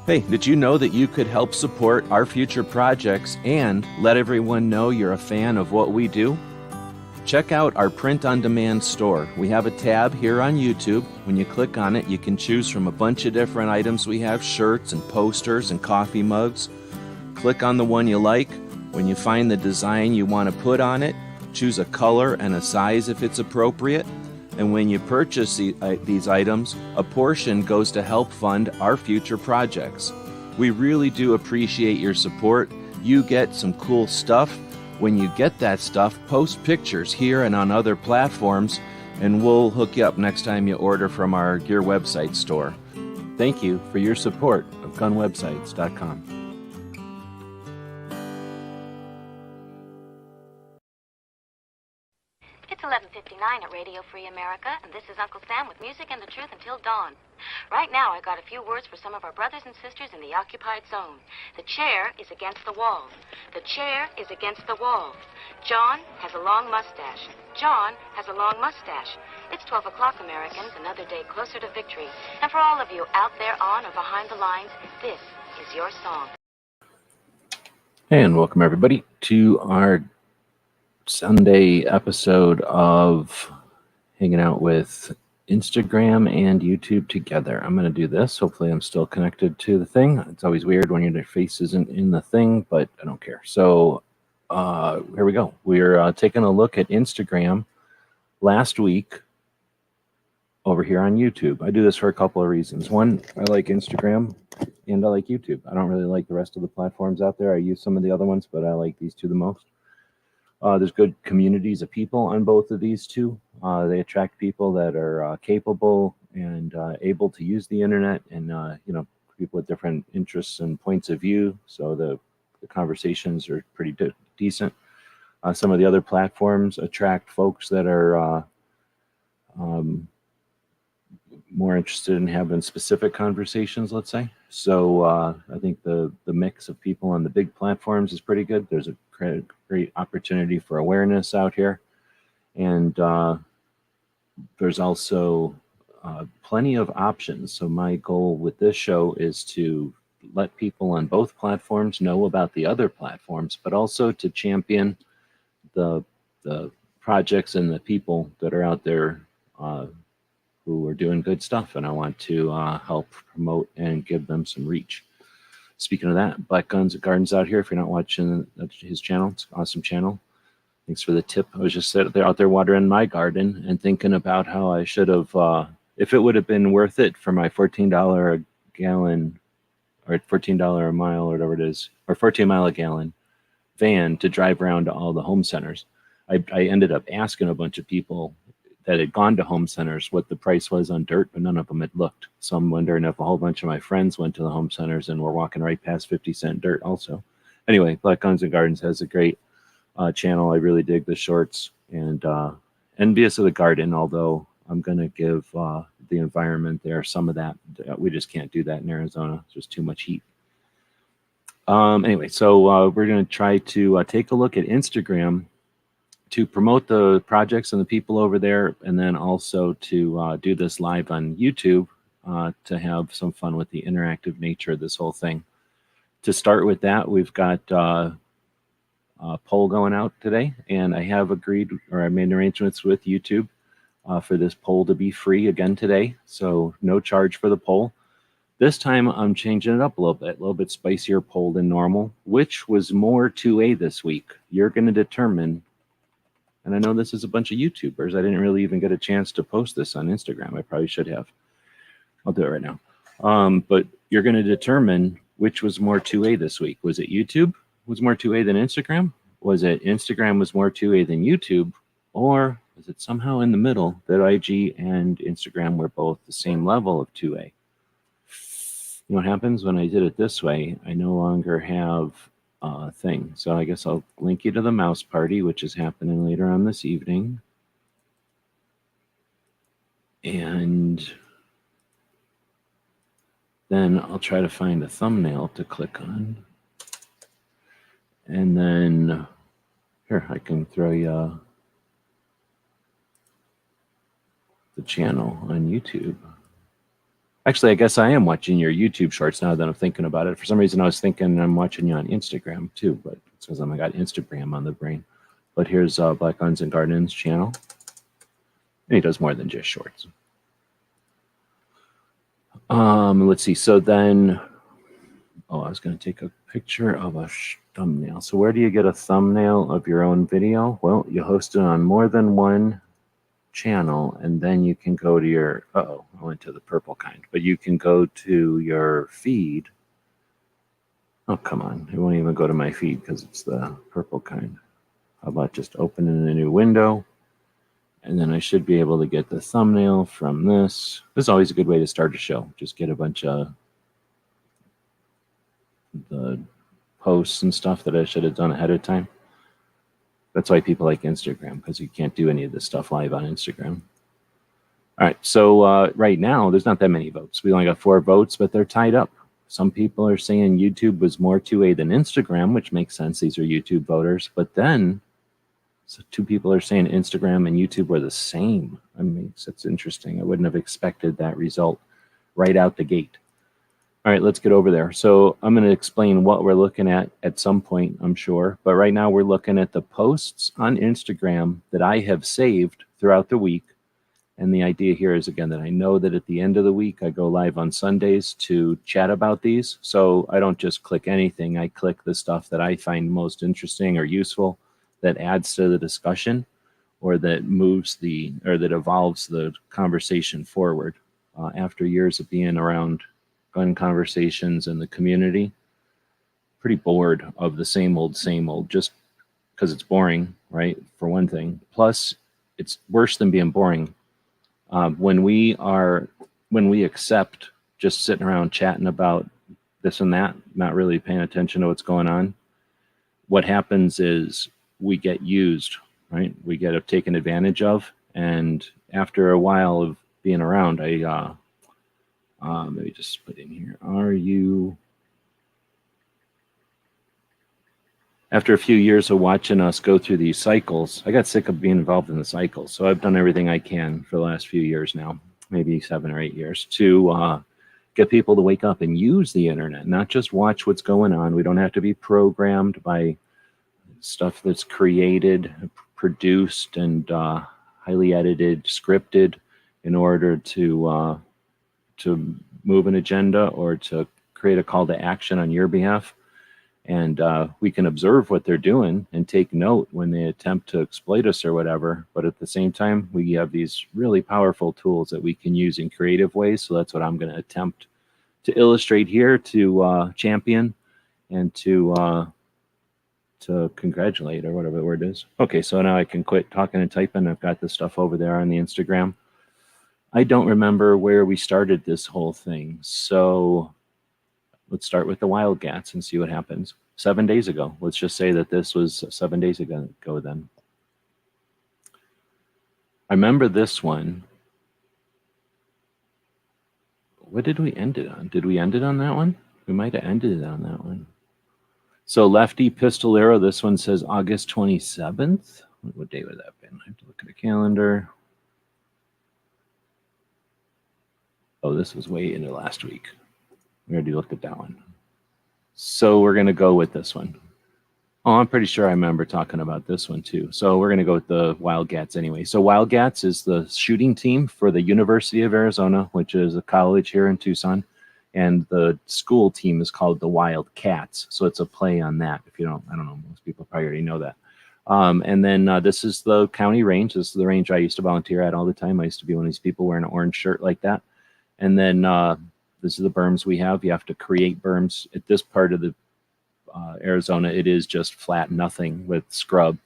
Hey, did you know that you could help support our future projects and let everyone know you're a fan of what we do? Check out our print-on-demand store. We have a tab here on YouTube. When you click on it, you can choose from a bunch of different items we have, shirts and posters and coffee mugs. Click on the one you like. When you find the design you want to put on it, choose a color and a size if it's appropriate. And when you purchase these items, a portion goes to help fund our future projects. We really do appreciate your support. You get some cool stuff. When you get that stuff, post pictures here and on other platforms, and we'll hook you up next time you order from our Gear website store. Thank you for your support of gunwebsites.com. It's 11:59 at Radio Free America, and this is Uncle Sam with music and the truth until dawn. Right now, I got a few words for some of our brothers and sisters in the occupied zone. The chair is against the wall. The chair is against the wall. John has a long mustache. John has a long mustache. It's 12 o'clock, Americans, another day closer to victory. And for all of you out there on or behind the lines, this is your song. And welcome, everybody, to our Sunday episode of Hanging Out with Instagram and YouTube together. I'm going to do this. Hopefully I'm still connected to the thing. It's always weird when your face isn't in the thing, but I don't care. So here we go. We're taking a look at Instagram last week over here on YouTube. I do this for a couple of reasons. One, I like Instagram and I like YouTube. I don't really like the rest of the platforms out there. I use some of the other ones, but I like these two the most. There's good communities of people on both of these two. They attract people that are capable and able to use the internet, and people with different interests and points of view. So the conversations are pretty decent. Some of the other platforms attract folks that are more interested in having specific conversations, let's say. So I think the mix of people on the big platforms is pretty good. There's a great opportunity for awareness out here. And there's also plenty of options. So my goal with this show is to let people on both platforms know about the other platforms, but also to champion the projects and the people that are out there who are doing good stuff, and I want to help promote and give them some reach. Speaking of that, Black Guns and Gardens out here. If you're not watching his channel, it's an awesome channel. Thanks for the tip. I was just out there watering my garden and thinking about how I should have, if it would have been worth it for my $14 a gallon or $14 a mile or whatever it is, or 14 mile a gallon van to drive around to all the home centers. I ended up asking a bunch of people that had gone to home centers what the price was on dirt, but none of them had looked. So I'm wondering if a whole bunch of my friends went to the home centers and were walking right past 50-cent dirt also. Anyway, Black Guns and Gardens has a great channel. I really dig the shorts, and envious of the garden, although I'm going to give the environment there some of that. We just can't do that in Arizona. It's just too much heat. Anyway, so we're going to try to take a look at Instagram to promote the projects and the people over there, and then also to do this live on YouTube to have some fun with the interactive nature of this whole thing. To start with that, we've got a poll going out today, and I have agreed, or I made arrangements with YouTube for this poll to be free again today, so no charge for the poll. This time I'm changing it up a little bit spicier poll than normal. Which was more 2A this week? You're going to determine. And I know this is a bunch of YouTubers. I didn't really even get a chance to post this on Instagram. I probably should have. I'll do it right now. But you're going to determine which was more 2A this week. Was it YouTube was more 2A than Instagram? Was it Instagram was more 2A than YouTube? Or was it somehow in the middle that IG and Instagram were both the same level of 2A? You know what happens when I did it this way? I no longer have thing. So I guess I'll link you to the mouse party, which is happening later on this evening. And then I'll try to find a thumbnail to click on. And then here, I can throw you the channel on YouTube. Actually, I guess I am watching your YouTube shorts now that I'm thinking about it. For some reason, I was thinking I'm watching you on Instagram too, but it's because I got Instagram on the brain. But here's Black Guns and Gardens channel. And he does more than just shorts. Let's see. So then, I was going to take a picture of a thumbnail. So where do you get a thumbnail of your own video? Well, you host it on more than one channel, and then you can go to your, I went to the purple kind, but you can go to your feed. Oh, come on. It won't even go to my feed because it's the purple kind. How about just opening a new window? And then I should be able to get the thumbnail from this. This is always a good way to start a show. Just get a bunch of the posts and stuff that I should have done ahead of time. That's why people like Instagram, because you can't do any of this stuff live on Instagram. All right, so right now, there's not that many votes. We only got 4 votes, but they're tied up. Some people are saying YouTube was more 2A than Instagram, which makes sense. These are YouTube voters. But then, so 2 people are saying Instagram and YouTube were the same. I mean, that's interesting. I wouldn't have expected that result right out the gate. All right, let's get over there. So I'm going to explain what we're looking at some point, I'm sure. But right now we're looking at the posts on Instagram that I have saved throughout the week. And the idea here is, again, that I know that at the end of the week, I go live on Sundays to chat about these. So I don't just click anything. I click the stuff that I find most interesting or useful, that adds to the discussion, or that that evolves the conversation forward. After years of being around gun conversations in the community, pretty bored of the same old, just because it's boring, right? For one thing. Plus, it's worse than being boring. When we accept just sitting around chatting about this and that, not really paying attention to what's going on, what happens is we get used, right? We get taken advantage of. And after a while of being around, let me just put in here, after a few years of watching us go through these cycles, I got sick of being involved in the cycles. So I've done everything I can for the last few years now, maybe 7 or 8 years, to get people to wake up and use the internet, not just watch what's going on. We don't have to be programmed by stuff that's created, produced, and highly edited, scripted in order to move an agenda or to create a call to action on your behalf. And we can observe what they're doing and take note when they attempt to exploit us or whatever. But at the same time, we have these really powerful tools that we can use in creative ways. So that's what I'm going to attempt to illustrate here, to champion, and to congratulate, or whatever the word is. Okay, so now I can quit talking and typing. I've got this stuff over there on the Instagram. I don't remember where we started this whole thing. So let's start with the Wildcats and see what happens. 7 days ago. Let's just say that this was 7 days ago then. I remember this one. What did we end it on? Did we end it on that one? We might have ended it on that one. So Lefty Pistolero, this one says August 27th. What day would that have been? I have to look at the calendar. Oh, this was way into last week. We already looked at that one. So we're going to go with this one. Oh, I'm pretty sure I remember talking about this one too. So we're going to go with the Wildcats anyway. So Wildcats is the shooting team for the University of Arizona, which is a college here in Tucson. And the school team is called the Wildcats. So it's a play on that. If you don't, I don't know, most people probably already know that. And then this is the county range. This is the range I used to volunteer at all the time. I used to be one of these people wearing an orange shirt like that. And then this is the berms we have. You have to create berms. At this part of the Arizona, it is just flat nothing with scrub,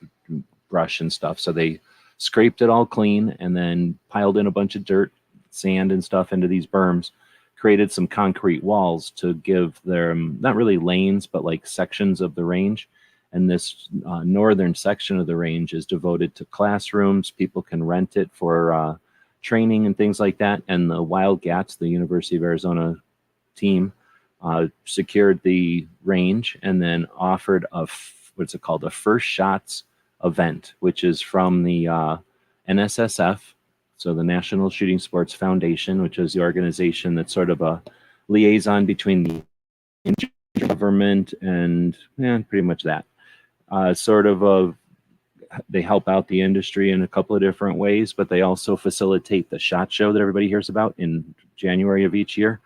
brush, and stuff. So they scraped it all clean and then piled in a bunch of dirt, sand, and stuff into these berms, created some concrete walls to give them, not really lanes, but like sections of the range. And this northern section of the range is devoted to classrooms. People can rent it for training and things like that. And the Wildcats, the University of Arizona team, secured the range and then offered what's it called, a first shots event, which is from the NSSF. So the National Shooting Sports Foundation, which is the organization that's sort of a liaison between the government and pretty much that. Sort of a they help out the industry in a couple of different ways, but they also facilitate the SHOT Show that everybody hears about in January of each year.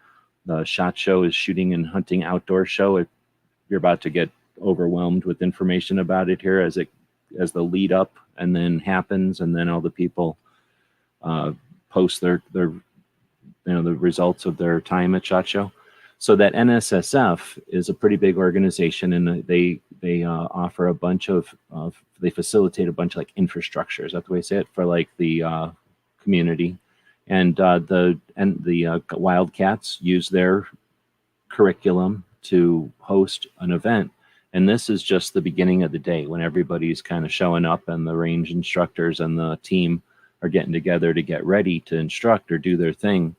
The SHOT Show is shooting and hunting outdoor show. You're about to get overwhelmed with information about it here as the lead up and then happens, and then all the people post their the results of their time at SHOT Show. So that NSSF is a pretty big organization, and they offer a bunch of they facilitate a bunch of like infrastructure. Is that the way to say it? For like the community, and the Wildcats use their curriculum to host an event. And this is just the beginning of the day when everybody's kind of showing up, and the range instructors and the team are getting together to get ready to instruct or do their thing.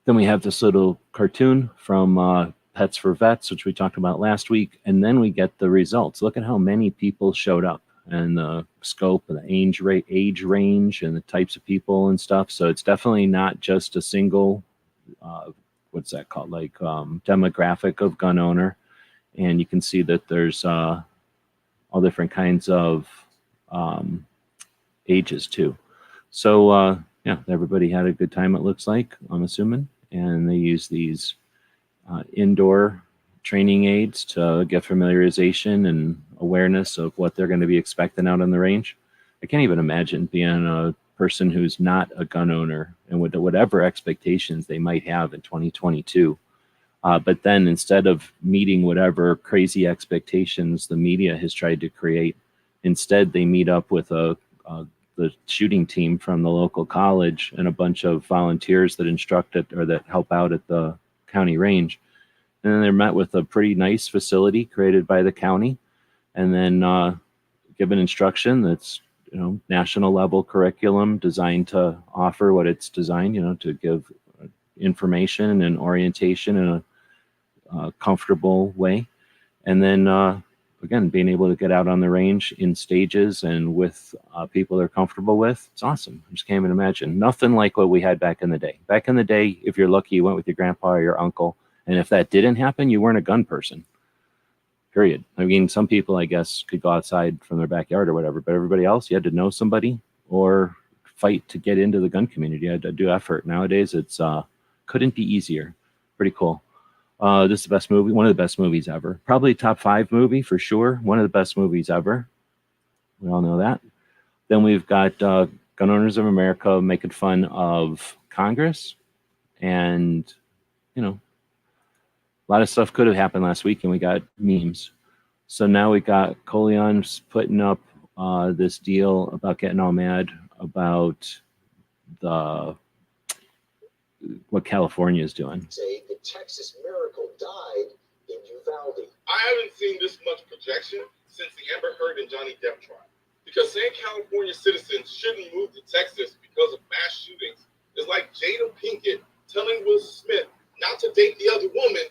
Then we have this little cartoon from Pets for Vets, which we talked about last week. And then we get the results. Look at how many people showed up, and the scope and the age range and the types of people and stuff. So it's definitely not just a single, what's that called? Like demographic of gun owner. And you can see that there's all different kinds of ages too. So everybody had a good time, it looks like, I'm assuming. And they use these indoor training aids to get familiarization and awareness of what they're going to be expecting out on the range. I can't even imagine being a person who's not a gun owner and with whatever expectations they might have in 2022. But then instead of meeting whatever crazy expectations the media has tried to create, instead they meet up with the shooting team from the local college and a bunch of volunteers that instruct it or that help out at the county range. And then they're met with a pretty nice facility created by the county, and then given instruction that's national level curriculum designed to offer what it's designed, to give information and orientation in a comfortable way. And then again, being able to get out on the range in stages and with people they're comfortable with, it's awesome. I just can't even imagine. Nothing like what we had back in the day. Back in the day, if you're lucky, you went with your grandpa or your uncle. And if that didn't happen, you weren't a gun person, period. I mean, some people, I guess, could go outside from their backyard or whatever, but everybody else, you had to know somebody or fight to get into the gun community. You had to do effort. Nowadays, it's couldn't be easier. Pretty cool. This is the best movie, one of the best movies ever. Probably top 5 movie for sure. One of the best movies ever. We all know that. Then we've got Gun Owners of America making fun of Congress. And, a lot of stuff could have happened last week, and we got memes. So now we got Coleon's putting up this deal about getting all mad about what California is doing. Say the Texas miracle died in Uvalde. I haven't seen this much projection since the Amber Heard and Johnny Depp trial. Because saying California citizens shouldn't move to Texas because of mass shootings is like Jada Pinkett telling Will Smith not to date the other woman.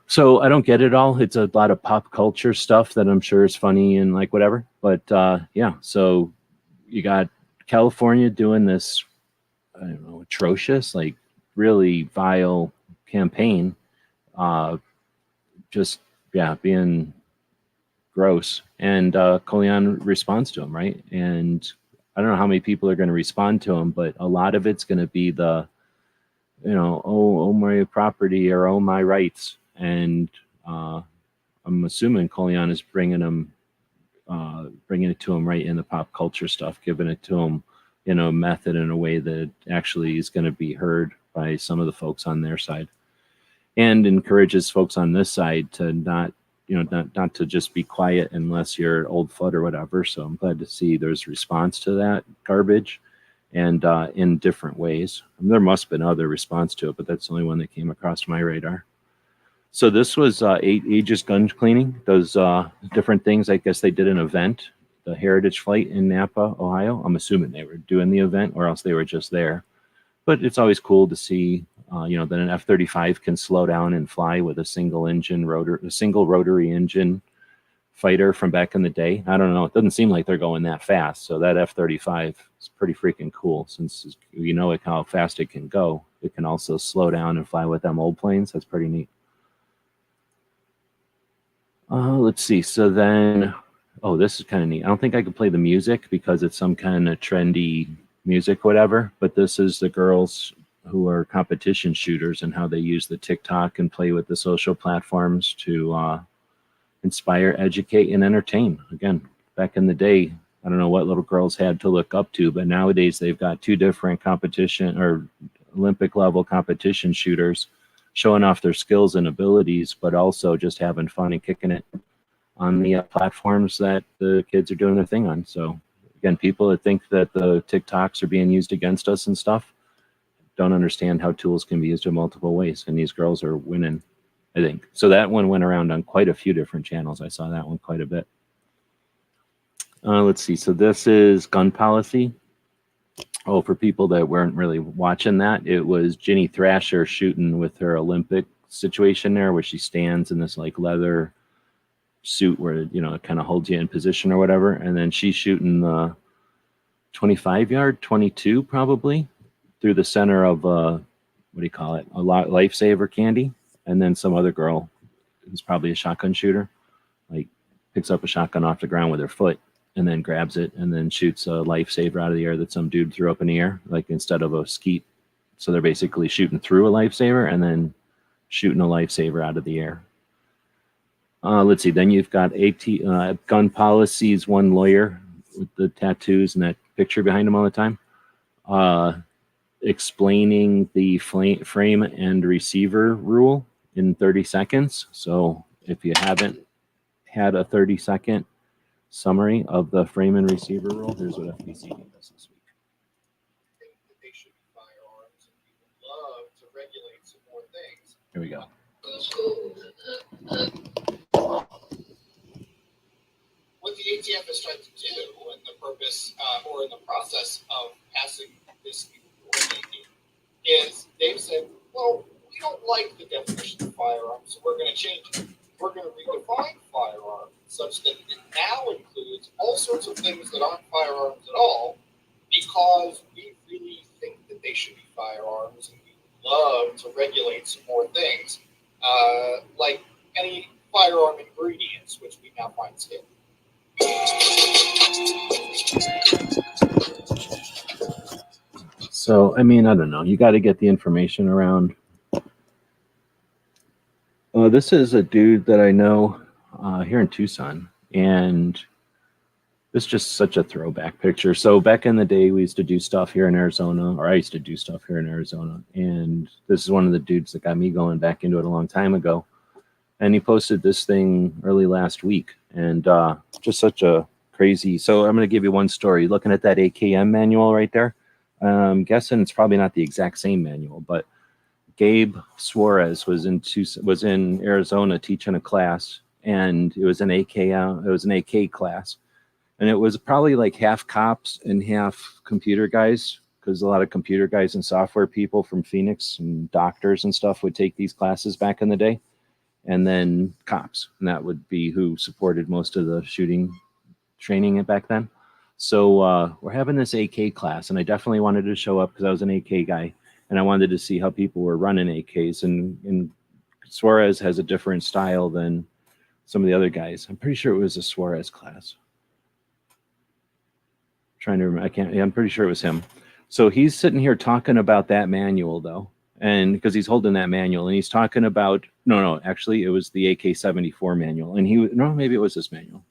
So I don't get it all. It's a lot of pop culture stuff that I'm sure is funny and like whatever. But so you got California doing this, I don't know, atrocious, like really vile campaign, being gross, and Coleon responds to him, right? And I don't know how many people are going to respond to him, but a lot of it's going to be the oh my property or oh my rights, and I'm assuming Coleon is bringing it to him right in the pop culture stuff, giving it to him in a method, in a way that actually is going to be heard by some of the folks on their side, and encourages folks on this side to not to just be quiet unless you're old foot or whatever. So I'm glad to see there's response to that garbage, and in different ways. There must have been other response to it, but that's the only one that came across my radar. So this was Aegis Gun Cleaning, those different things. I guess they did an event, the Heritage Flight in Napa, Ohio. I'm assuming they were doing the event, or else they were just there. But it's always cool to see, that an F-35 can slow down and fly with a single rotary engine, fighter from back in the day. I don't know. It doesn't seem like they're going that fast. So that F-35 is pretty freaking cool. Since you know like how fast it can go, it can also slow down and fly with them old planes. That's pretty neat. Let's see. So then, oh, this is kind of neat. I don't think I could play the music because it's some kind of trendy music, whatever. But this is the girls who are competition shooters and how they use the TikTok and play with the social platforms to inspire, educate, and entertain. Again, back in the day, I don't know what little girls had to look up to, but nowadays they've got two different competition or Olympic level competition shooters showing off their skills and abilities, but also just having fun and kicking it on the platforms that the kids are doing their thing on. So again, people that think that the TikToks are being used against us and stuff don't understand how tools can be used in multiple ways. And these girls are winning, I think. So that one went around on quite a few different channels. I saw that one quite a bit. Let's see. So this is gun policy. Oh, for people that weren't really watching that, it was Ginny Thrasher shooting with her Olympic situation there where she stands in this like leather suit where, you know, it kind of holds you in position or whatever. And then she's shooting the 25-yard, 22 probably, through the center of, what do you call it? A lifesaver candy. And then some other girl who's probably a shotgun shooter, like picks up a shotgun off the ground with her foot and then grabs it and then shoots a lifesaver out of the air that some dude threw up in the air, like instead of a skeet. So they're basically shooting through a lifesaver and then shooting a lifesaver out of the air. Let's see. Then you've got gun policies. One lawyer with the tattoos and that picture behind him all the time, explaining the frame and receiver rule in 30 seconds. So if you haven't had a 30-second summary of the frame and receiver rule, here's what FPCD does this week. Think that they should be firearms, and we would love to regulate some more things. Here we go. What the ATF is trying to do, and the purpose, or in the process of passing this new rulemaking, is they've said, well, we don't like the definition of firearms, so we're going to change it. We're going to redefine firearms such that it now includes all sorts of things that aren't firearms at all, because we really think that they should be firearms, and we would love to regulate some more things, like any firearm ingredients, which we now find scary. So, I mean, I don't know. You got to get the information around. This is a dude that I know here in Tucson, and this is just such a throwback picture. So back in the day, we used to do stuff here in Arizona, or I used to do stuff here in Arizona, and this is one of the dudes that got me going back into it a long time ago. And he posted this thing early last week, and just such a crazy. So I'm going to give you one story. Looking at that AKM manual right there, I'm guessing it's probably not the exact same manual, but Gabe Suarez was in Arizona teaching a class, and it was an AK class, and it was probably like half cops and half computer guys, because a lot of computer guys and software people from Phoenix and doctors and stuff would take these classes back in the day, and then cops, and that would be who supported most of the shooting training back then. So we're having this AK class, and I definitely wanted to show up because I was an AK guy, and I wanted to see how people were running AKs. And Suarez has a different style than some of the other guys. I'm pretty sure it was a Suarez class. Trying to remember, I'm pretty sure it was him. So he's sitting here talking about that manual, though, and because he's holding that manual, and he's talking about actually it was the AK-74 manual, and maybe it was this manual.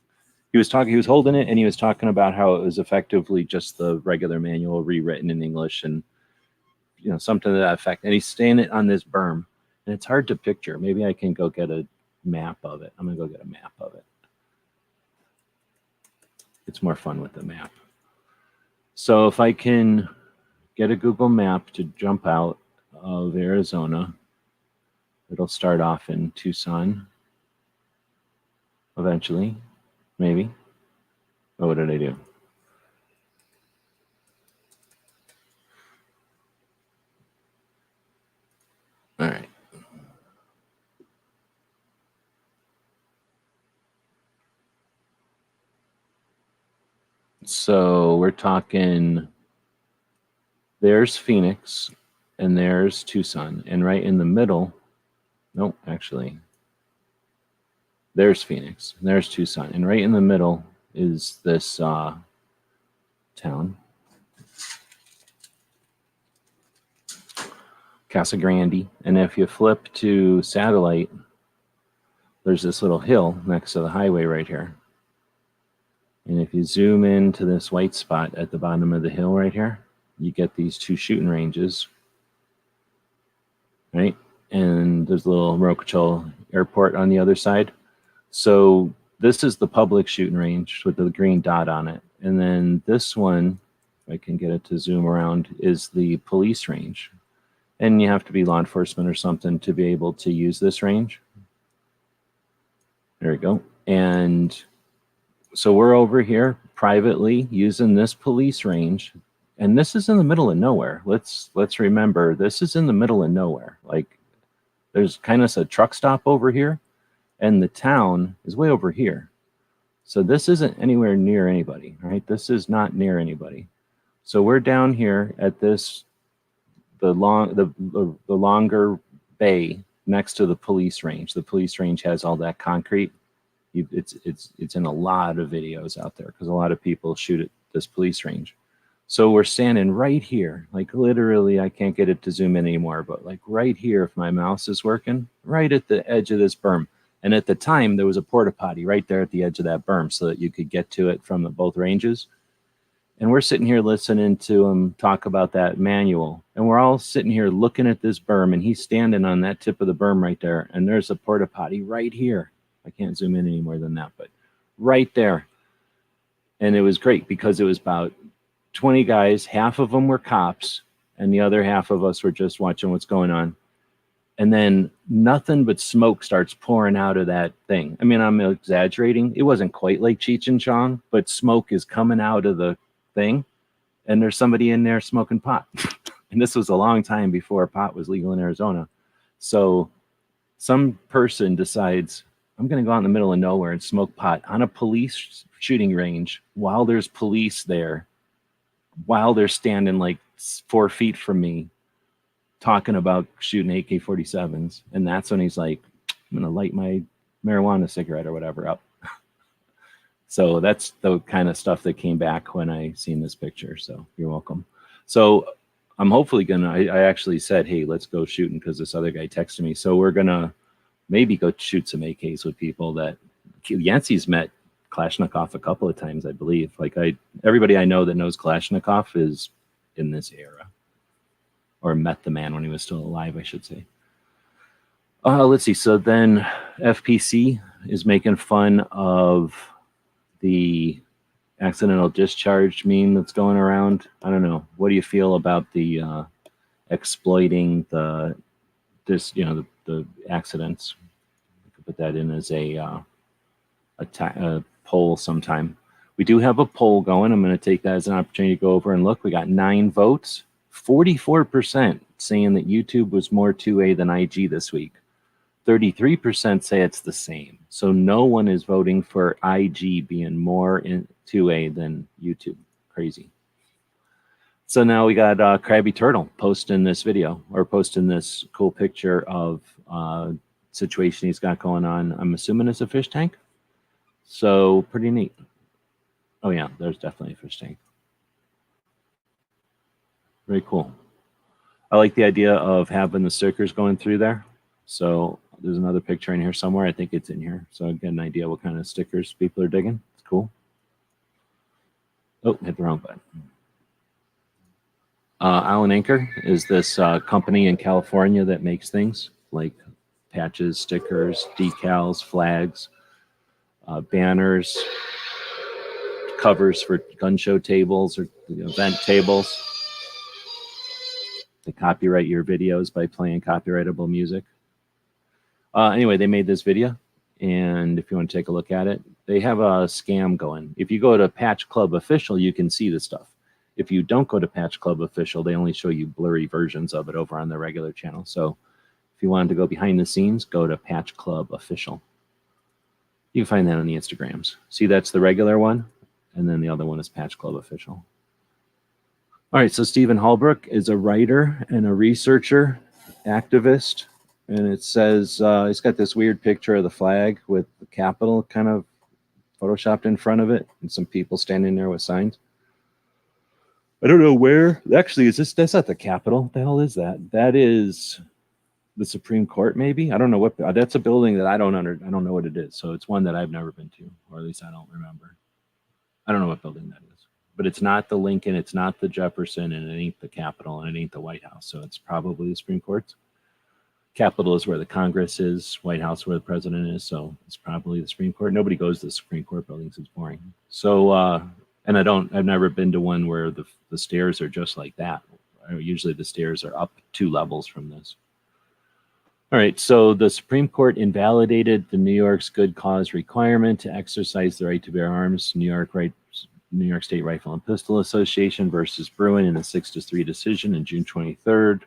He was holding it, and he was talking about how it was effectively just the regular manual rewritten in English, and something to that effect. And he's standing on this berm, and it's hard to picture. Maybe I can go get a map of it. I'm gonna go get a map of it. It's more fun with the map. So if I can get a Google map to jump out of Arizona, it'll start off in Tucson eventually, maybe. Oh, what did I do? All right. So we're talking, there's Phoenix and there's Tucson. And right in the middle, no, actually, there's Phoenix and there's Tucson. And right in the middle is this town, Casa Grande. And if you flip to satellite, there's this little hill next to the highway right here. And if you zoom into this white spot at the bottom of the hill right here, you get these two shooting ranges, right? And there's a little Rococho Airport on the other side. So this is the public shooting range with the green dot on it. And then this one, if I can get it to zoom around, is the police range. And you have to be law enforcement or something to be able to use this range. There we go. And so we're over here privately using this police range, and this is in the middle of nowhere. Let's remember, this is in the middle of nowhere. Like, there's kind of a truck stop over here, and the town is way over here. So this isn't anywhere near anybody, right? This is not near anybody. So we're down here at this, the longer bay next to the police range. The police range has all that concrete. It's in a lot of videos out there because a lot of people shoot at this police range. So we're standing right here, like literally, I can't get it to zoom in anymore, but like right here, if my mouse is working, right at the edge of this berm. And at the time, there was a porta potty right there at the edge of that berm so that you could get to it from both ranges. And we're sitting here listening to him talk about that manual. And we're all sitting here looking at this berm, and he's standing on that tip of the berm right there. And there's a porta potty right here. I can't zoom in any more than that, but right there. And it was great because it was about 20 guys. Half of them were cops, and the other half of us were just watching what's going on. And then nothing but smoke starts pouring out of that thing. I mean, I'm exaggerating. It wasn't quite like Cheech and Chong, but smoke is coming out of the thing, and there's somebody in there smoking pot. And this was a long time before pot was legal in Arizona. So some person decides, I'm going to go out in the middle of nowhere and smoke pot on a police shooting range while there's police there, while they're standing like 4 feet from me talking about shooting AK-47s. And that's when he's like, I'm going to light my marijuana cigarette or whatever up. So that's the kind of stuff that came back when I seen this picture. So you're welcome. So I'm hopefully going to, I actually said, hey, let's go shooting because this other guy texted me. So we're going to maybe go shoot some AKs with people that Yancey's met Kalashnikov a couple of times, I believe. Like everybody I know that knows Kalashnikov is in this era, or met the man when he was still alive, I should say. Let's see. So then FPC is making fun of the accidental discharge meme that's going around. I don't know. What do you feel about the exploiting the accidents? I could put that in as a poll sometime. We do have a poll going. I'm going to take that as an opportunity to go over and look. We got 9 votes. 44% saying that YouTube was more 2A than IG this week. 33% say it's the same. So no one is voting for IG being more in 2A than YouTube. Crazy. So now we got Krabby Turtle posting this video, or posting this cool picture of situation he's got going on. I'm assuming it's a fish tank. So pretty neat. Oh yeah, there's definitely a fish tank. Very cool. I like the idea of having the stickers going through there. So there's another picture in here somewhere. I think it's in here. So I get an idea what kind of stickers people are digging. It's cool. Oh, hit the wrong button. Allen Anchor is this company in California that makes things like patches, stickers, decals, flags, banners, covers for gun show tables or event tables. They copyright your videos by playing copyrightable music. Anyway, they made this video, and if you want to take a look at it, they have a scam going. If you go to Patch Club Official, you can see the stuff. If you don't go to Patch Club Official, they only show you blurry versions of it over on the regular channel. So if you wanted to go behind the scenes, go to Patch Club Official. You can find that on the Instagrams. See, that's the regular one. and then the other one is Patch Club Official. All right, so Stephen Holbrook is a writer and a researcher, activist, and it says he's got this weird picture of the flag with the Capitol kind of photoshopped in front of it, and some people standing there with signs. I don't know where. Actually, is this? That's not the Capitol. What the hell is that? That is the Supreme Court, maybe. I don't know what. That's a building that I don't know what it is. So it's one that I've never been to, or at least I don't remember. I don't know what building that is. But it's not the Lincoln, it's not the Jefferson, and it ain't the Capitol, and it ain't the White House. So it's probably the Supreme Court. Capitol is where the Congress is, White House where the president is. So it's probably the Supreme Court. Nobody goes to the Supreme Court buildings. It's boring. So, and I've never been to one where the stairs are just like that. Usually the stairs are up 2 levels from this. All right, so the Supreme Court invalidated the New York's good cause requirement to exercise the right to bear arms. New York State Rifle and Pistol Association versus Bruin in a 6-3 decision on June 23rd.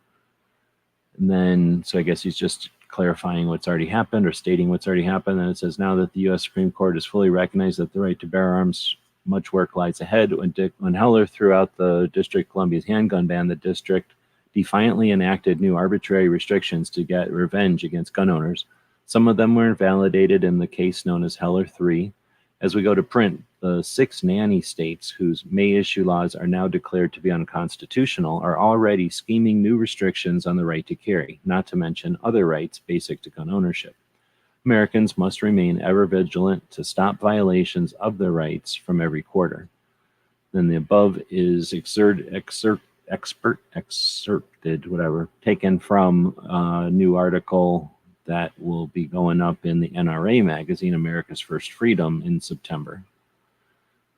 And then, so I guess he's just clarifying what's already happened or stating what's already happened. And it says, now that the U.S. Supreme Court has fully recognized that the right to bear arms, much work lies ahead. When Heller threw out the District of Columbia's handgun ban, the district defiantly enacted new arbitrary restrictions to get revenge against gun owners. Some of them were invalidated in the case known as Heller 3. As we go to print, the 6 nanny states whose May issue laws are now declared to be unconstitutional are already scheming new restrictions on the right to carry, not to mention other rights basic to gun ownership. Americans must remain ever vigilant to stop violations of their rights from every quarter. Then the above is excerpted, taken from a new article that will be going up in the NRA magazine, America's First Freedom, in September.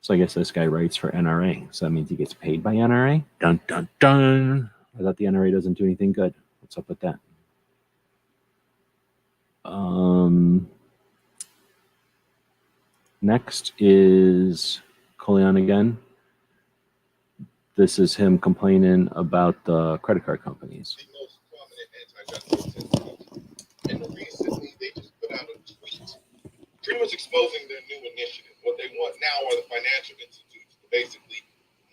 So I guess this guy writes for NRA. So that means he gets paid by NRA? Dun, dun, dun. I thought the NRA doesn't do anything good. What's up with that? Next is Coleon again. This is him complaining about the credit card companies. The most prominent anti-justice. And recently, they just put out a tweet pretty much exposing their new initiative. What they want now are the financial institutes to basically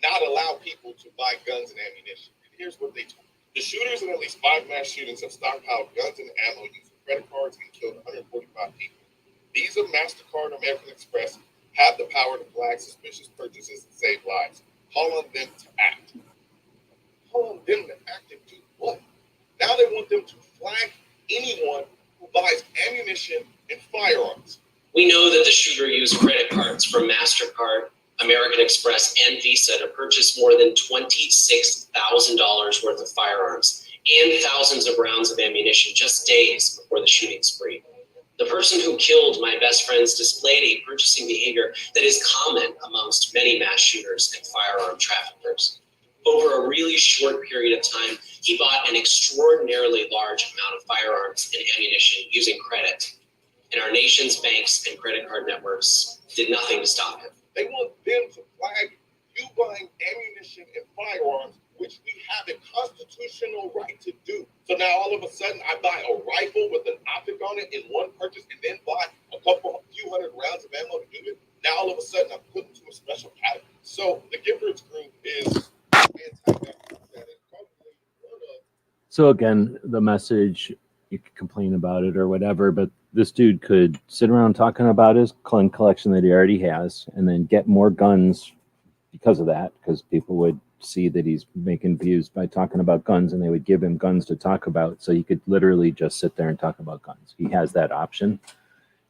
not allow people to buy guns and ammunition. And here's what they told. The shooters in at least 5 mass shootings have stockpiled guns and ammo using credit cards and killed 145 people. Visa, MasterCard, American Express have the power to flag suspicious purchases and save lives. Call on them to act. Call on them to act and do what? Now they want them to flag anyone who buys ammunition and firearms. We know that the shooter used credit cards from MasterCard, American Express, and Visa to purchase more than $26,000 worth of firearms and thousands of rounds of ammunition just days before the shooting spree. The person who killed my best friends displayed a purchasing behavior that is common amongst many mass shooters and firearm traffickers. Over a really short period of time, he bought an extraordinarily large amount of firearms and ammunition using credit. And our nation's banks and credit card networks did nothing to stop him. They want them to flag you buying ammunition and firearms, which we have a constitutional right to do. So now all of a sudden I buy a rifle with an optic on it in one purchase and then buy a few hundred rounds of ammo to do it. Now all of a sudden I'm put into a special category. So the Giffords group is anti-gun. That is probably one of. So again, the message, you could complain about it or whatever, but this dude could sit around talking about his gun collection that he already has and then get more guns because of that, because people would see that he's making views by talking about guns and they would give him guns to talk about. So he could literally just sit there and talk about guns. He has that option.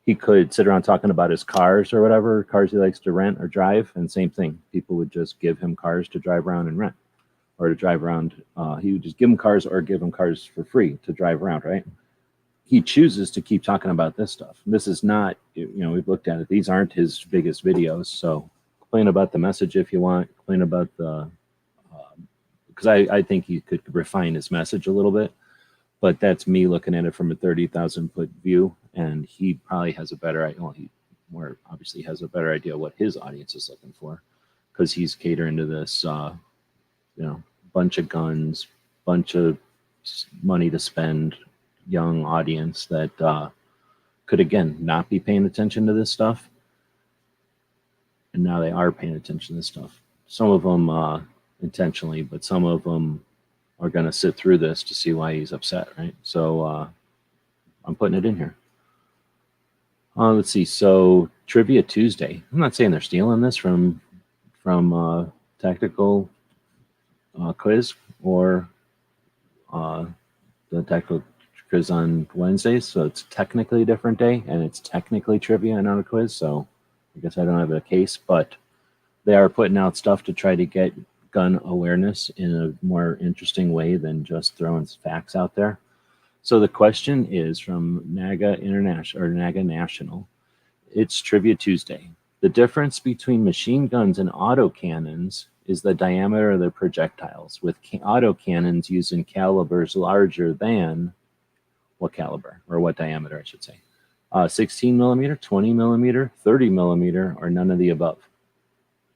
He could sit around talking about his cars or whatever, cars he likes to rent or drive, and same thing. People would just give him cars to drive around and rent, or to drive around. He would just give him cars or give him cars for free to drive around, right? He chooses to keep talking about this stuff. This is not, we've looked at it. These aren't his biggest videos. So complain about the message if you want. Complain about the, because I think he could refine his message a little bit. But that's me looking at it from a 30,000 foot view. And he probably has a better idea. Well, he more obviously has a better idea what his audience is looking for, because he's catering to this, bunch of guns, bunch of money to spend, young audience that could, again, not be paying attention to this stuff. and now they are paying attention to this stuff. Some of them intentionally, but some of them are going to sit through this to see why he's upset, right? So I'm putting it in here. Let's see. So Trivia Tuesday. I'm not saying they're stealing this from Tactical Quiz or the Tactical Quiz on Wednesdays. So it's technically a different day, and it's technically trivia and not a quiz. So I guess I don't have a case, but they are putting out stuff to try to get gun awareness in a more interesting way than just throwing facts out there. So the question is from NAGA International or NAGA National. It's Trivia Tuesday. The difference between machine guns and autocannons is the diameter of the projectiles, with autocannons using calibers larger than what caliber or what diameter, I should say. 16 millimeter, 20 millimeter, 30 millimeter, or none of the above.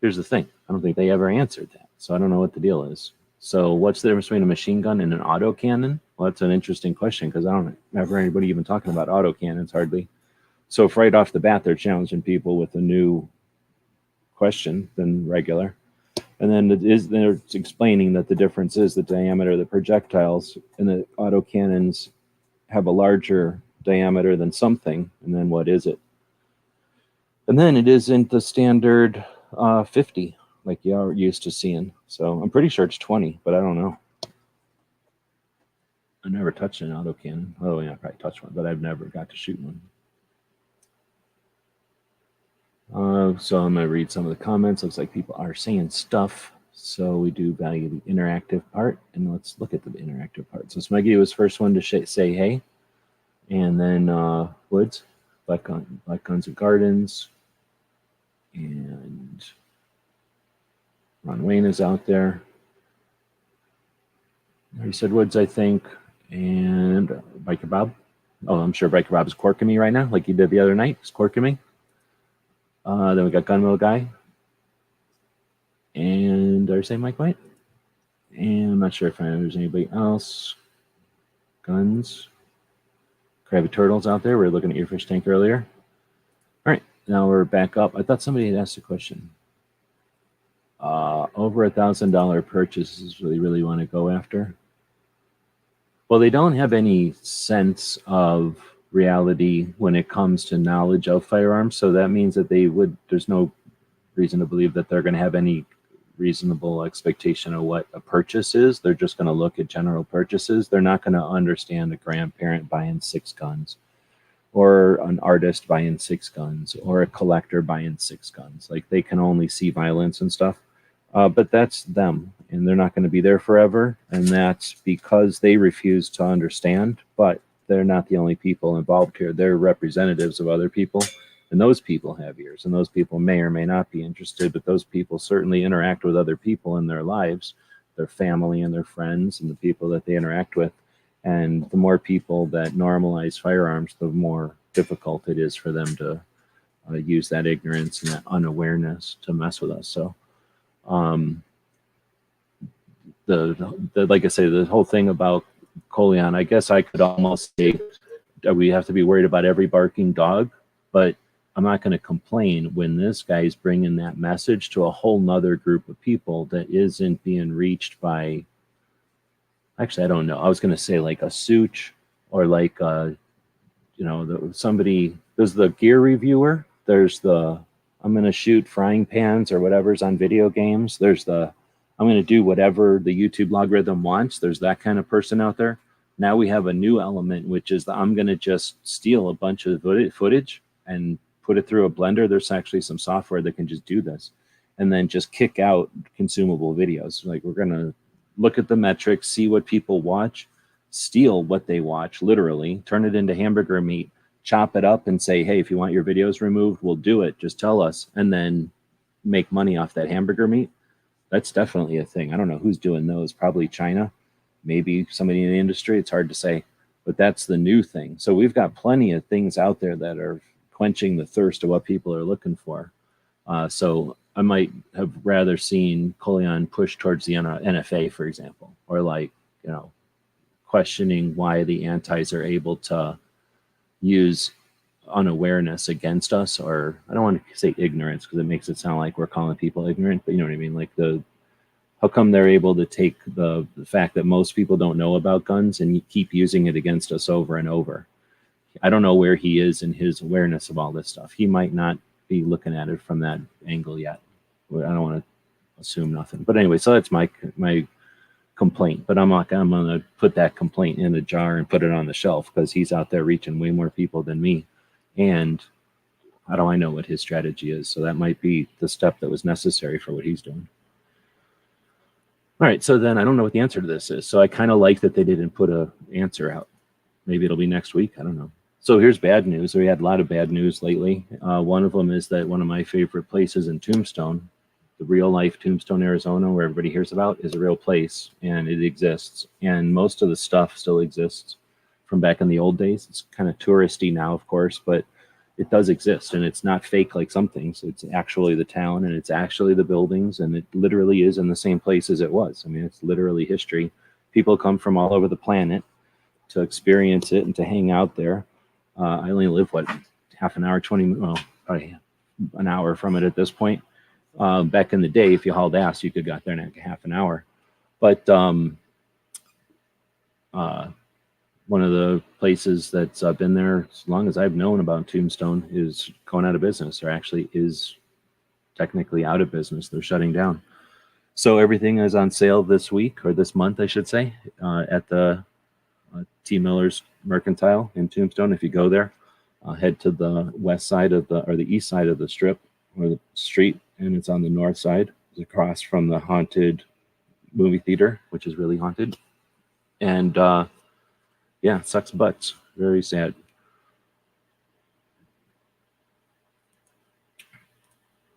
Here's the thing. I don't think they ever answered that. So I don't know what the deal is. So what's the difference between a machine gun and an autocannon? Well, that's an interesting question because I don't ever anybody even talking about autocannons hardly. So if right off the bat they're challenging people with a new question than regular, and then they're explaining that the difference is the diameter of the projectiles, and the autocannons have a larger diameter than something, and then what is it? And then it isn't the standard 50 like you're used to seeing. So I'm pretty sure it's 20, but I don't know. I never touched an autocannon. Oh yeah, I probably touched one, but I've never got to shoot one. So I'm going to read some of the comments. Looks like people are saying stuff. So we do value the interactive part. And let's look at the interactive part. So Smeggy was first one to say hey. And then Woods, Black Guns and Gardens. And Ron Wayne is out there. He said Woods, I think. And Biker Bob. Oh, I'm sure Biker Bob is corking me right now, like he did the other night. He's corking me. Then we got Gunmill Guy. And did I say Mike White? And I'm not sure if there's anybody else. Guns. Krabby Turtles out there. We were looking at your fish tank earlier. All right, now we're back up. I thought somebody had asked a question. Over $1,000 purchases they really want to go after. Well, they don't have any sense of reality when it comes to knowledge of firearms. So that means that there's no reason to believe that they're going to have any reasonable expectation of what a purchase is. They're just going to look at general purchases. They're not going to understand a grandparent buying 6 guns, or an artist buying 6 guns, or a collector buying 6 guns. Like, they can only see violence and stuff. But that's them, and they're not going to be there forever. And that's because they refuse to understand. But they're not the only people involved here. They're representatives of other people. And those people have ears, and those people may or may not be interested, but those people certainly interact with other people in their lives, their family and their friends and the people that they interact with. And the more people that normalize firearms, the more difficult it is for them to use that ignorance and that unawareness to mess with us. So like I say, the whole thing about Coleon, I guess I could almost say we have to be worried about every barking dog, but I'm not going to complain when this guy's bringing that message to a whole nother group of people that isn't being reached by, actually, I don't know. I was going to say like a Such or like, somebody, there's the gear reviewer. There's the, I'm going to shoot frying pans or whatever's on video games. There's the, I'm going to do whatever the YouTube logarithm wants. There's that kind of person out there. Now we have a new element, which is I'm going to just steal a bunch of footage and put it through a blender. There's actually some software that can just do this, and then just kick out consumable videos. Like, we're going to look at the metrics, see what people watch, steal what they watch, literally, turn it into hamburger meat, chop it up and say, hey, if you want your videos removed, we'll do it. Just tell us, and then make money off that hamburger meat. That's definitely a thing. I don't know who's doing those. Probably China, maybe somebody in the industry. It's hard to say, but that's the new thing. So we've got plenty of things out there that are quenching the thirst of what people are looking for. So I might have rather seen Coleon push towards the NFA, for example, or questioning why the antis are able to use unawareness against us, or I don't want to say ignorance because it makes it sound like we're calling people ignorant, but you know what I mean? Like how come they're able to take the fact that most people don't know about guns and you keep using it against us over and over? I don't know where he is in his awareness of all this stuff. He might not be looking at it from that angle yet. I don't want to assume nothing. But anyway, so that's my complaint. But I'm going to put that complaint in a jar and put it on the shelf because he's out there reaching way more people than me. And how do I know what his strategy is? So that might be the step that was necessary for what he's doing. All right, so then I don't know what the answer to this is. So I kind of like that they didn't put an answer out. Maybe it'll be next week. I don't know. So here's bad news. We had a lot of bad news lately. One of them is that one of my favorite places in Tombstone, the real life Tombstone, Arizona, where everybody hears about, is a real place and it exists. And most of the stuff still exists from back in the old days. It's kind of touristy now, of course, but it does exist and it's not fake like some things. It's actually the town and it's actually the buildings and it literally is in the same place as it was. I mean, it's literally history. People come from all over the planet to experience it and to hang out there. I only live, half an hour, 20 minutes, well, probably an hour from it at this point. Back in the day, if you hauled ass, you could got there in like half an hour. But one of the places that's been there as long as I've known about Tombstone is going out of business, or actually is technically out of business. They're shutting down. So everything is on sale this week, or this month, I should say, at the T. Miller's Mercantile in Tombstone. If you go there, head to the west side of the east side of the strip or the street, and it's on the north side. It's across from the haunted movie theater, which is really haunted. And yeah, it sucks butts. Very sad.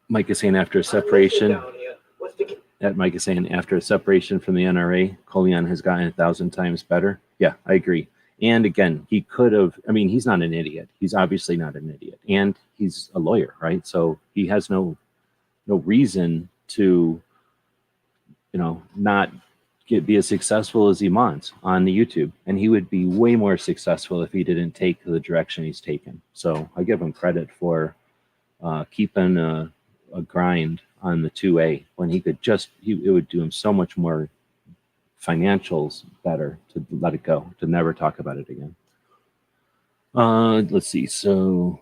Mike is saying after a separation. Mike is saying after a separation from the NRA, Colion has gotten 1,000 times better. Yeah, I agree. And again, he could have, I mean, he's not an idiot. He's obviously not an idiot. And he's a lawyer, right? So he has no reason to, not be as successful as he wants on the YouTube. And he would be way more successful if he didn't take the direction he's taken. So I give him credit for keeping a grind on the 2A when he could it would do him so much more financials better to let it go, to never talk about it again. Let's see. So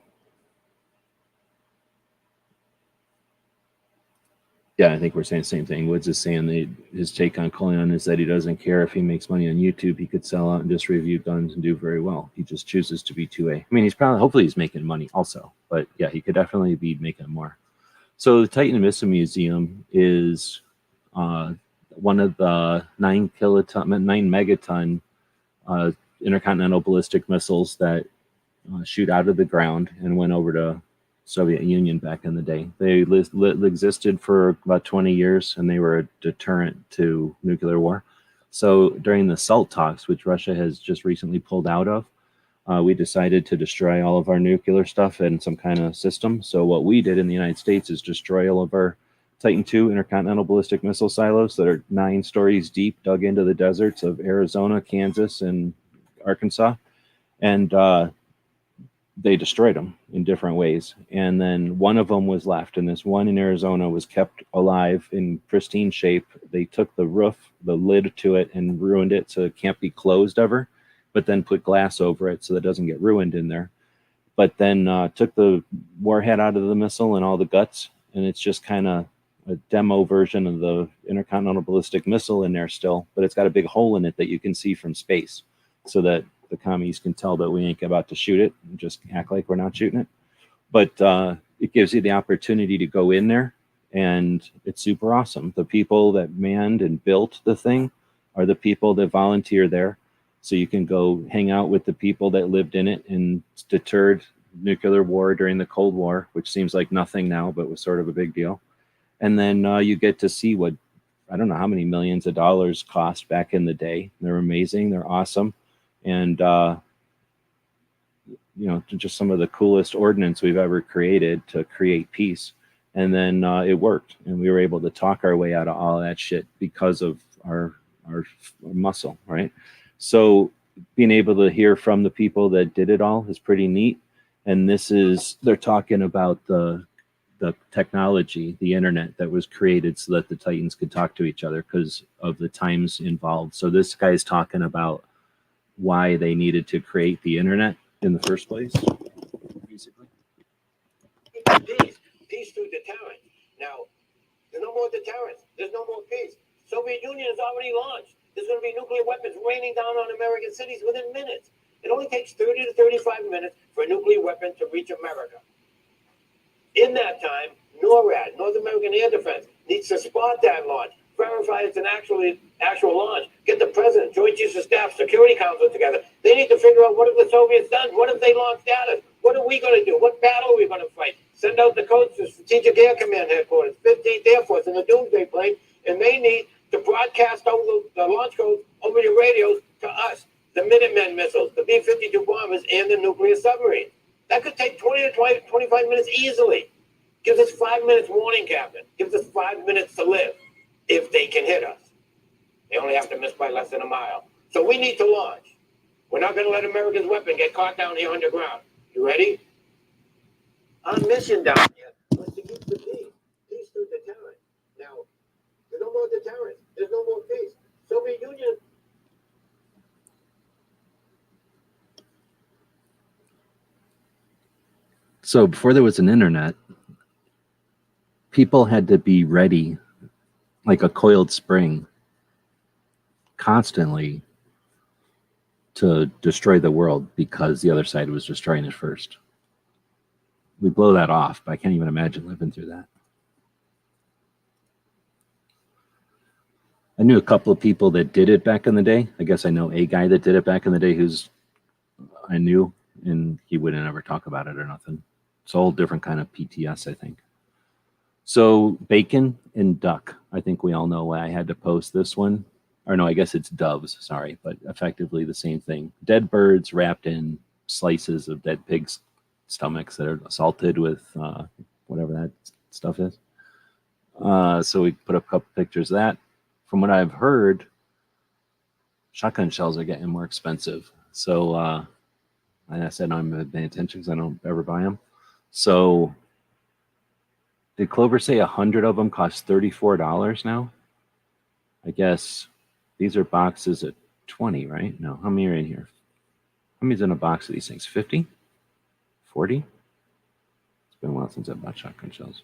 yeah, I think we're saying the same thing. Woods is saying that his take on Colion is that he doesn't care if he makes money on YouTube. He could sell out and just review guns and do very well. He just chooses to be 2A. I mean, hopefully he's making money also, but yeah, he could definitely be making more. So the Titan Missile Museum is one of the 9 megaton intercontinental ballistic missiles that shoot out of the ground and went over to Soviet Union back in the day. They existed for about 20 years and they were a deterrent to nuclear war. So during the SALT talks, which Russia has just recently pulled out of, we decided to destroy all of our nuclear stuff in some kind of system. So what we did in the United States is destroy all of our Titan II intercontinental ballistic missile silos that are 9 stories deep, dug into the deserts of Arizona, Kansas, and Arkansas. And they destroyed them in different ways. And then one of them was left. And this one in Arizona was kept alive in pristine shape. They took the roof, the lid to it, and ruined it so it can't be closed ever, but then put glass over it so that it doesn't get ruined in there. But then took the warhead out of the missile and all the guts, and it's just kind of a demo version of the intercontinental ballistic missile in there still, but it's got a big hole in it that you can see from space so that the commies can tell that we ain't about to shoot it and just act like we're not shooting it. But it gives you the opportunity to go in there, and it's super awesome. The people that manned and built the thing are the people that volunteer there. So you can go hang out with the people that lived in it and deterred nuclear war during the Cold War, which seems like nothing now, but was sort of a big deal. And then you get to see what, I don't know how many millions of dollars cost back in the day. They're amazing. They're awesome. And, just some of the coolest ordnance we've ever created to create peace. And then it worked. And we were able to talk our way out of all that shit because of our muscle, right? So being able to hear from the people that did it all is pretty neat. And they're talking about the technology, the internet that was created so that the Titans could talk to each other because of the times involved. So this guy's talking about why they needed to create the internet in the first place, basically. Peace through deterrence. Now, there's no more deterrence. There's no more peace. Soviet Union has already launched. There's going to be nuclear weapons raining down on American cities within minutes. It only takes 30 to 35 minutes for a nuclear weapon to reach America. In that time, NORAD, North American Air Defense, needs to spot that launch, verify it's an actual launch, get the president, Joint Chiefs of Staff, Security Council together. They need to figure out what have the Soviets done? What have they launched at us? What are we going to do? What battle are we going to fight? Send out the codes to Strategic Air Command Headquarters, 15th Air Force, and the Doomsday plane, and they need to broadcast over the launch codes over your radios to us, the Minutemen missiles, the B-52 bombers, and the nuclear submarine. That could take 20 to 25 minutes easily. Gives us 5 minutes warning, Captain. Gives us 5 minutes to live if they can hit us. They only have to miss by less than a mile. So we need to launch. We're not going to let America's weapon get caught down here underground. You ready? Our mission down here was to keep the peace. Peace through deterrence. Now, there's no more deterrence. There's no more peace. Soviet Union. So before there was an internet, people had to be ready like a coiled spring constantly to destroy the world because the other side was destroying it first. We blow that off, but I can't even imagine living through that. I knew a couple of people that did it back in the day. I guess I know a guy that did it back in the day who's I knew, and he wouldn't ever talk about it or nothing. It's a whole different kind of PTS, I think. So bacon and duck. I think we all know why I had to post this one. Or no, I guess it's doves, sorry, but effectively the same thing. Dead birds wrapped in slices of dead pigs' stomachs that are salted with whatever that stuff is. So we put up a couple pictures of that. From what I've heard, shotgun shells are getting more expensive. So like I said, I'm paying attention because I don't ever buy them. So did Clover say 100 of them cost $34 now? I guess these are boxes at 20, right? No, how many are in here? How many's in a box of these things? 50? 40? It's been a while since I bought shotgun shells.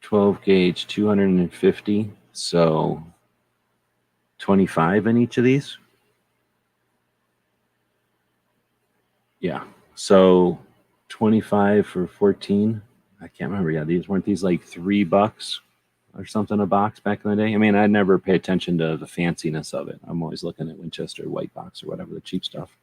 12 gauge, 250. So 25 in each of these. Yeah. So 25 for 14. I can't remember. Yeah, weren't these like $3 or something a box back in the day? I mean, I never pay attention to the fanciness of it. I'm always looking at Winchester white box or whatever, the cheap stuff.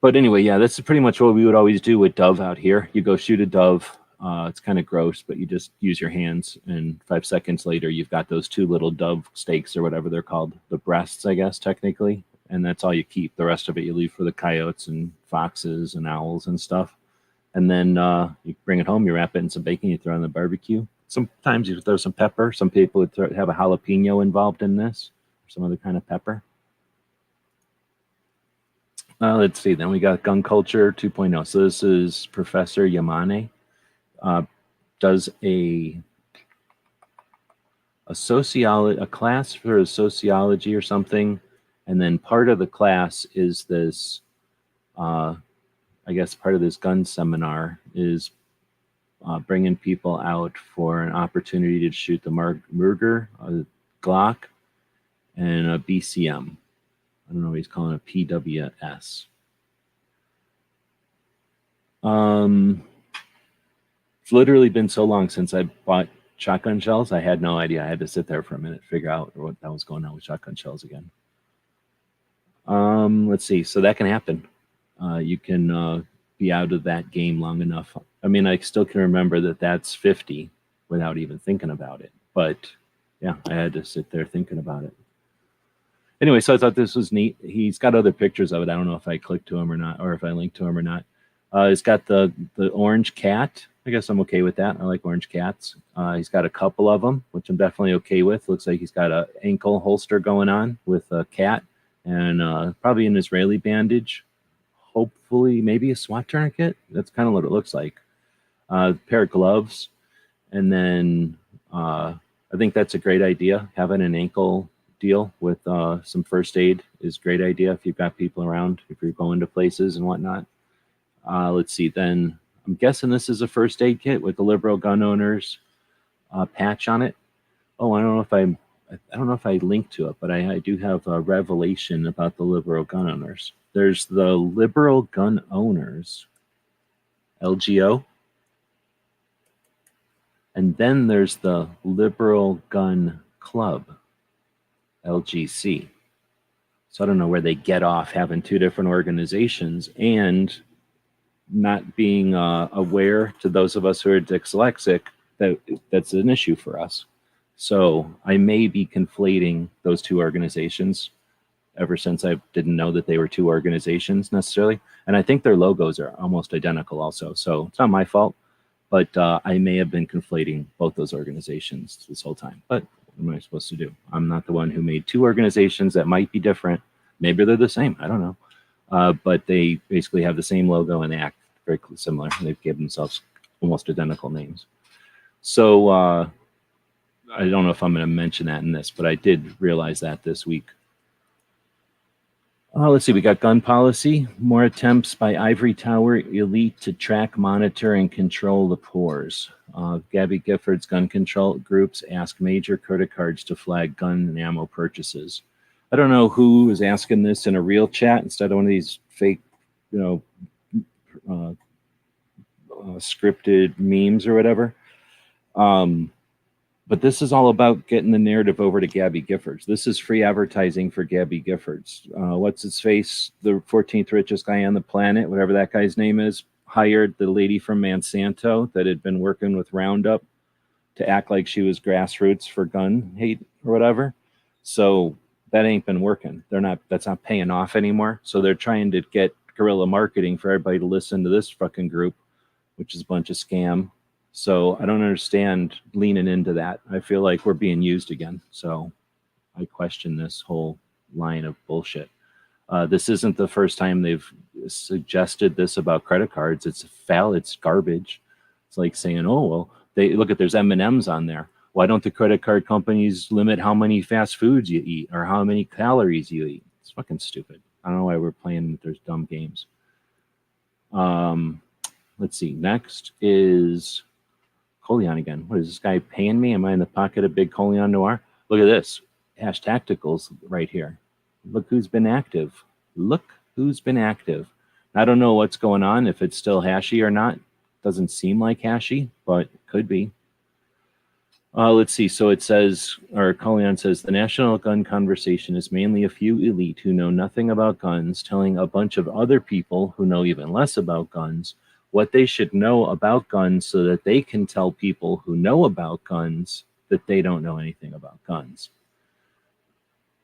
But anyway, yeah, that's pretty much what we would always do with dove out here. You go shoot a dove. It's kind of gross, but you just use your hands, and 5 seconds later, you've got those two little dove steaks or whatever they're called, the breasts, I guess, technically. And that's all you keep. The rest of it you leave for the coyotes and foxes and owls and stuff. And then you bring it home, you wrap it in some bacon, you throw it on the barbecue. Sometimes you throw some pepper. Some people would have a jalapeno involved in this, or some other kind of pepper. Let's see. Then we got Gun Culture 2.0. So this is Professor Yamane. Does a class for sociology or something, and then part of the class is this. I guess part of this gun seminar is bringing people out for an opportunity to shoot the Ruger, a Glock, and a BCM. I don't know what he's calling a PWS. It's literally been so long since I bought shotgun shells. I had no idea. I had to sit there for a minute, figure out what that was going on with shotgun shells again. Let's see. So that can happen. You can be out of that game long enough. I mean, I still can remember that that's 50 without even thinking about it. But yeah, I had to sit there thinking about it. Anyway, so I thought this was neat. He's got other pictures of it. I don't know if I clicked to him or not, or if I linked to him or not. He's got the orange cat. I guess I'm okay with that. I like orange cats. He's got a couple of them, which I'm definitely okay with. Looks like he's got an ankle holster going on with a cat and probably an Israeli bandage. hopefully maybe a SWAT tourniquet. That's kind of what it looks like. Pair of gloves, and then I think that's a great idea. Having an ankle deal with some first aid is a great idea if you've got people around, if you're going to places and whatnot. Let's see. Then I'm guessing this is a first aid kit with the liberal gun owners patch on it. Oh, I don't know if I linked to it, but I do have a revelation about the liberal gun owners. There's the liberal gun owners, LGO, and then there's the liberal gun club, LGC. So I don't know where they get off having two different organizations and not being aware to those of us who are dyslexic that that's an issue for us. So I may be conflating those two organizations ever since I didn't know that they were two organizations necessarily. And I think their logos are almost identical also. So it's not my fault, but I may have been conflating both those organizations this whole time. But what am I supposed to do? I'm not the one who made two organizations that might be different. Maybe they're the same. I don't know. But they basically have the same logo and they act very similar. They've given themselves almost identical names. So I don't know if I'm going to mention that in this, but I did realize that this week. Let's see, we got gun policy. More attempts by Ivory Tower elite to track, monitor, and control the pores. Gabby Gifford's gun control groups ask major credit cards to flag gun and ammo purchases. I don't know who is asking this in a real chat instead of one of these fake, scripted memes or whatever. But this is all about getting the narrative over to Gabby Giffords. This is free advertising for Gabby Giffords. What's his face? The 14th richest guy on the planet, whatever that guy's name is, hired the lady from Monsanto that had been working with Roundup to act like she was grassroots for gun hate or whatever. So that ain't been working. That's not paying off anymore. So they're trying to get guerrilla marketing for everybody to listen to this fucking group, which is a bunch of scam. So I don't understand leaning into that. I feel like we're being used again. So I question this whole line of bullshit. This isn't the first time they've suggested this about credit cards. It's garbage. It's like saying, oh, well, there's M&Ms on there. Why don't the credit card companies limit how many fast foods you eat or how many calories you eat? It's fucking stupid. I don't know why we're playing with those dumb games. Let's see. Next is Coleon again. What is this guy paying me? Am I in the pocket of Big Coleon Noir? Look at this. Hash Tacticals right here. Look who's been active. Look who's been active. I don't know what's going on, if it's still hashy or not. Doesn't seem like hashy, but it could be. Let's see. So it says, or Coleon says, the national gun conversation is mainly a few elite who know nothing about guns telling a bunch of other people who know even less about guns what they should know about guns so that they can tell people who know about guns that they don't know anything about guns.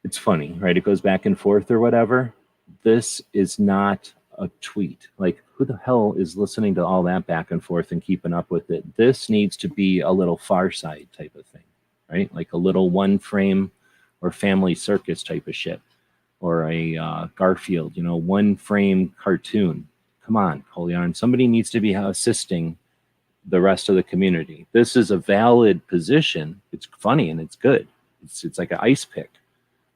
It's funny, right? It goes back and forth or whatever. This is not a tweet. Like, who the hell is listening to all that back and forth and keeping up with it? This needs to be a little Far Side type of thing, right? Like a little One Frame or Family Circus type of shit. Or a Garfield, one frame cartoon. Come on, Coleon. Somebody needs to be assisting the rest of the community. This is a valid position. It's funny and it's good. It's like an ice pick,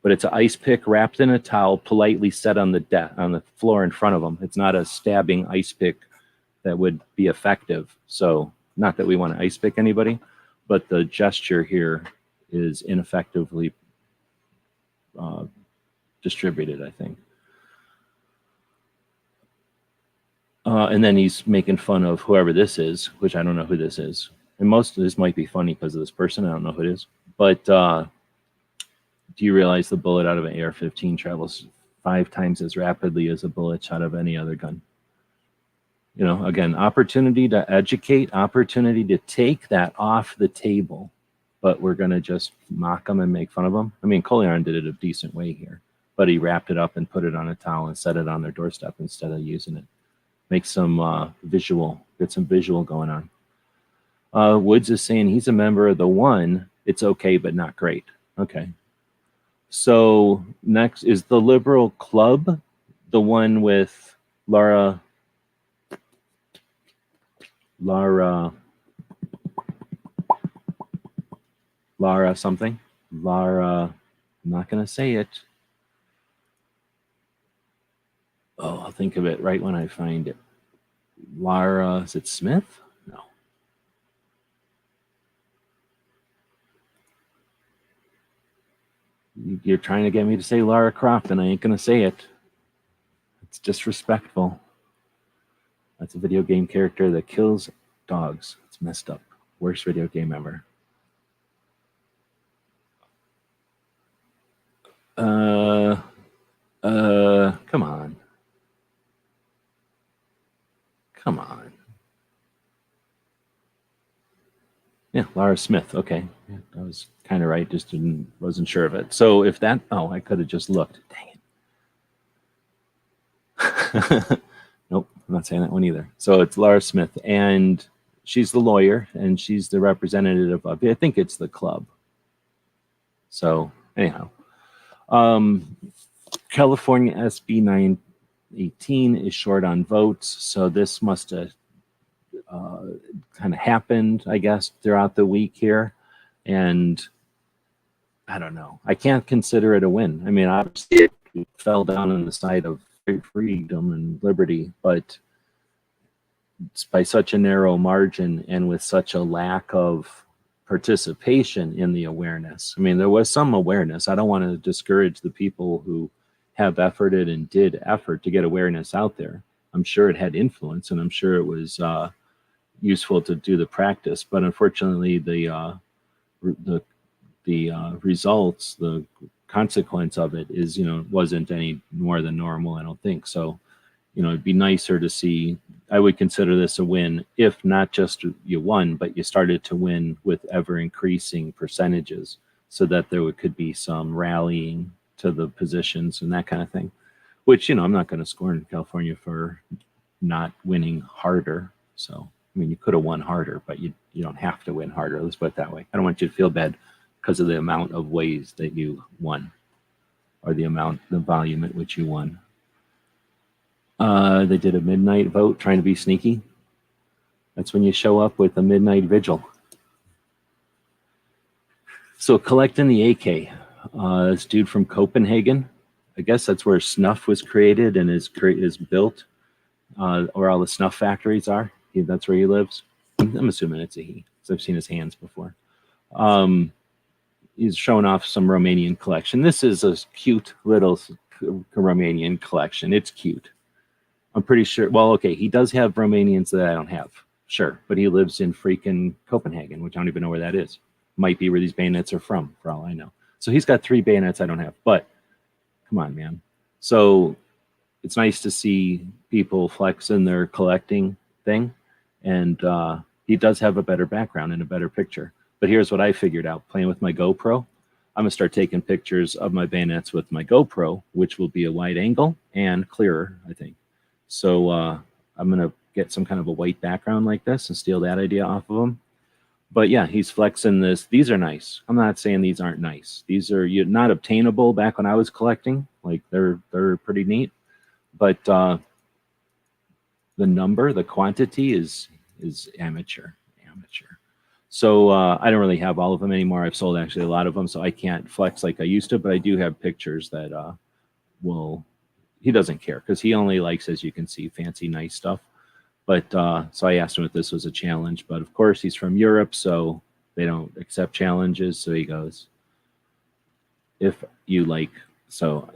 but it's an ice pick wrapped in a towel, politely set on the floor in front of them. It's not a stabbing ice pick that would be effective. So, not that we want to ice pick anybody, but the gesture here is ineffectively distributed, I think. And then he's making fun of whoever this is, which I don't know who this is. And most of this might be funny because of this person. I don't know who it is. But do you realize the bullet out of an AR-15 travels 5 times as rapidly as a bullet shot of any other gun? Again, opportunity to educate, opportunity to take that off the table. But we're going to just mock them and make fun of them. I mean, Coleon did it a decent way here. But he wrapped it up and put it on a towel and set it on their doorstep instead of using it. Make some get some visual going on. Woods is saying he's a member of the One. It's okay, but not great. Okay. So next is the Liberal Club, the one with Laura something. Laura, I'm not going to say it. Oh, I'll think of it right when I find it. Laura, is it Smith? No. You're trying to get me to say Lara Croft, and I ain't going to say it. It's disrespectful. That's a video game character that kills dogs. It's messed up. Worst video game ever. Come on. Come on. Yeah, Lara Smith. Okay. Yeah, I was kind of right, just wasn't sure of it. So if that, oh, I could have just looked. Dang it. Nope, I'm not saying that one either. So it's Lara Smith, and she's the lawyer, and she's the representative of, I think it's the club. So anyhow, California SB 918 is short on votes, so this must have kind of happened, I guess, throughout the week here. And I don't know. I can't consider it a win. I mean, obviously it fell down on the side of freedom and liberty, but it's by such a narrow margin and with such a lack of participation in the awareness. I mean, there was some awareness. I don't want to discourage the people who have efforted and did effort to get awareness out there. I'm sure it had influence, and I'm sure it was useful to do the practice. But unfortunately, the results, the consequence of it is, wasn't any more than normal, I don't think. So, it'd be nicer to see. I would consider this a win if not just you won, but you started to win with ever increasing percentages, so that there could be some rallying to the positions and that kind of thing, which, I'm not going to scorn California for not winning harder. So, I mean, you could have won harder, but you don't have to win harder. Let's put it that way. I don't want you to feel bad because of the amount of ways that you won, or the volume at which you won. They did a midnight vote, trying to be sneaky. That's when you show up with a midnight vigil. So collecting the AK, this dude from Copenhagen, I guess that's where snuff was created and is built, where all the snuff factories are. That's where he lives. I'm assuming it's a he, because I've seen his hands before. He's showing off some Romanian collection. This is a cute little Romanian collection. It's cute. I'm pretty sure. Well, okay, he does have Romanians that I don't have. Sure. But he lives in freaking Copenhagen, which I don't even know where that is. Might be where these bayonets are from, for all I know. So he's got 3 bayonets I don't have. But come on, man. So it's nice to see people flexing their collecting thing. And he does have a better background and a better picture. But here's what I figured out playing with my GoPro. I'm going to start taking pictures of my bayonets with my GoPro, which will be a wide angle and clearer, I think. So I'm going to get some kind of a white background like this and steal that idea off of him. But yeah, he's flexing this. These are nice. I'm not saying these aren't nice. These are not obtainable back when I was collecting. Like they're pretty neat. But the quantity is amateur. So I don't really have all of them anymore. I've sold actually a lot of them, so I can't flex like I used to. But I do have pictures that he doesn't care, because he only likes, as you can see, fancy, nice stuff. But so I asked him if this was a challenge. But of course, he's from Europe, so they don't accept challenges. So he goes, if you like, so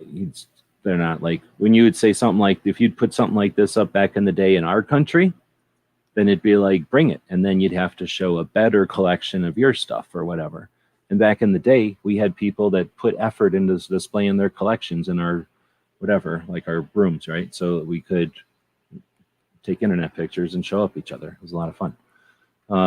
they're not like, when you would say something like, if you'd put something like this up back in the day in our country, then it'd be like, bring it. And then you'd have to show a better collection of your stuff or whatever. And back in the day, we had people that put effort into displaying their collections in our whatever, like our rooms, right? So we could take internet pictures and show up each other. It was a lot of fun.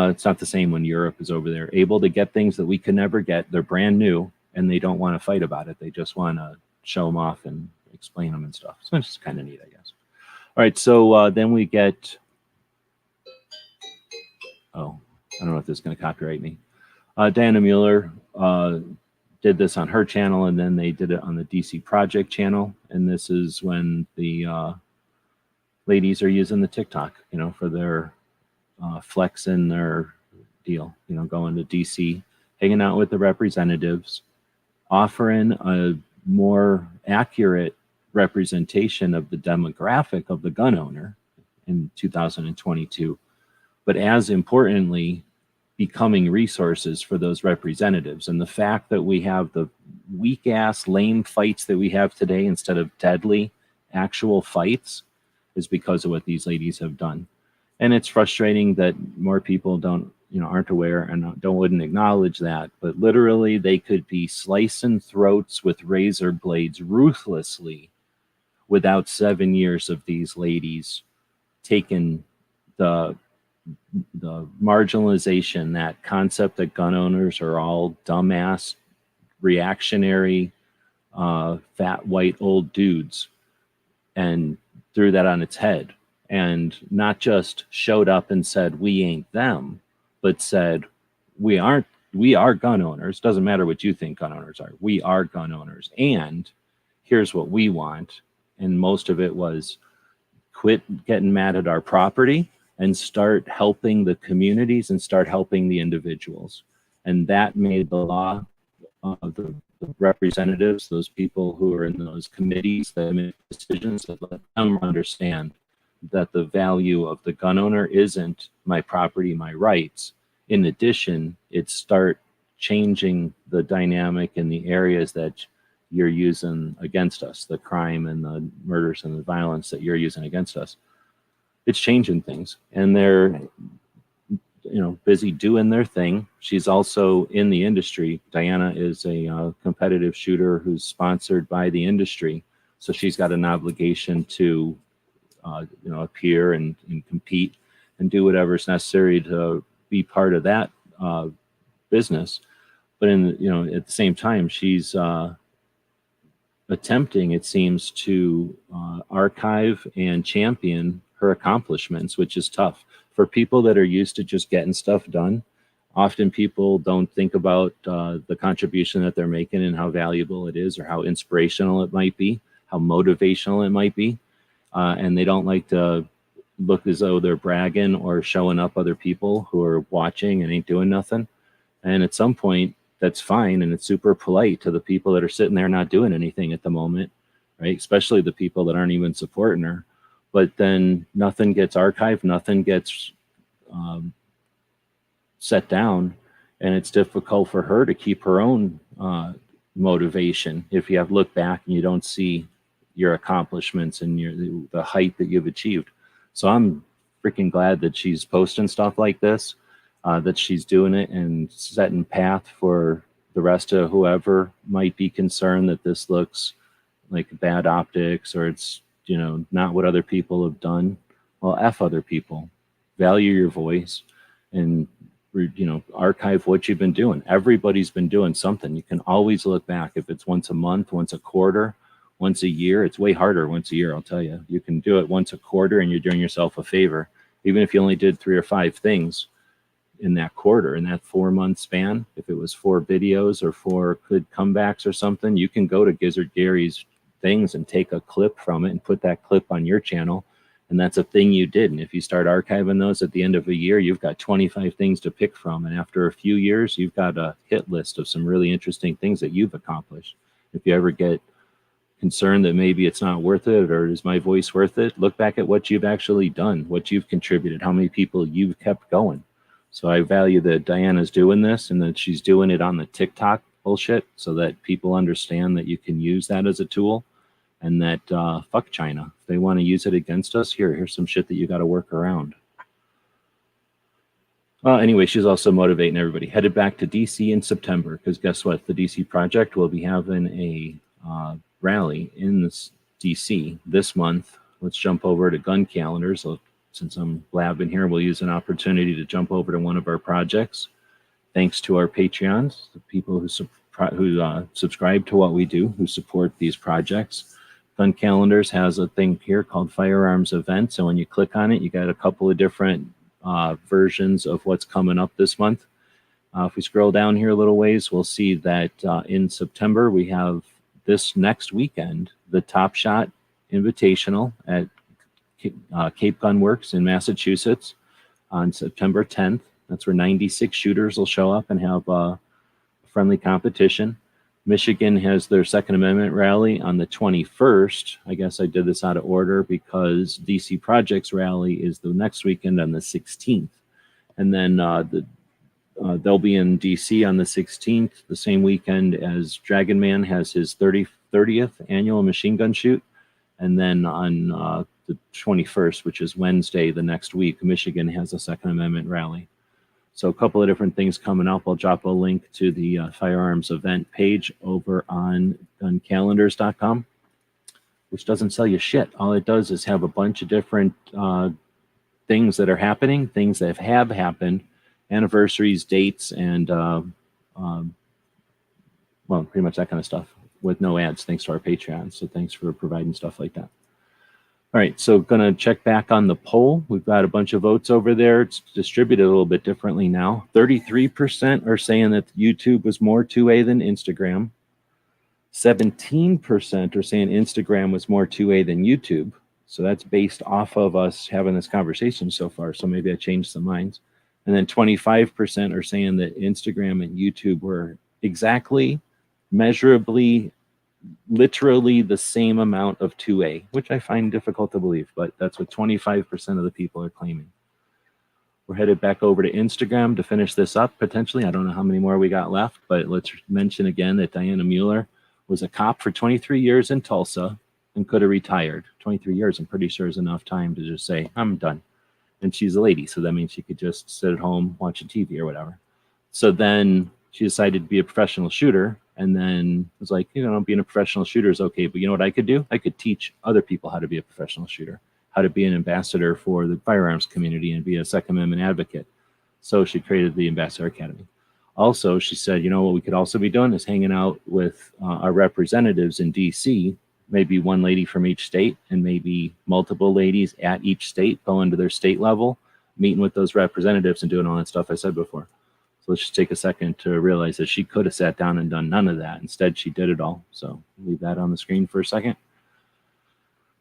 It's not the same when Europe is over there, able to get things that we could never get. They're brand new, and they don't want to fight about it. They just want to show them off and explain them and stuff. So it's just kind of neat, I guess. All right, so then we get, oh, I don't know if this is going to copyright me. Diana Mueller did this on her channel, and then they did it on the DC Project channel. And this is when the ladies are using the TikTok, for their flex in their deal, going to DC, hanging out with the representatives, offering a more accurate representation of the demographic of the gun owner in 2022, but as importantly, becoming resources for those representatives. And the fact that we have the weak ass, lame fights that we have today instead of deadly actual fights is because of what these ladies have done. And it's frustrating that more people aren't aware and wouldn't acknowledge that. But literally, they could be slicing throats with razor blades ruthlessly without 7 years of these ladies taking the marginalization, that concept that gun owners are all dumbass, reactionary, fat white old dudes, and threw that on its head, and not just showed up and said we ain't them, but said we are gun owners. Doesn't matter what you think gun owners are. We are gun owners, and here's what we want. And most of it was quit getting mad at our property and start helping the communities and start helping the individuals. And that made the law, the representatives, those people who are in those committees that make decisions, that let them understand that the value of the gun owner isn't my property, my rights. In addition, it start changing the dynamic in the areas that you're using against us, the crime and the murders and the violence that you're using against us. It's changing things, and they're busy doing their thing. She's also in the industry. Diana is a competitive shooter who's sponsored by the industry, so she's got an obligation to appear and compete and do whatever's necessary to be part of that business. But at the same time, she's attempting, it seems, to archive and champion her accomplishments, which is tough for people that are used to just getting stuff done. Often people don't think about the contribution that they're making and how valuable it is, or how inspirational it might be, how motivational it might be. And they don't like to look as though they're bragging or showing up other people who are watching and ain't doing nothing. And at some point, that's fine, and it's super polite to the people that are sitting there not doing anything at the moment, right? Especially the people that aren't even supporting her. But then nothing gets archived, nothing gets set down, and it's difficult for her to keep her own motivation if you have look back and you don't see your accomplishments and the height that you've achieved. So I'm freaking glad that she's posting stuff like this, that she's doing it and setting path for the rest of whoever might be concerned that this looks like bad optics, or it's not what other people have done. Well, F other people. Value your voice and archive what you've been doing. Everybody's been doing something. You can always look back. If it's once a month, once a quarter, once a year, it's way harder once a year, I'll tell you. You can do it once a quarter and you're doing yourself a favor. Even if you only did 3 or 5 things in that quarter, in that 4-month span, if it was 4 videos or 4 good comebacks or something, you can go to Gizzard Gary's things and take a clip from it and put that clip on your channel. And that's a thing you did. And if you start archiving those at the end of a year, you've got 25 things to pick from. And after a few years, you've got a hit list of some really interesting things that you've accomplished. If you ever get concerned that maybe it's not worth it, or is my voice worth it, look back at what you've actually done, what you've contributed, how many people you've kept going. So I value that Diana's doing this and that she's doing it on the TikTok bullshit so that people understand that you can use that as a tool, and that fuck China. If they want to use it against us, here's some shit that you got to work around. Anyway, she's also motivating everybody. Headed back to DC in September, because guess what? The DC Project will be having a rally in DC this month. Let's jump over to gun calendars. So since I'm blabbing here, we'll use an opportunity to jump over to one of our projects. Thanks to our Patreons, the people who subscribe to what we do, who support these projects. Gun Calendars has a thing here called Firearms Events, and when you click on it, you got a couple of different versions of what's coming up this month. If we scroll down here a little ways, we'll see that in September, we have this next weekend, the Top Shot Invitational at Cape Gun Works in Massachusetts on September 10th. That's where 96 shooters will show up and have a friendly competition. Michigan has their Second Amendment rally on the 21st. I guess I did this out of order because DC Project's rally is the next weekend on the 16th. And then they'll be in DC on the 16th, the same weekend as Dragon Man has his 30th annual machine gun shoot. And then on the 21st, which is Wednesday, the next week, Michigan has a Second Amendment rally. So a couple of different things coming up. I'll drop a link to the firearms event page over on guncalendars.com, which doesn't sell you shit. All it does is have a bunch of different things that are happening, things that have happened, anniversaries, dates, and well, pretty much that kind of stuff with no ads, thanks to our Patreon. So thanks for providing stuff like that. All right, so gonna check back on the poll. We've got a bunch of votes over there. It's distributed a little bit differently now. 33% are saying that YouTube was more 2A than Instagram. 17% are saying Instagram was more 2A than YouTube. So that's based off of us having this conversation so far. So maybe I changed some minds. And then 25% are saying that Instagram and YouTube were exactly, measurably, literally the same amount of 2A, which I find difficult to believe, but that's what 25% of the people are claiming. We're headed back over to Instagram to finish this up, potentially. I don't know how many more we got left, but let's mention again that Diana Mueller was a cop for 23 years in Tulsa and could have retired. 23 years, I'm pretty sure, is enough time to just say, I'm done. And she's a lady, so that means she could just sit at home watching TV or whatever. So then she decided to be a professional shooter, and then was like, being a professional shooter is okay, but you know what I could do? I could teach other people how to be a professional shooter, how to be an ambassador for the firearms community and be a Second Amendment advocate. So she created the Ambassador Academy. Also, she said, what we could also be doing is hanging out with our representatives in DC, maybe one lady from each state and maybe multiple ladies at each state going to their state level, meeting with those representatives and doing all that stuff I said before. So let's just take a second to realize that she could have sat down and done none of that. Instead, she did it all. So leave that on the screen for a second.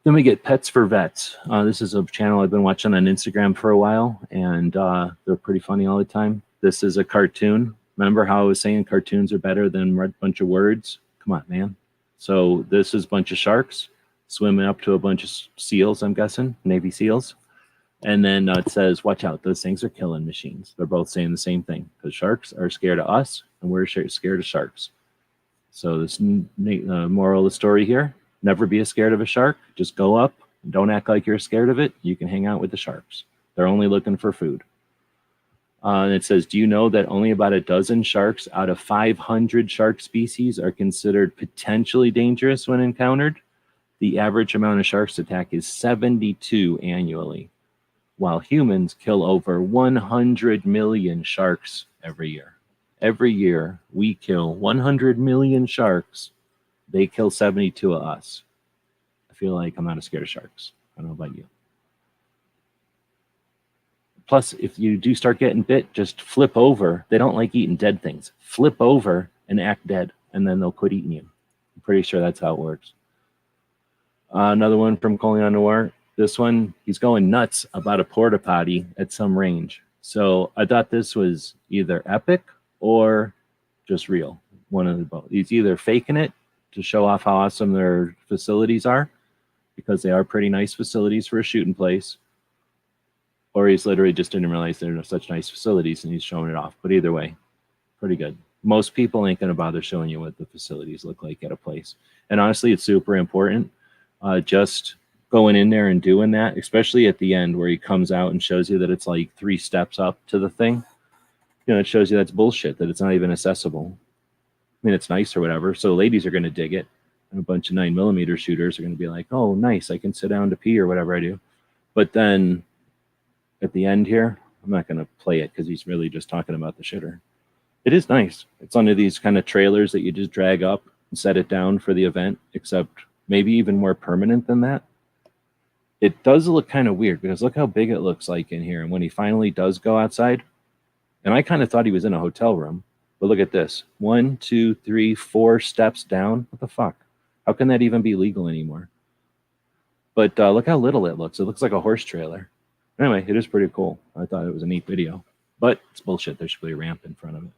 Then we get Pets for Vets. This is a channel I've been watching on Instagram for a while, and they're pretty funny all the time. This is a cartoon. Remember how I was saying cartoons are better than a bunch of words? Come on, man. So this is a bunch of sharks swimming up to a bunch of seals, I'm guessing, Navy SEALs. And then it says, watch out, those things are killing machines. They're both saying the same thing. The sharks are scared of us, and we're scared of sharks. So this moral of the story here, never be scared of a shark. Just go up and don't act like you're scared of it. You can hang out with the sharks. They're only looking for food. And it says, do you know that only about a dozen sharks out of 500 shark species are considered potentially dangerous when encountered? The average amount of sharks attack is 72 annually, while humans kill over 100 million sharks every year. Every year, we kill 100 million sharks. They kill 72 of us. I feel like I'm not as scared of sharks. I don't know about you. Plus, if you do start getting bit, just flip over. They don't like eating dead things. Flip over and act dead, and then they'll quit eating you. I'm pretty sure that's how it works. Another one from Colion Noir. This one, he's going nuts about a porta potty at some range. So I thought this was either epic or just real. One of the both. He's either faking it to show off how awesome their facilities are, because they are pretty nice facilities for a shooting place, or he's literally just didn't realize they're such nice facilities and he's showing it off. But either way, pretty good. Most people ain't going to bother showing you what the facilities look like at a place. And honestly, it's super important. Just going in there and doing that, especially at the end where he comes out and shows you that it's like 3 steps up to the thing. It shows you that's bullshit, that it's not even accessible. I mean, it's nice or whatever. So ladies are going to dig it. And a bunch of 9mm shooters are going to be like, oh, nice, I can sit down to pee or whatever I do. But then at the end here, I'm not going to play it because he's really just talking about the shitter. It is nice. It's one of these kind of trailers that you just drag up and set it down for the event, except maybe even more permanent than that. It does look kind of weird because look how big it looks like in here. And when he finally does go outside, and I kind of thought he was in a hotel room, but look at this. 1, 2, 3, 4 steps down. What the fuck? How can that even be legal anymore? But look how little it looks. It looks like a horse trailer. Anyway, it is pretty cool. I thought it was a neat video, but it's bullshit. There should be a ramp in front of it.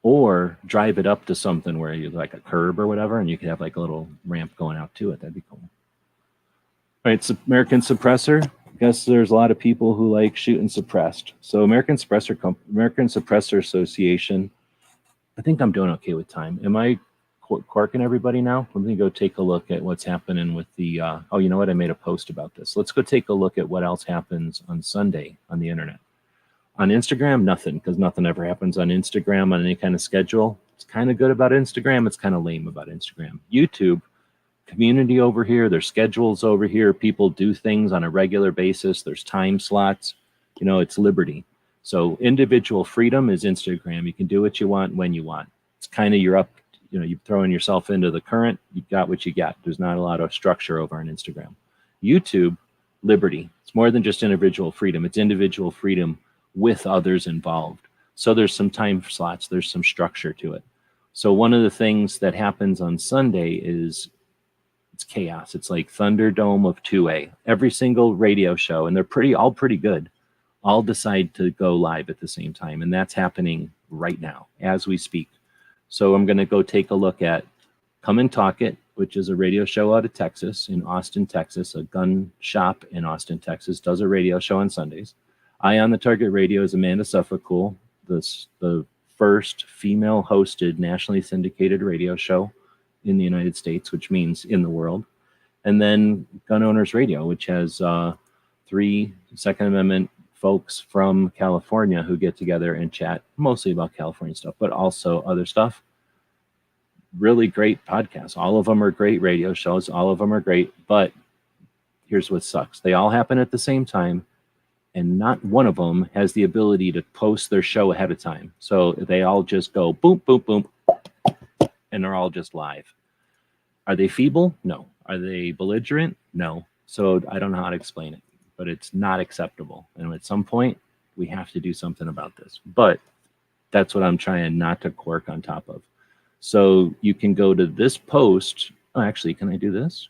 Or drive it up to something where you like a curb or whatever, and you could have like a little ramp going out to it. That'd be cool. All right, so American Suppressor. I guess there's a lot of people who like shooting suppressed. So American Suppressor Association. I think I'm doing okay with time. Am I corking everybody now? Let me go take a look at what's happening with the. Oh, you know what? I made a post about this. Let's go take a look at what else happens on Sunday on the internet. On Instagram, nothing, because nothing ever happens on Instagram on any kind of schedule. It's kind of good about Instagram. It's kind of lame about Instagram. YouTube, community over here. There's schedules over here. People do things on a regular basis. There's time slots. You know, it's liberty. So individual freedom is Instagram. You can do what you want when you want. It's kind of you're up, you know, you're throwing yourself into the current. You got what you got. There's not a lot of structure over on Instagram. YouTube, liberty. It's more than just individual freedom. It's individual freedom with others involved. So there's some time slots. There's some structure to it. So one of the things that happens on Sunday is it's chaos. It's like Thunderdome of 2A. Every single radio show, and they're all pretty good, all decide to go live at the same time. And that's happening right now as we speak. So I'm going to go take a look at Come and Talk It, which is a radio show out of Texas, in Austin, Texas. A gun shop in Austin, Texas does a radio show on Sundays. Eye on the Target Radio is Amanda Suffolk, the first female-hosted, nationally syndicated radio show in the United States, which means in the world. And then Gun Owners Radio, which has 3 Second Amendment folks from California who get together and chat mostly about California stuff, but also other stuff. Really great podcasts. All of them are great radio shows. All of them are great. But here's what sucks. They all happen at the same time, and not one of them has the ability to post their show ahead of time. So they all just go boom, boom, boom, and they're all just live. Are they feeble? No. Are they belligerent? No. So I don't know how to explain it, but it's not acceptable. And at some point, we have to do something about this. But that's what I'm trying not to cork on top of. So you can go to this post. Oh, actually, can I do this?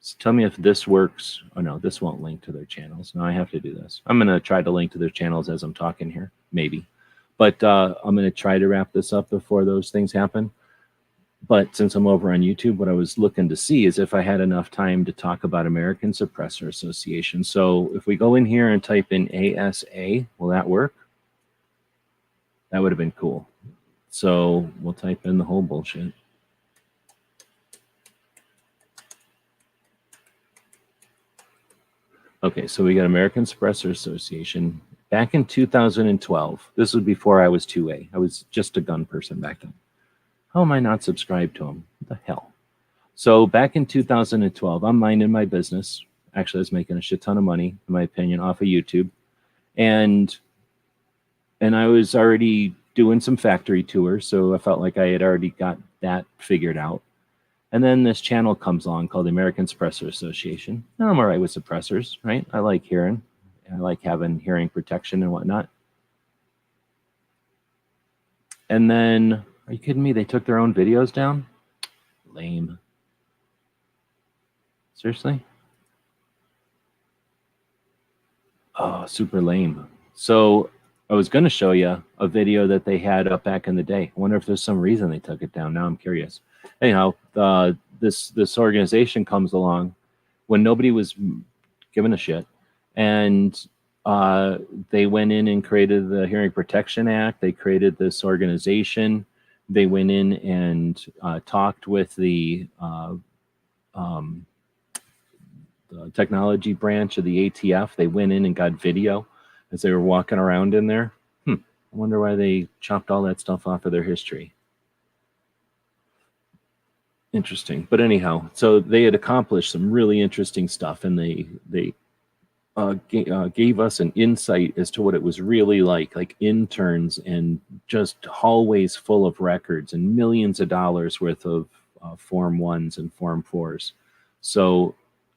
So tell me if this works. Oh, no, this won't link to their channels. No, I have to do this. I'm going to try to link to their channels as I'm talking here, maybe. But I'm going to try to wrap this up before those things happen. But since I'm over on YouTube, what I was looking to see is if I had enough time to talk about American Suppressor Association. So if we go in here and type in ASA, will that work? That would have been cool. So we'll type in the whole bullshit. Okay, so we got American Suppressor Association. Back in 2012, this was before I was 2A. I was just a gun person back then. How am I not subscribed to them? What the hell? So back in 2012, I'm minding my business. Actually, I was making a shit ton of money, in my opinion, off of YouTube. And I was already doing some factory tours, so I felt like I had already got that figured out. And then this channel comes along called the American Suppressor Association. And I'm all right with suppressors, right? I like hearing. I like having hearing protection and whatnot. And then, are you kidding me? They took their own videos down? Lame. Seriously? Oh, super lame. So I was going to show you a video that they had up back in the day. I wonder if there's some reason they took it down. Now I'm curious. Anyhow, this organization comes along when nobody was giving a shit, and they went in and created the Hearing Protection Act. They created this organization. They went in and talked with the technology branch of the ATF. They went in and got video as they were walking around in there. I wonder why they chopped all that stuff off of their history. Interesting. But anyhow, so they had accomplished some really interesting stuff, and they gave us an insight as to what it was really like interns and just hallways full of records and millions of dollars worth of Form 1s and Form 4s. So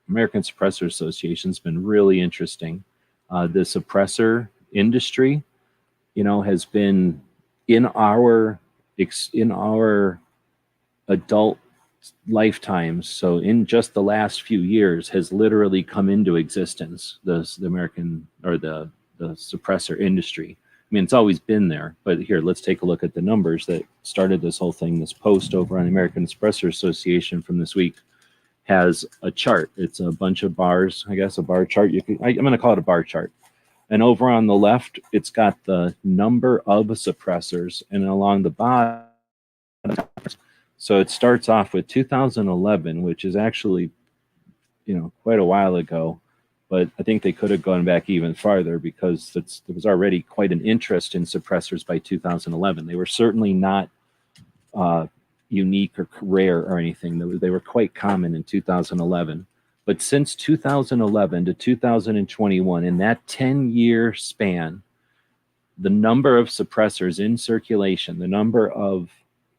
American Suppressor Association has been really interesting. The suppressor industry, has been in our adult lifetimes, so in just the last few years, has literally come into existence, the American, or the suppressor industry. I mean, it's always been there, but here, let's take a look at the numbers that started this whole thing. This post over on the American Suppressor Association from this week has a chart. It's a bunch of bars, I guess, a bar chart. I'm going to call it a bar chart. And over on the left, it's got the number of suppressors, and along the bottom, so it starts off with 2011, which is actually, quite a while ago. But I think they could have gone back even farther, because there was already quite an interest in suppressors by 2011. They were certainly not unique or rare or anything. They were quite common in 2011. But since 2011 to 2021, in that 10-year span, the number of suppressors in circulation, the number of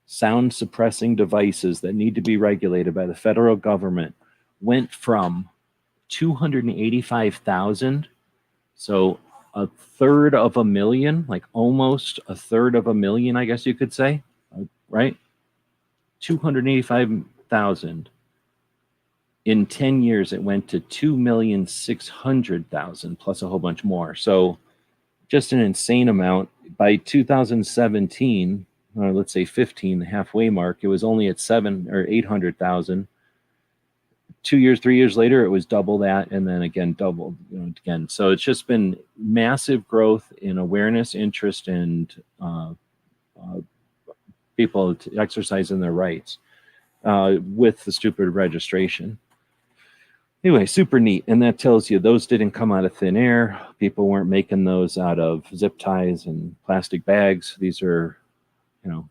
sound suppressing devices that need to be regulated by the federal government, went from 285,000, so a third of a million, like almost a third of a million, I guess you could say, right? 285,000. In 10 years, it went to 2,600,000 plus a whole bunch more. So just an insane amount. By 2017, or let's say 15, the halfway mark, it was only at 700,000 or 800,000. 2 years, 3 years later, it was double that, and then again doubled again. So it's just been massive growth in awareness, interest, and people exercising their rights with the stupid registration. Anyway, super neat. And that tells you those didn't come out of thin air. People weren't making those out of zip ties and plastic bags. These are,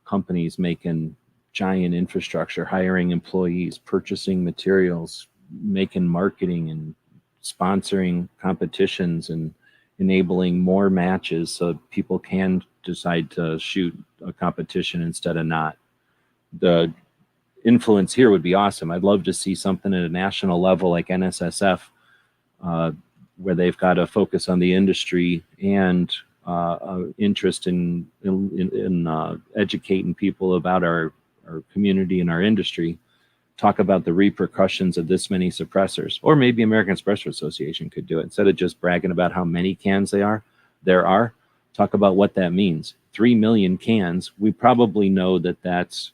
companies making giant infrastructure, hiring employees, purchasing materials, making marketing and sponsoring competitions, and enabling more matches so people can decide to shoot a competition instead of not. The influence here would be awesome. I'd love to see something at a national level like NSSF, where they've got to focus on the industry and interest in educating people about our community and our industry. Talk about the repercussions of this many suppressors, or maybe American Suppressor Association could do it instead of just bragging about how many cans there are. Talk about what that means. 3 million cans. We probably know that that's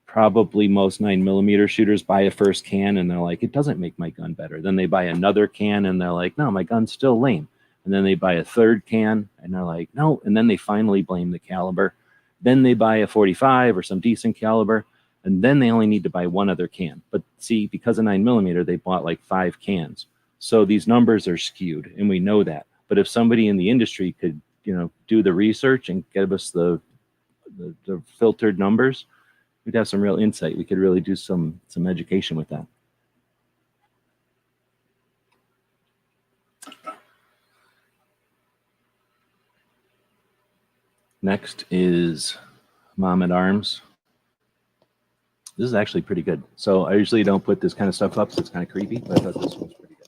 probably most 9mm shooters buy a first can and they're like, it doesn't make my gun better. Then they buy another can and they're like, no, my gun's still lame. And then they buy a third can and they're like, no. And then they finally blame the caliber. Then they buy a 45 or some decent caliber, and then they only need to buy one other can. But see, because of 9mm, they bought like 5 cans. So these numbers are skewed, and we know that. But if somebody in the industry could, do the research and give us the filtered numbers, we'd have some real insight. We could really do some education with that. Next is Mom at Arms. This is actually pretty good. So I usually don't put this kind of stuff up, so it's kind of creepy, but I thought this one's pretty good.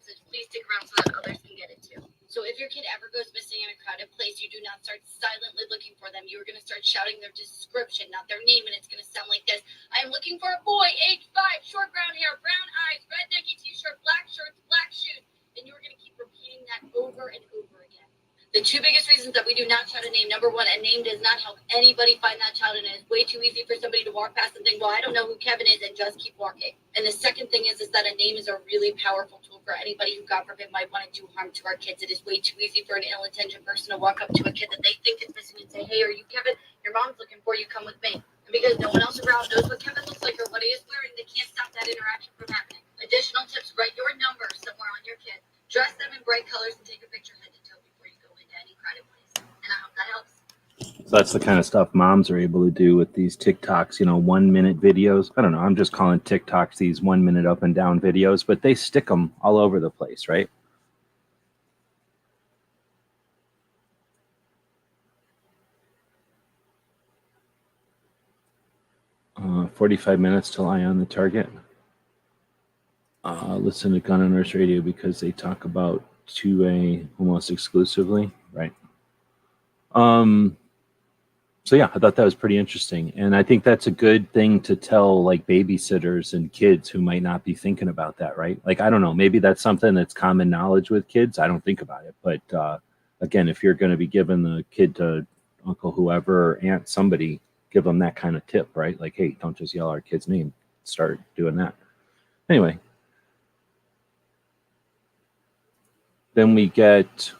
So please stick around so that others can get it too. So if your kid ever goes missing in a crowded place, you do not start silently looking for them. You are going to start shouting their description, not their name, and it's going to sound like this. I am looking for a boy, age 5, short brown hair, brown eyes, red Nike t-shirt, black shorts, black shoes. And you're going to keep repeating that over and over again. The 2 biggest reasons that we do not shout a name. Number 1, a name does not help anybody find that child, and it is way too easy for somebody to walk past and think, well, I don't know who Kevin is, and just keep walking. And the second thing is that a name is a really powerful tool for anybody who, God forbid, might want to do harm to our kids. It is way too easy for an ill-intentioned person to walk up to a kid that they think is missing and say, hey, are you Kevin? Your mom's looking for you. Come with me. And because no one else around knows what Kevin looks like or what he is wearing, they can't stop that interaction from happening. Additional tips: write your number somewhere on your kid. Dress them in bright colors and take a picture head to toe before you go into any crowded place. And I hope that helps. So that's the kind of stuff moms are able to do with these TikToks, 1-minute videos. I don't know. I'm just calling TikToks these 1-minute up and down videos, but they stick them all over the place, right? Uh, 45 minutes till eye on the target. Listen to Gun Owners Radio because they talk about 2A almost exclusively, right? So yeah, I thought that was pretty interesting, and I think that's a good thing to tell like babysitters and kids who might not be thinking about that, right? Like I don't know, maybe that's something that's common knowledge with kids. I don't think about it, but again, if you're going to be giving the kid to uncle whoever or aunt somebody, give them that kind of tip, right? Like, hey, don't just yell our kid's name. Start doing that. Anyway, then we get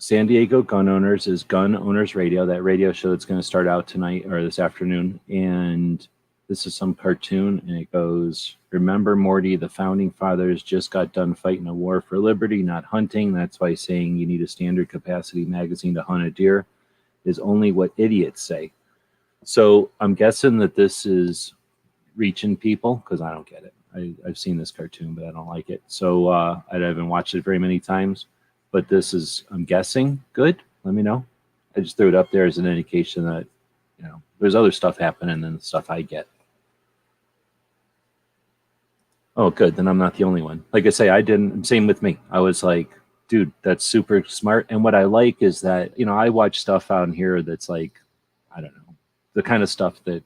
San Diego Gun Owners is Gun Owners Radio, that radio show that's going to start out tonight or this afternoon. And this is some cartoon, and it goes, remember, Morty, the founding fathers just got done fighting a war for liberty, not hunting. That's why saying you need a standard capacity magazine to hunt a deer is only what idiots say. So I'm guessing that this is reaching people because I don't get it. I've seen this cartoon, but I don't like it. So I haven't watched it very many times. But this is, I'm guessing, good. Let me know. I just threw it up there as an indication that, you know, there's other stuff happening than the stuff I get. Oh, good. Then I'm not the only one. Like I say, I didn't. Same with me. I was like, dude, that's super smart. And what I like is that, you know, I watch stuff out here that's like, I don't know, the kind of stuff that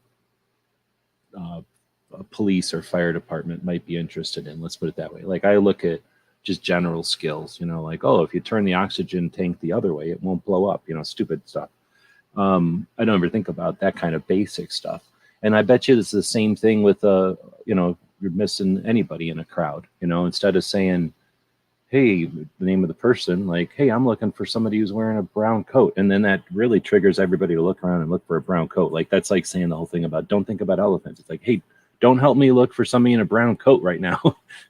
a police or fire department might be interested in. Let's put it that way. Like I look at just general skills, you know, like, oh, if you turn the oxygen tank the other way, it won't blow up, you know, stupid stuff. I don't ever think about that kind of basic stuff. And I bet you it's the same thing with, you know, you're missing anybody in a crowd, you know, instead of saying, hey, the name of the person, like, hey, I'm looking for somebody who's wearing a brown coat. And then that really triggers everybody to look around and look for a brown coat. Like that's like saying the whole thing about don't think about elephants. It's like, hey, don't help me look for somebody in a brown coat right now.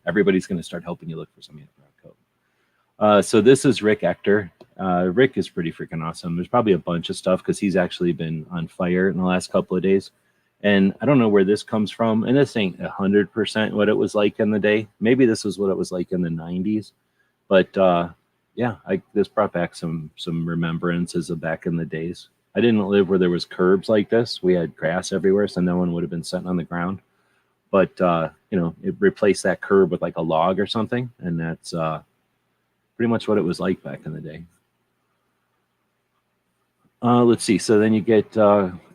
Everybody's going to start helping you look for somebody in a brown coat. So this is Rick Ector. Rick is pretty freaking awesome. There's probably a bunch of stuff because he's actually been on fire in the last couple of days. And I don't know where this comes from. And this ain't 100% what it was like in the day. Maybe this was what it was like in the 90s. But yeah, this brought back some remembrances of back in the days. I didn't live where there was curbs like this. We had grass everywhere, so no one would have been sitting on the ground. But you know, it replaced that curb with like a log or something, and that's pretty much what it was like back in the day. Let's see. So then you get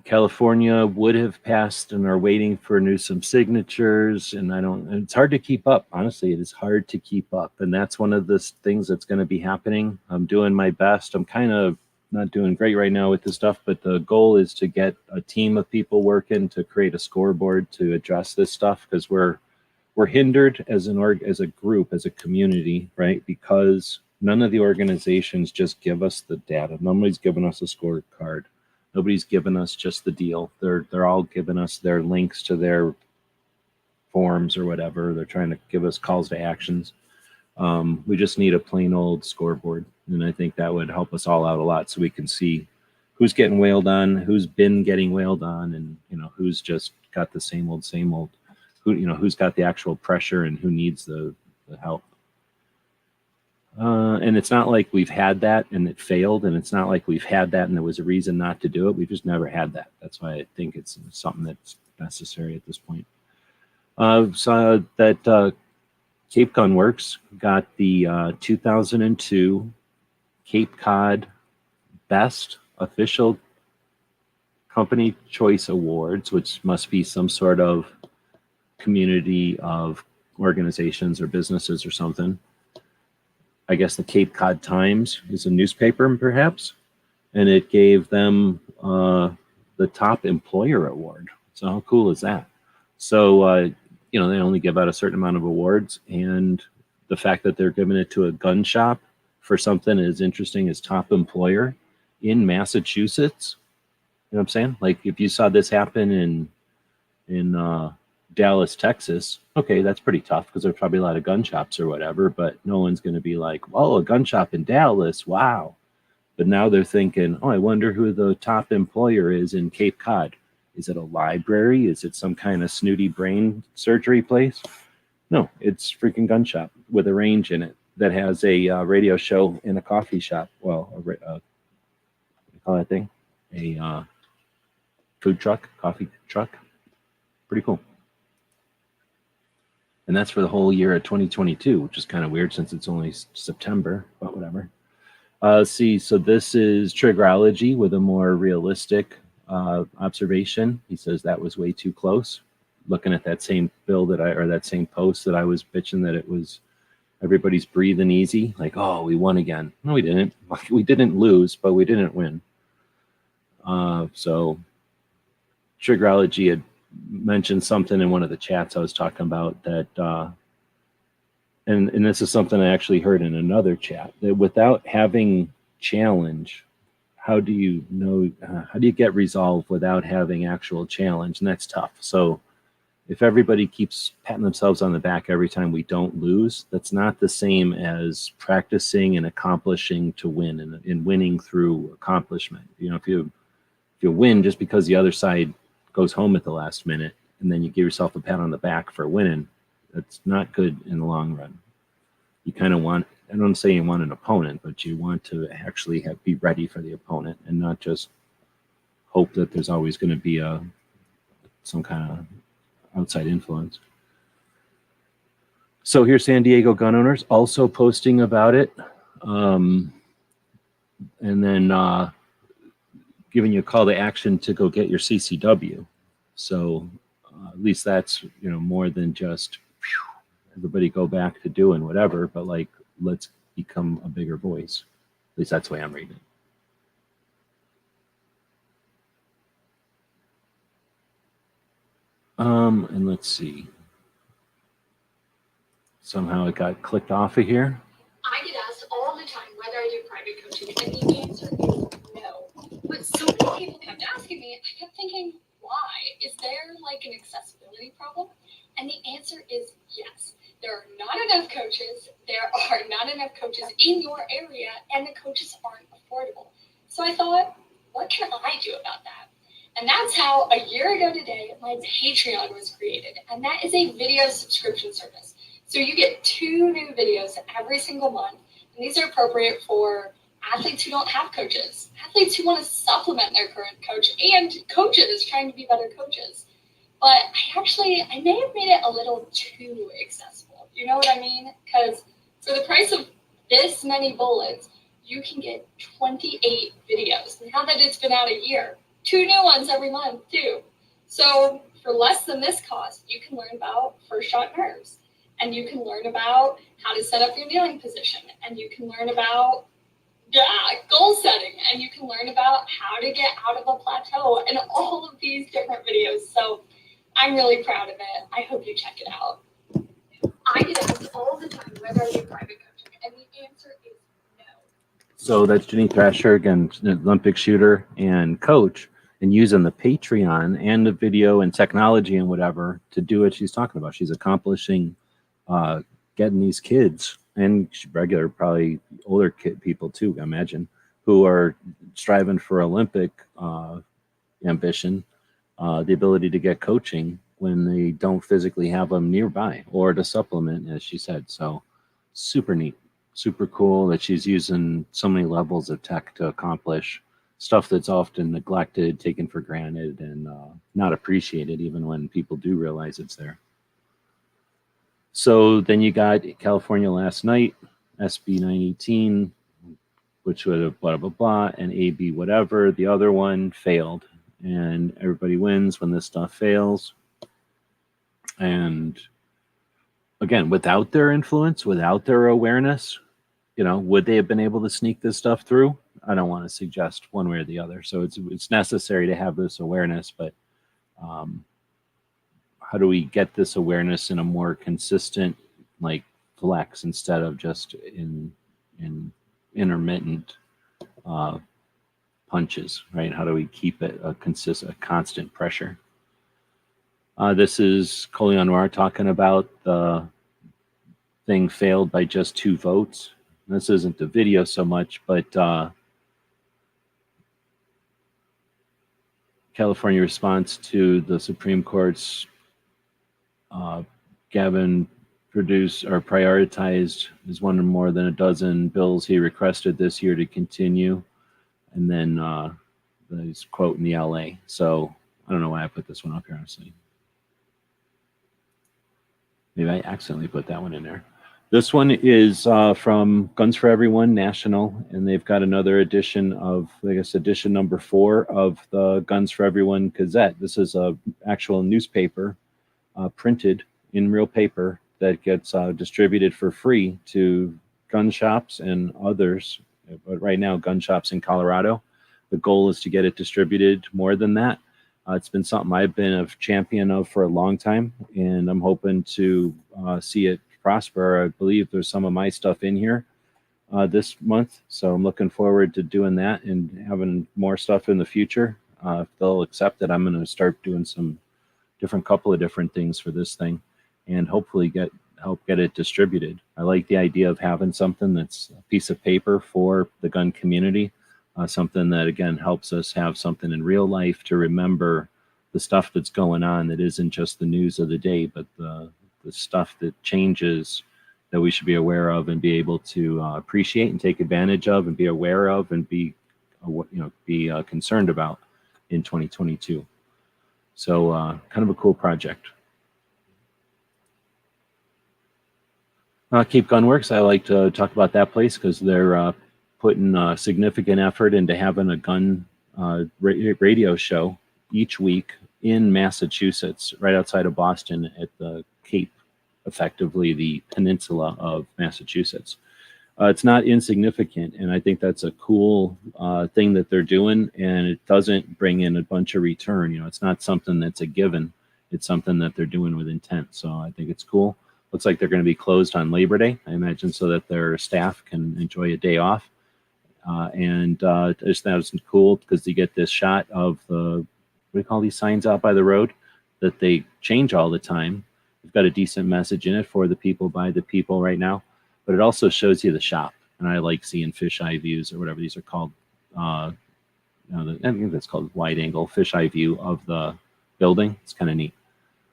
California would have passed and are waiting for Newsom signatures, and it's hard to keep up. Honestly, it is hard to keep up, and that's one of the things that's going to be happening. I'm doing my best. I'm kind of not doing great right now with this stuff, but the goal is to get a team of people working to create a scoreboard to address this stuff because we're hindered as as a group, as a community, right? Because none of the organizations just give us the data. Nobody's given us a scorecard. Nobody's given us just the deal. They're all giving us their links to their forms or whatever. They're trying to give us calls to actions. We just need a plain old scoreboard. And I think that would help us all out a lot so we can see who's getting wailed on, who's been getting wailed on, and, you know, who's just got the same old, who, you know, who's got the actual pressure and who needs the help. And it's not like we've had that and it failed, and it's not like we've had that and there was a reason not to do it. We've just never had that. That's why I think it's something that's necessary at this point. So that Cape Gun Works got the 2002 Cape Cod Best Official Company Choice Awards, which must be some sort of community of organizations or businesses or something. I guess the Cape Cod Times is a newspaper, perhaps, and it gave them the top employer award. So how cool is that? So, you know, they only give out a certain amount of awards, and the fact that they're giving it to a gun shop for something as interesting as top employer in Massachusetts, you know what I'm saying? Like if you saw this happen in Dallas, Texas, okay, that's pretty tough because there's probably a lot of gun shops or whatever, but no one's going to be like, oh, a gun shop in Dallas, wow. But now they're thinking, oh, I wonder who the top employer is in Cape Cod. Is it a library? Is it some kind of snooty brain surgery place? No, it's freaking gun shop with a range in it that has a radio show in a coffee shop. Well, what do you call that thing? A food truck, coffee truck. Pretty cool. And that's for the whole year of 2022, which is kind of weird since it's only September, but whatever. See, so this is triggerology with a more realistic observation. He says that was way too close. Looking at that same bill or that same post that I was bitching that it was everybody's breathing easy, like, oh, we won again. No, we didn't. We didn't lose, but we didn't win. So triggerology had mentioned something in one of the chats I was talking about that, and this is something I actually heard in another chat, that without having challenge, how do you know, how do you get resolve without having actual challenge? And that's tough. So if everybody keeps patting themselves on the back every time we don't lose, that's not the same as practicing and accomplishing to win and winning through accomplishment. You know, if you win just because the other side goes home at the last minute and then you give yourself a pat on the back for winning, that's not good in the long run. You kind of want, I don't say you want an opponent, but you want to actually be ready for the opponent and not just hope that there's always going to be some kind of outside influence. So here's San Diego gun owners also posting about it, and then giving you a call to action to go get your CCW. So at least that's, you know, more than just everybody go back to doing whatever, but like, let's become a bigger voice. At least that's the way I'm reading it. And let's see. Somehow it got clicked off of here. I get asked all the time whether I do private coaching, and the answer is no. But so many people kept asking me, I kept thinking, why? Is there like an accessibility problem? And the answer is yes. There are not enough coaches. There are not enough coaches in your area, and the coaches aren't affordable. So I thought, what can I do about that? And that's how a year ago today, my Patreon was created. And that is a video subscription service. So you get 2 new videos every single month. And these are appropriate for athletes who don't have coaches, athletes who want to supplement their current coach, and coaches trying to be better coaches. But I may have made it a little too accessible. You know what I mean? Because for the price of this many bullets, you can get 28 videos. Now that it's been out a year, 2 new ones every month too. So for less than this cost, you can learn about first shot nerves, and you can learn about how to set up your kneeling position, and you can learn about goal setting, and you can learn about how to get out of a plateau, and all of these different videos. So I'm really proud of it. I hope you check it out. I get asked all the time whether I do private coaching, and the answer is no. So that's Jenny Thrasher, again, Olympic shooter and coach, and using the Patreon and the video and technology and whatever to do what she's talking about. She's accomplishing getting these kids and regular, probably older people too, I imagine, who are striving for Olympic ambition, the ability to get coaching when they don't physically have them nearby or to supplement, as she said. So super neat, super cool that she's using so many levels of tech to accomplish stuff that's often neglected, taken for granted, and not appreciated even when people do realize it's there. So then you got California last night, SB 918, which was blah, blah, blah, and AB whatever. The other one failed. And everybody wins when this stuff fails. And again, without their influence, without their awareness, you know, would they have been able to sneak this stuff through? I don't want to suggest one way or the other. So it's necessary to have this awareness, but how do we get this awareness in a more consistent, like, flex instead of just in intermittent punches, right? How do we keep it a constant pressure? This is Colion Noir talking about the thing failed by just 2 votes. This isn't the video so much, but California response to the Supreme Court's Gavin produced or prioritized is one of more than a dozen bills he requested this year to continue. And then this quote in the LA. So I don't know why I put this one up here, honestly. Maybe I accidentally put that one in there. This one is from Guns for Everyone National, and they've got another edition of, I guess, edition number 4 of the Guns for Everyone Gazette. This is a actual newspaper printed in real paper that gets distributed for free to gun shops and others. But right now, gun shops in Colorado. The goal is to get it distributed more than that. It's been something I've been a champion of for a long time, and I'm hoping to see it prosper. I believe there's some of my stuff in here this month, so I'm looking forward to doing that and having more stuff in the future. If they'll accept it, I'm going to start doing some couple of different things for this thing, and hopefully help get it distributed. I like the idea of having something that's a piece of paper for the gun community, something that again helps us have something in real life to remember the stuff that's going on that isn't just the news of the day, but the stuff that changes that we should be aware of and be able to appreciate and take advantage of and be aware of and be concerned about in 2022. So kind of a cool project. Cape Gunworks, I like to talk about that place because they're putting significant effort into having a gun radio show each week in Massachusetts, right outside of Boston at the Cape, effectively the peninsula of Massachusetts. It's not insignificant, and I think that's a cool thing that they're doing, and it doesn't bring in a bunch of return. It's not something that's a given. It's something that they're doing with intent. So I think it's cool. Looks like they're going to be closed on Labor Day, I imagine, so that their staff can enjoy a day off. And I just thought it was cool because you get this shot of what do you call these signs out by the road that they change all the time. They've got a decent message in it for the people, by the people right now. But it also shows you the shop, and I like seeing fisheye views or whatever these are called. I think that's called wide angle fisheye view of the building. It's kind of neat.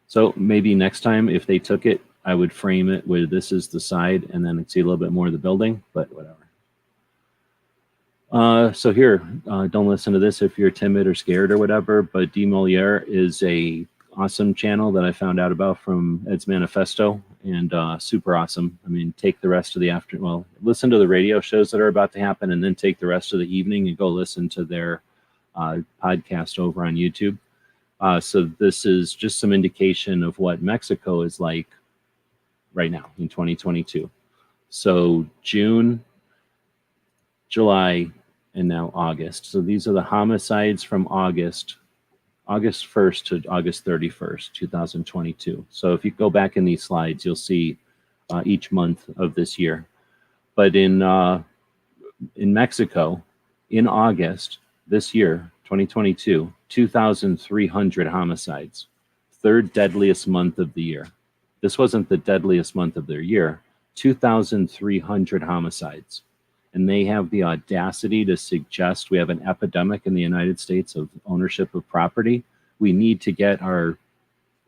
So maybe next time, if they took it, I would frame it with this is the side, and then see a little bit more of the building. But whatever. So here, don't listen to this if you're timid or scared or whatever. But D. Moliere is a awesome channel that I found out about from Ed's Manifesto, and super awesome. I mean, take the rest of the listen to the radio shows that are about to happen, and then take the rest of the evening and go listen to their podcast over on YouTube. So this is just some indication of what Mexico is like right now in 2022. So June, July, and now August. So these are the homicides from August 1st to August 31st, 2022. So if you go back in these slides, you'll see each month of this year. But in Mexico, in August this year, 2022, 2,300 homicides, third deadliest month of the year. This wasn't the deadliest month of their year, 2,300 homicides. And they have the audacity to suggest we have an epidemic in the United States of ownership of property. We need to get our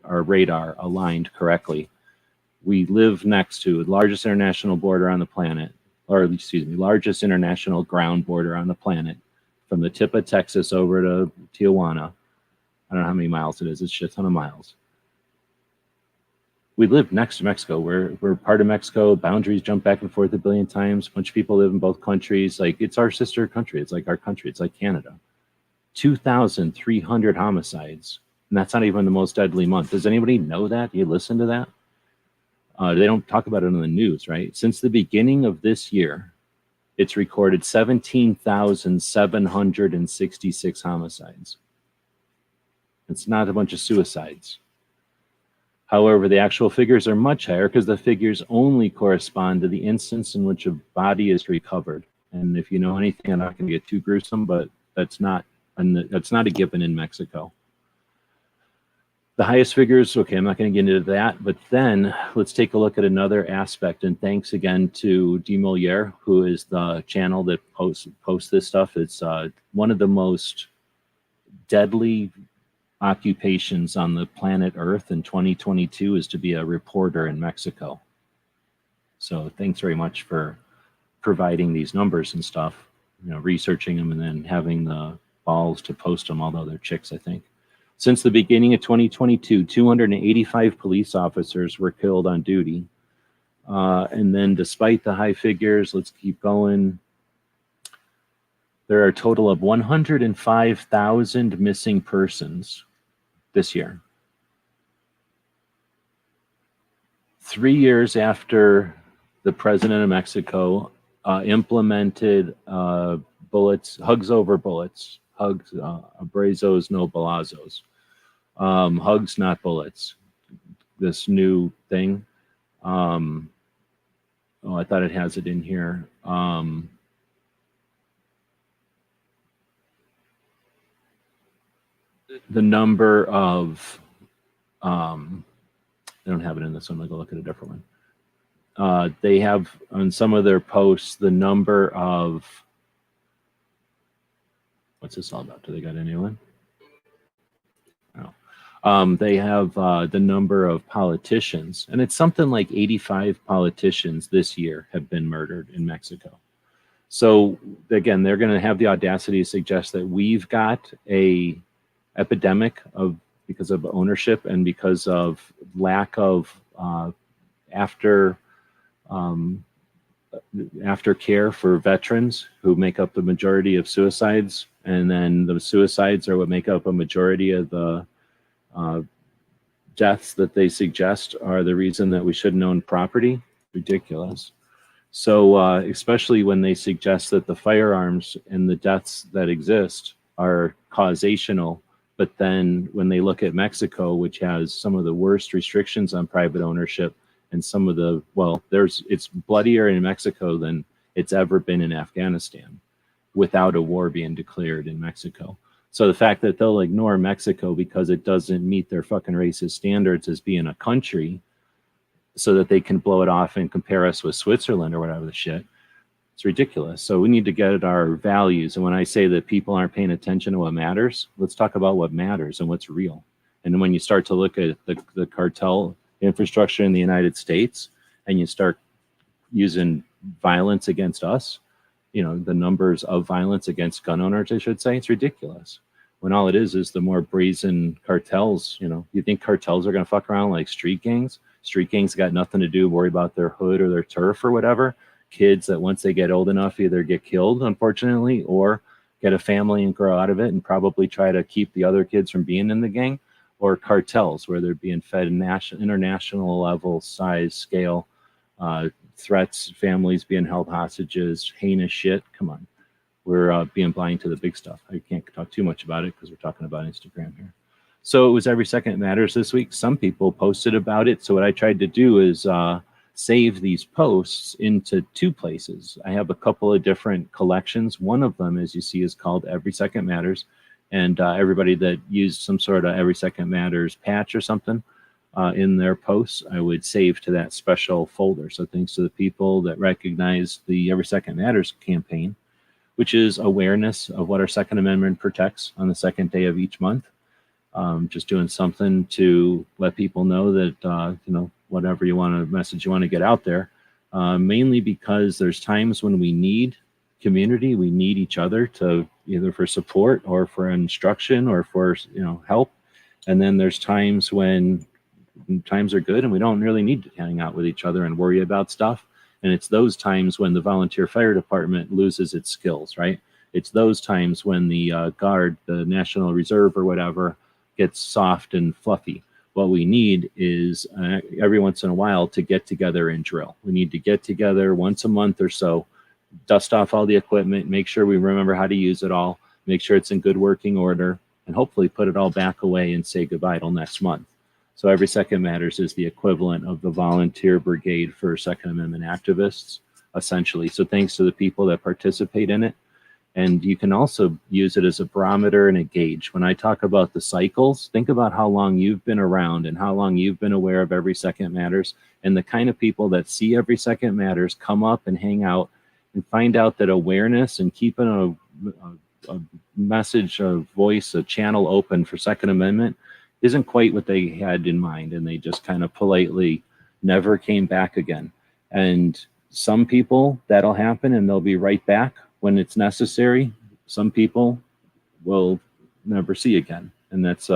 radar aligned correctly. We live next to the largest international border on the planet, largest international ground border on the planet, from the tip of Texas over to Tijuana. I don't know how many miles it is. It's a shit ton of miles. We live next to Mexico. We're part of Mexico. Boundaries jump back and forth a billion times. A bunch of people live in both countries. Like, it's our sister country. It's like our country. It's like Canada. 2,300 homicides. And that's not even the most deadly month. Does anybody know that? You listen to that? They don't talk about it on the news, right? Since the beginning of this year, it's recorded 17,766 homicides. It's not a bunch of suicides. However, the actual figures are much higher because the figures only correspond to the instance in which a body is recovered. And if you know anything, I'm not going to get too gruesome, but that's not a given in Mexico. The highest figures, okay, I'm not going to get into that, but then let's take a look at another aspect. And thanks again to D. Moliere, who is the channel that posts this stuff. It's one of the most deadly occupations on the planet Earth in 2022 is to be a reporter in Mexico. So thanks very much for providing these numbers and stuff, researching them and then having the balls to post them, although they're chicks, I think. Since the beginning of 2022, 285 police officers were killed on duty. And then despite the high figures, let's keep going. There are a total of 105,000 missing persons this year. 3 years after the president of Mexico implemented bullets, hugs over bullets, hugs, abrazos, no balazos, hugs, not bullets, this new thing. Oh, I thought it has it in here. The number of, I don't have it in this one. I'll go look at a different one. They have on some of their posts the number of, what's this all about? Do they got a new one? No. They have the number of politicians, and it's something like 85 politicians this year have been murdered in Mexico. So again, they're going to have the audacity to suggest that we've got a epidemic of, because of ownership and because of lack of after care for veterans who make up the majority of suicides, and then the suicides are what make up a majority of the deaths that they suggest are the reason that we shouldn't own property. Ridiculous. So especially when they suggest that the firearms and the deaths that exist are causational, but then when they look at Mexico, which has some of the worst restrictions on private ownership, and some of the, well, it's bloodier in Mexico than it's ever been in Afghanistan without a war being declared in Mexico. So the fact that they'll ignore Mexico because it doesn't meet their fucking racist standards as being a country, so that they can blow it off and compare us with Switzerland or whatever the shit, it's ridiculous. So we need to get at our values. And when I say that people aren't paying attention to what matters, let's talk about what matters and what's real. And when you start to look at the cartel infrastructure in the United States, and you start using violence against us, you know, the numbers of violence against gun owners, I should say, it's ridiculous. When all it is the more brazen cartels. You know, you think cartels are going to fuck around like street gangs? Street gangs got nothing to do, worry about their hood or their turf or whatever. Kids that once they get old enough either get killed, unfortunately, or get a family and grow out of it and probably try to keep the other kids from being in the gang, or cartels where they're being fed international level size scale threats, families being held hostages, heinous shit. Come on. We're being blind to the big stuff. I can't talk too much about it because we're talking about Instagram here. So it was Every Second Matters this week. Some people posted about it. So what I tried to do is save these posts into two places. I have a couple of different collections. One of them, as you see, is called Every Second Matters. And everybody that used some sort of Every Second Matters patch or something in their posts, I would save to that special folder. So thanks to the people that recognize the Every Second Matters campaign, which is awareness of what our Second Amendment protects on the second day of each month. Just doing something to let people know that, you know, whatever you want to message you want to get out there, mainly because there's times when we need community, we need each other to either for support or for instruction or for, you know, help. And then there's times when times are good and we don't really need to hang out with each other and worry about stuff. And it's those times when the volunteer fire department loses its skills, right? It's those times when the Guard, the National Reserve or whatever, gets soft and fluffy. What we need is every once in a while to get together and drill. We need to get together once a month or so, dust off all the equipment, make sure we remember how to use it all, make sure it's in good working order, and hopefully put it all back away and say goodbye till next month. So Every Second Matters is the equivalent of the volunteer brigade for Second Amendment activists, essentially. So thanks to the people that participate in it. And you can also use it as a barometer and a gauge. When I talk about the cycles, think about how long you've been around and how long you've been aware of Every Second Matters, and the kind of people that see Every Second Matters come up and hang out and find out that awareness and keeping a message, a voice, a channel open for Second Amendment isn't quite what they had in mind, and they just kind of politely never came back again. And some people, that'll happen and they'll be right back when it's necessary. Some people will never see again, and that's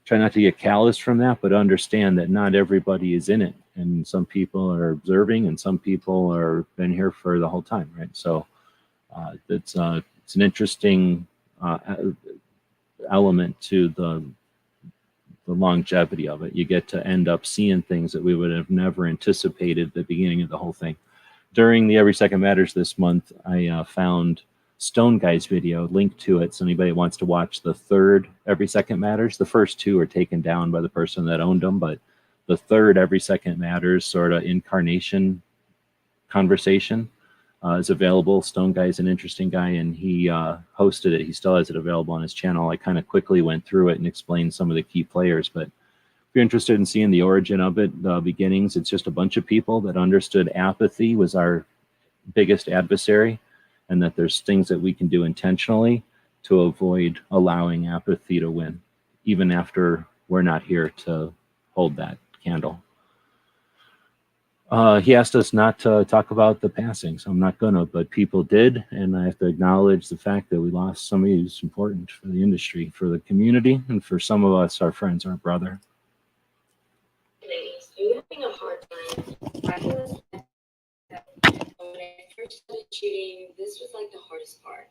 try not to get callous from that, but understand that not everybody is in it, and some people are observing, and some people are been here for the whole time, right? So it's an interesting element to the longevity of it. You get to end up seeing things that we would have never anticipated at the beginning of the whole thing. During the Every Second Matters this month, I found Stone Guy's video, linked to it, so anybody wants to watch the third Every Second Matters. The first two are taken down by the person that owned them, but the third Every Second Matters sort of incarnation conversation is available. Stone Guy is an interesting guy, and he hosted it. He still has it available on his channel. I kind of quickly went through it and explained some of the key players, but if you're interested in seeing the origin of it, the beginnings, it's just a bunch of people that understood apathy was our biggest adversary, and that there's things that we can do intentionally to avoid allowing apathy to win, even after we're not here to hold that candle. He asked us not to talk about the passing, so I'm not gonna, but people did, and I have to acknowledge the fact that we lost somebody who's important for the industry, for the community, and for some of us, our friends, our brother. Ladies, are you having a hard time tracking this? When I first started shooting, this was like the hardest part,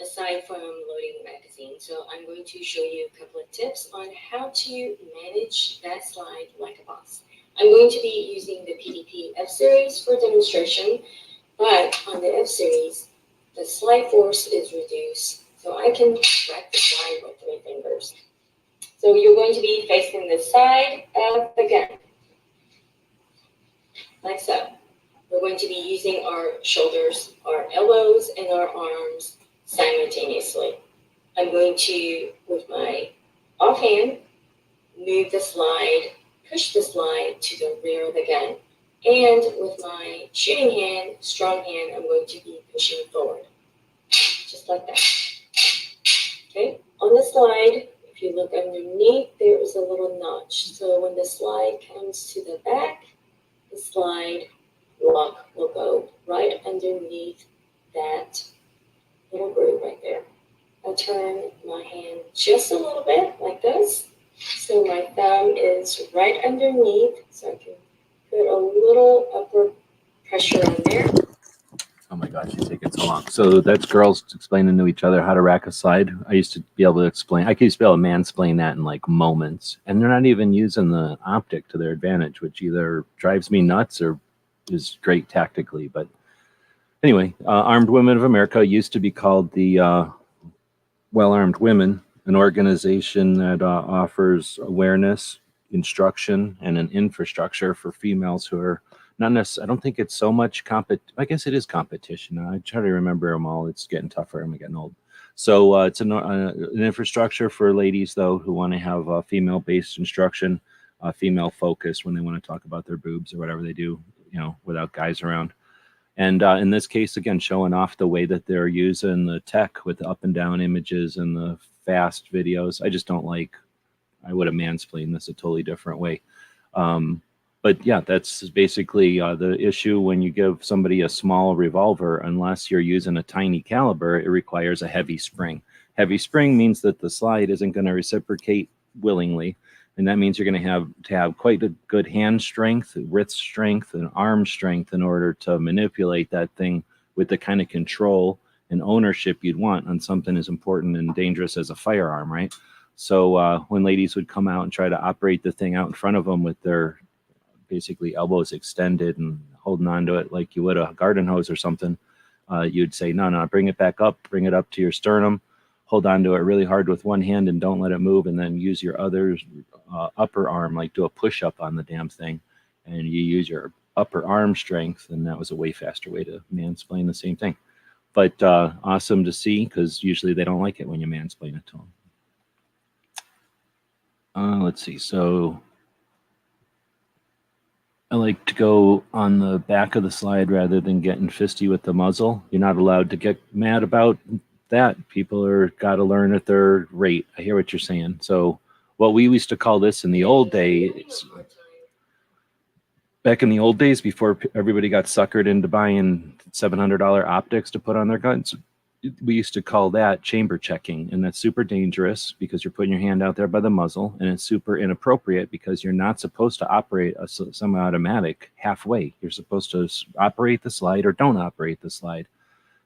aside from loading the magazine. So I'm going to show you a couple of tips on how to manage that slide like a boss. I'm going to be using the PDP F-Series for demonstration, but on the F-Series, the slide force is reduced, so I can track the slide with 3 fingers. So you're going to be facing the side of the gun, like so. We're going to be using our shoulders, our elbows, and our arms simultaneously. I'm going to, with my offhand, move the slide, push the slide to the rear of the gun. And with my shooting hand, strong hand, I'm going to be pushing forward, just like that. Okay, on the slide, if you look underneath, there is a little notch. So when the slide comes to the back, the slide lock will go right underneath that little groove right there. I'll turn my hand just a little bit like this. So my thumb is right underneath, so I can put a little upward pressure on there. Oh my gosh, she's taking so long. So that's girls explaining to each other how to rack a slide. I used to be able to explain, I used to be able to mansplain that in like moments. And they're not even using the optic to their advantage, which either drives me nuts or is great tactically. But anyway, Armed Women of America used to be called the Well-Armed Women, an organization that offers awareness, instruction, and an infrastructure for females who are not necessarily, I don't think it's so much I guess it is competition. I try to remember them all. It's getting tougher. I'm getting old. So it's an infrastructure for ladies, though, who want to have female-based instruction, female focus when they want to talk about their boobs or whatever they do, you know, without guys around. And in this case, again, showing off the way that they're using the tech with the up and down images and the fast videos. I just don't like, I would have mansplained this a totally different way. But yeah, that's basically the issue when you give somebody a small revolver. Unless you're using a tiny caliber, it requires a heavy spring. Heavy spring means that the slide isn't going to reciprocate willingly. And that means you're going to have quite a good hand strength, wrist strength, and arm strength in order to manipulate that thing with the kind of control and ownership you'd want on something as important and dangerous as a firearm, right? So when ladies would come out and try to operate the thing out in front of them with their basically elbows extended and holding onto it like you would a garden hose or something, you'd say, no, bring it back up, bring it up to your sternum, hold on to it really hard with one hand and don't let it move, and then use your other upper arm, like do a push-up on the damn thing, and you use your upper arm strength, and that was a way faster way to mansplain the same thing. But awesome to see, because usually they don't like it when you mansplain it to them. Let's see, so I like to go on the back of the slide rather than getting fisty with the muzzle. You're not allowed to get mad about that. People are got to learn at their rate. I hear what you're saying. So what we used to call this in the old days, back in the old days before everybody got suckered into buying $700 optics to put on their guns, we used to call that chamber checking, and that's super dangerous because you're putting your hand out there by the muzzle, and it's super inappropriate because you're not supposed to operate a semi-automatic halfway. You're supposed to operate the slide or don't operate the slide.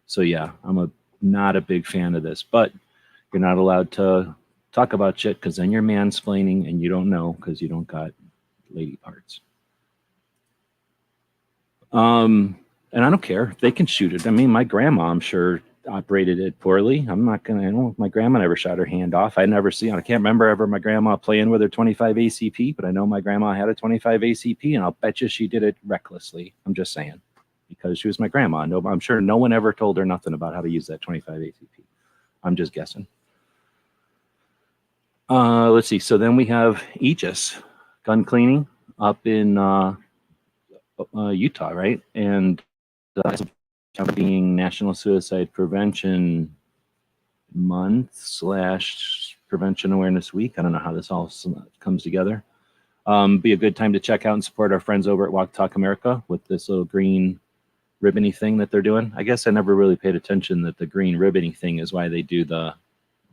So yeah, I'm not a big fan of this, but you're not allowed to talk about shit because then you're mansplaining and you don't know because you don't got lady parts. And I don't care. They can shoot it. I mean, my grandma, I'm sure, operated it poorly. I'm not gonna. I don't. My grandma never shot her hand off. I never see. I can't remember ever my grandma playing with her 25 ACP, but I know my grandma had a 25 ACP, and I'll bet you she did it recklessly. I'm just saying, because she was my grandma. No, I'm sure no one ever told her nothing about how to use that 25 ACP. I'm just guessing. Let's see. So then we have Aegis gun cleaning up in Utah, right? And being National Suicide Prevention Month / Prevention Awareness Week. I don't know how this all comes together. Be a good time to check out and support our friends over at Walk Talk America with this little green ribbony thing that they're doing. I guess I never really paid attention that the green ribbony thing is why they do the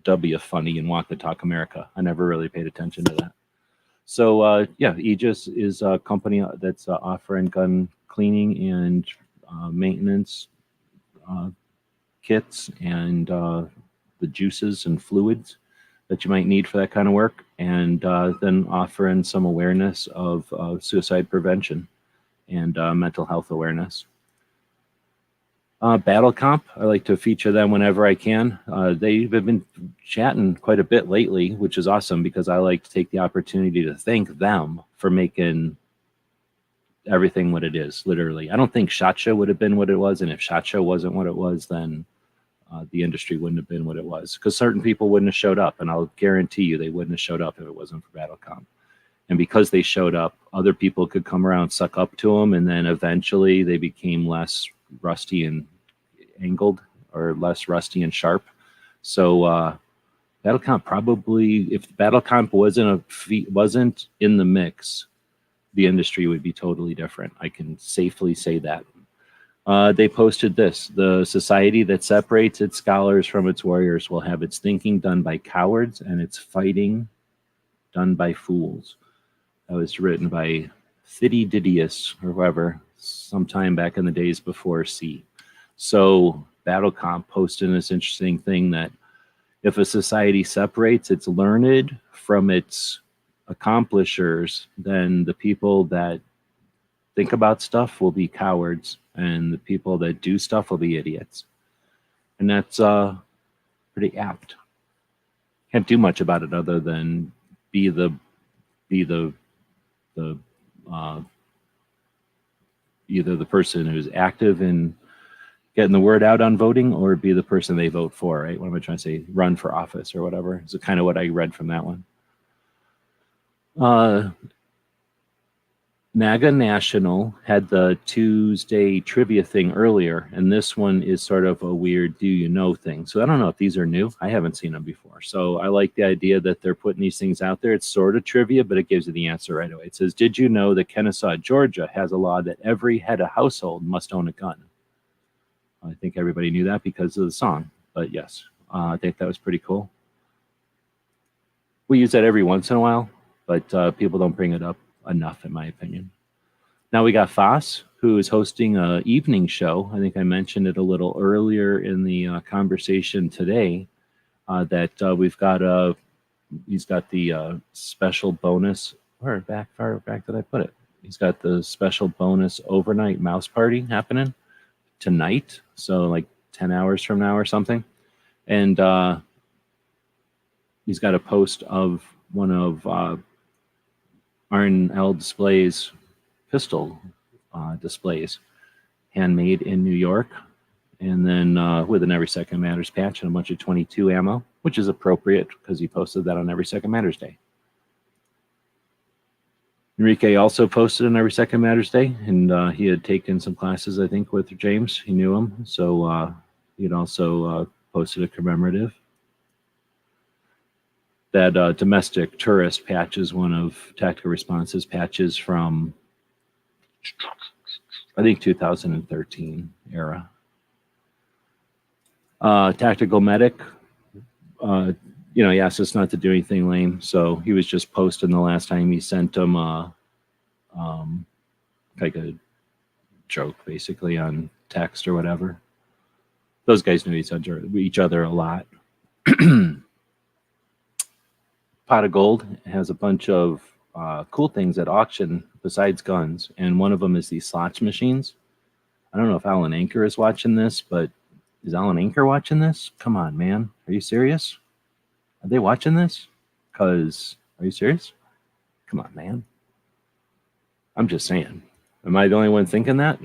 W funny and Walk the Talk America. I never really paid attention to that. So yeah, Aegis is a company that's offering gun cleaning and maintenance kits and the juices and fluids that you might need for that kind of work, and then offering some awareness of suicide prevention and mental health awareness. Battle Comp, I like to feature them whenever I can. They've been chatting quite a bit lately, which is awesome because I like to take the opportunity to thank them for making everything what it is, literally. I don't think SHOT Show would have been what it was, and if SHOT Show wasn't what it was, then the industry wouldn't have been what it was, because certain people wouldn't have showed up, and I'll guarantee you they wouldn't have showed up if it wasn't for Battle Comp. And because they showed up, other people could come around, suck up to them, and then eventually they became less rusty and angled, or less rusty and sharp. So Battle Comp probably, if Battle Comp wasn't in the mix, the industry would be totally different. I can safely say that. They posted this: the society that separates its scholars from its warriors will have its thinking done by cowards and its fighting done by fools. That was written by Thucydides or whoever, sometime back in the days before C. So Battle Comp posted this interesting thing that if a society separates its learned from its accomplishers, then the people that think about stuff will be cowards, and the people that do stuff will be idiots. And that's pretty apt. Can't do much about it other than be either the person who's active in getting the word out on voting, or be the person they vote for, right? What am I trying to say? Run for office or whatever. It's kind of what I read from that one. NAGA National had the Tuesday trivia thing earlier, and this one is sort of a weird do you know thing. So I don't know if these are new. I haven't seen them before. So I like the idea that they're putting these things out there. It's sort of trivia, but it gives you the answer right away. It says, did you know that Kennesaw, Georgia has a law that every head of household must own a gun? I think everybody knew that because of the song, but yes, I think that was pretty cool. We use that every once in a while, but people don't bring it up enough, in my opinion. Now we got Foss, who is hosting an evening show. I think I mentioned it a little earlier in the conversation today, that we've got he's got the special bonus. Far back did I put it? He's got the special bonus overnight mouse party happening tonight, so like 10 hours from now or something. And he's got a post of one of R&L Display's pistol displays, handmade in New York, and then with an Every Second Matters patch and a bunch of 22 ammo, which is appropriate because he posted that on Every Second Matters Day. Enrique also posted on Every Second Matters Day, and he had taken some classes, I think, with James. He knew him, so he had also posted a commemorative. That domestic tourist patch is one of Tactical Response's patches from, I think, 2013 era. Tactical medic. He asked us not to do anything lame, so he was just posting the last time he sent him like a joke, basically, on text or whatever. Those guys knew each other a lot. Pot of Gold has a bunch of cool things at auction besides guns, and one of them is these slots machines. I don't know if Alan Anchor is watching this, but is Alan Anchor watching this? Come on, man. Are you serious? Are they watching this? Are you serious? Come on, man. I'm just saying. Am I the only one thinking that?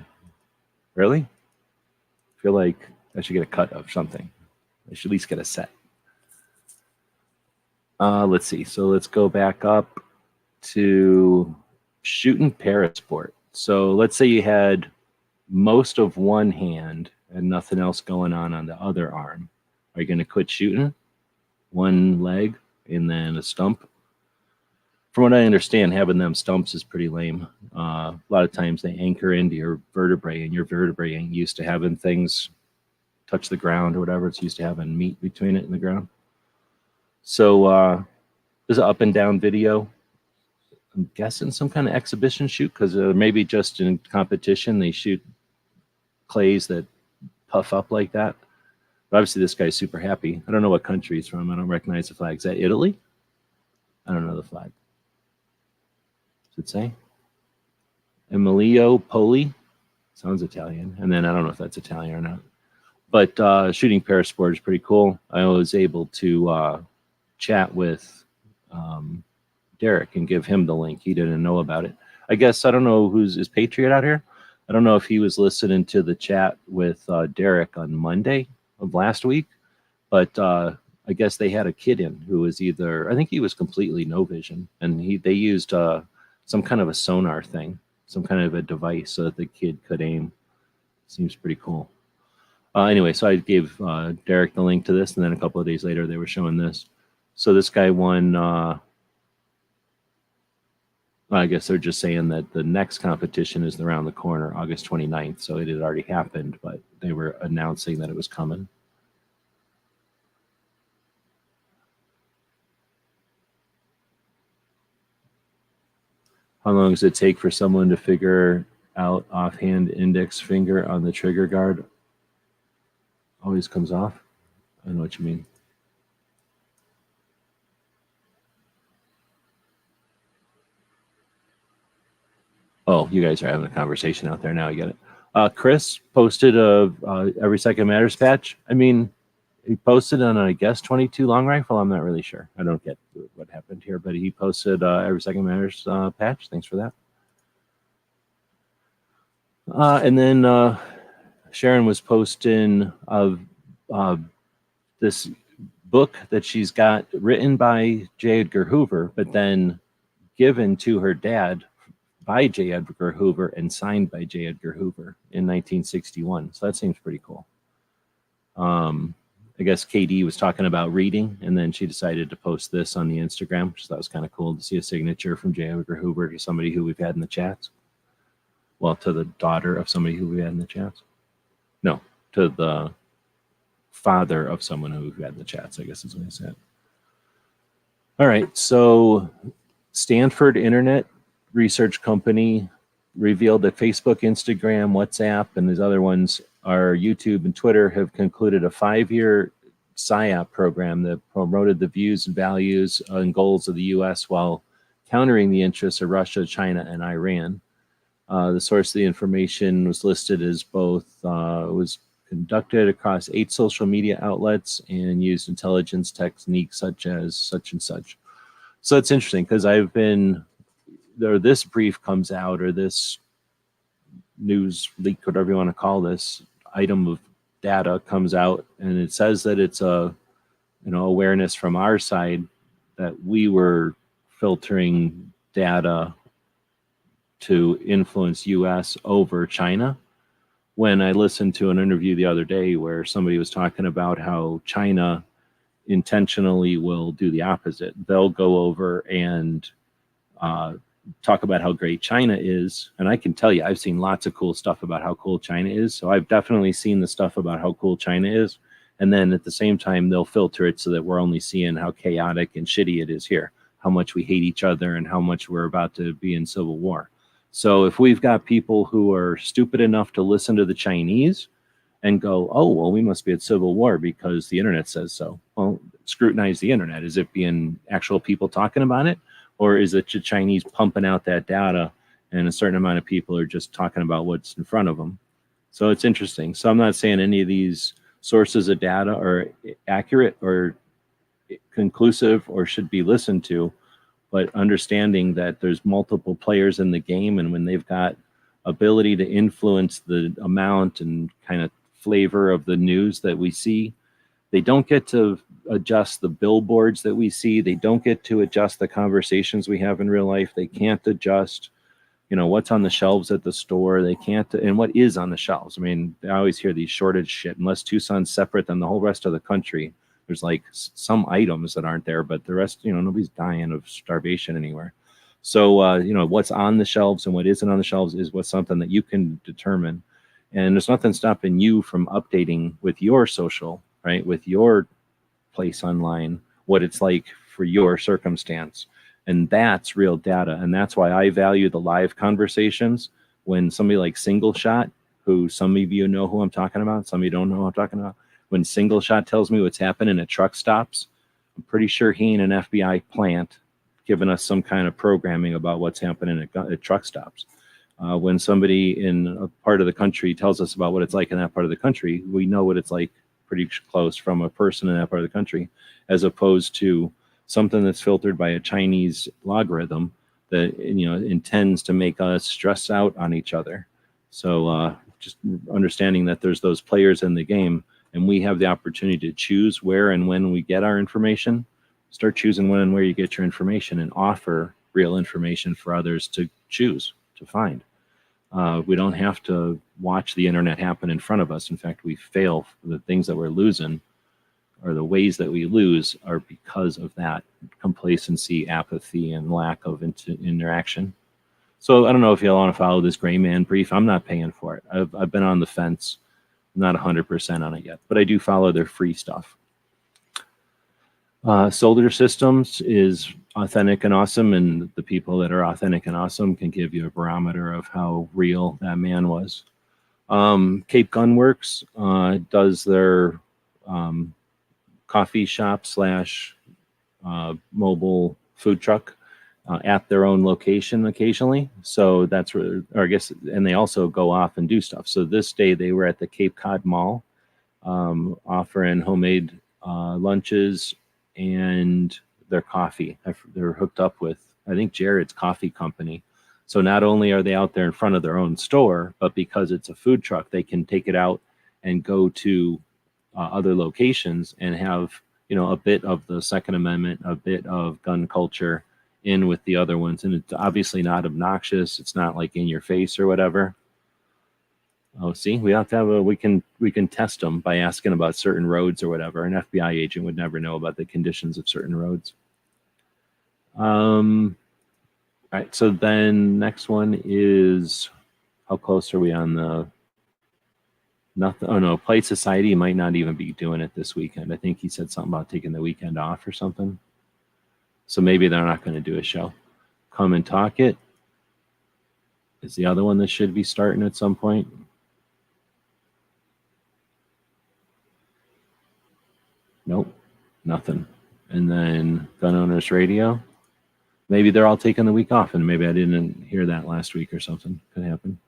Really? I feel like I should get a cut of something. I should at least get a set. Let's see. So let's go back up to shooting parasport. So let's say you had most of one hand and nothing else going on the other arm. Are you going to quit shooting? One leg and then a stump? From what I understand, having them stumps is pretty lame. A lot of times they anchor into your vertebrae, and your vertebrae ain't used to having things touch the ground or whatever. It's used to having meat between it and the ground. So there's an up and down video. I'm guessing some kind of exhibition shoot, because maybe just in competition they shoot clays that puff up like that. But obviously this guy's super happy. I don't know what country he's from. I don't recognize the flag. Is that Italy? I don't know the flag. Does it say? Emilio Poli? Sounds Italian. And then I don't know if that's Italian or not. But shooting parasport is pretty cool. I was able to chat with Derek and give him the link. He didn't know about it. I guess, I don't know is Patriot out here? I don't know if he was listening to the chat with Derek on Monday of last week, but I guess they had a kid in who was I think he was completely no vision, and they used some kind of a sonar thing, some kind of a device so that the kid could aim. Seems pretty cool. Anyway, so I gave Derek the link to this, and then a couple of days later they were showing this. So this guy won. I guess they're just saying that the next competition is around the corner, August 29th. So it had already happened, but they were announcing that it was coming. How long does it take for someone to figure out offhand index finger on the trigger guard? Always comes off. I know what you mean. Oh, you guys are having a conversation out there now. You get it. Chris posted a Every Second Matters patch. I mean, he posted on, I guess, 22 long rifle. I'm not really sure. I don't get what happened here, but he posted Every Second Matters patch. Thanks for that. And then Sharon was posting of this book that she's got written by J. Edgar Hoover, but then given to her dad by J. Edgar Hoover and signed by J. Edgar Hoover in 1961. So that seems pretty cool. I guess KD was talking about reading, and then she decided to post this on the Instagram, which I thought was kind of cool to see a signature from J. Edgar Hoover to somebody who we've had in the chats. Well, to the daughter of somebody who we had in the chats. No, to the father of someone who we've had in the chats, I guess is what I said. All right, so Stanford Internet Research Company revealed that Facebook, Instagram, WhatsApp, and these other ones, are YouTube and Twitter, have concluded a 5-year PSYOP program that promoted the views and values and goals of the U.S. while countering the interests of Russia, China, and Iran. The source of the information was listed as both, was conducted across 8 social media outlets and used intelligence techniques such as such and such. So it's interesting because this brief comes out, or this news leak, whatever you want to call this, item of data comes out, and it says that it's awareness from our side that we were filtering data to influence U.S. over China. When I listened to an interview the other day where somebody was talking about how China intentionally will do the opposite. They'll go over and talk about how great China is. And I can tell you, I've seen lots of cool stuff about how cool China is. So I've definitely seen the stuff about how cool China is. And then at the same time, they'll filter it so that we're only seeing how chaotic and shitty it is here, how much we hate each other and how much we're about to be in civil war. So if we've got people who are stupid enough to listen to the Chinese and go, oh, well, we must be at civil war because the internet says so. Well, scrutinize the internet. Is it being actual people talking about it? Or is it the Chinese pumping out that data and a certain amount of people are just talking about what's in front of them? So it's interesting. So I'm not saying any of these sources of data are accurate or conclusive or should be listened to, but understanding that there's multiple players in the game, and when they've got ability to influence the amount and kind of flavor of the news that we see, they don't get to adjust the billboards that we see. They don't get to adjust the conversations we have in real life. They can't adjust, what's on the shelves at the store. They can't, and what is on the shelves. I mean, I always hear these shortage shit. Unless Tucson's separate than the whole rest of the country, there's like some items that aren't there, but the rest, nobody's dying of starvation anywhere. So, what's on the shelves and what isn't on the shelves is what's something that you can determine. And there's nothing stopping you from updating with your social, right, with your place online, what it's like for your circumstance. And that's real data. And that's why I value the live conversations when somebody like Single Shot, who some of you know who I'm talking about, some of you don't know who I'm talking about. When Single Shot tells me what's happening at truck stops, I'm pretty sure he ain't an FBI plant giving us some kind of programming about what's happening at truck stops. When somebody in a part of the country tells us about what it's like in that part of the country, we know what it's like pretty close from a person in that part of the country, as opposed to something that's filtered by a Chinese logarithm that intends to make us stress out on each other. So just understanding that there's those players in the game, and we have the opportunity to choose where and when we get our information. Start choosing when and where you get your information, and offer real information for others to choose to find. We don't have to watch the internet happen in front of us. In fact, we fail. The things that we're losing, or the ways that we lose, are because of that complacency, apathy, and lack of interaction. So I don't know if you'll want to follow this gray man brief. I'm not paying for it. I've been on the fence. I'm not 100% on it yet, but I do follow their free stuff. Solar Systems is authentic and awesome, and the people that are authentic and awesome can give you a barometer of how real that man was. Cape Gunworks does their coffee shop / mobile food truck at their own location occasionally. So that's where, or I guess, and they also go off and do stuff. So this day they were at the Cape Cod Mall offering homemade lunches and their coffee. They're hooked up with, I think, Jared's Coffee Company. So not only are they out there in front of their own store, but because it's a food truck, they can take it out and go to other locations and have, a bit of the Second Amendment, a bit of gun culture in with the other ones. And it's obviously not obnoxious. It's not like in your face or whatever. Oh, see, we have to have we can test them by asking about certain roads or whatever. An FBI agent would never know about the conditions of certain roads. All right, so then next one is, how close are we on the nothing? Oh no, Play Society might not even be doing it this weekend. I think he said something about taking the weekend off or something. So maybe they're not going to do a show. Come and Talk It is the other one that should be starting at some point. Nope, nothing. And then Gun Owners Radio. Maybe they're all taking the week off, and maybe I didn't hear that last week or something. Could happen.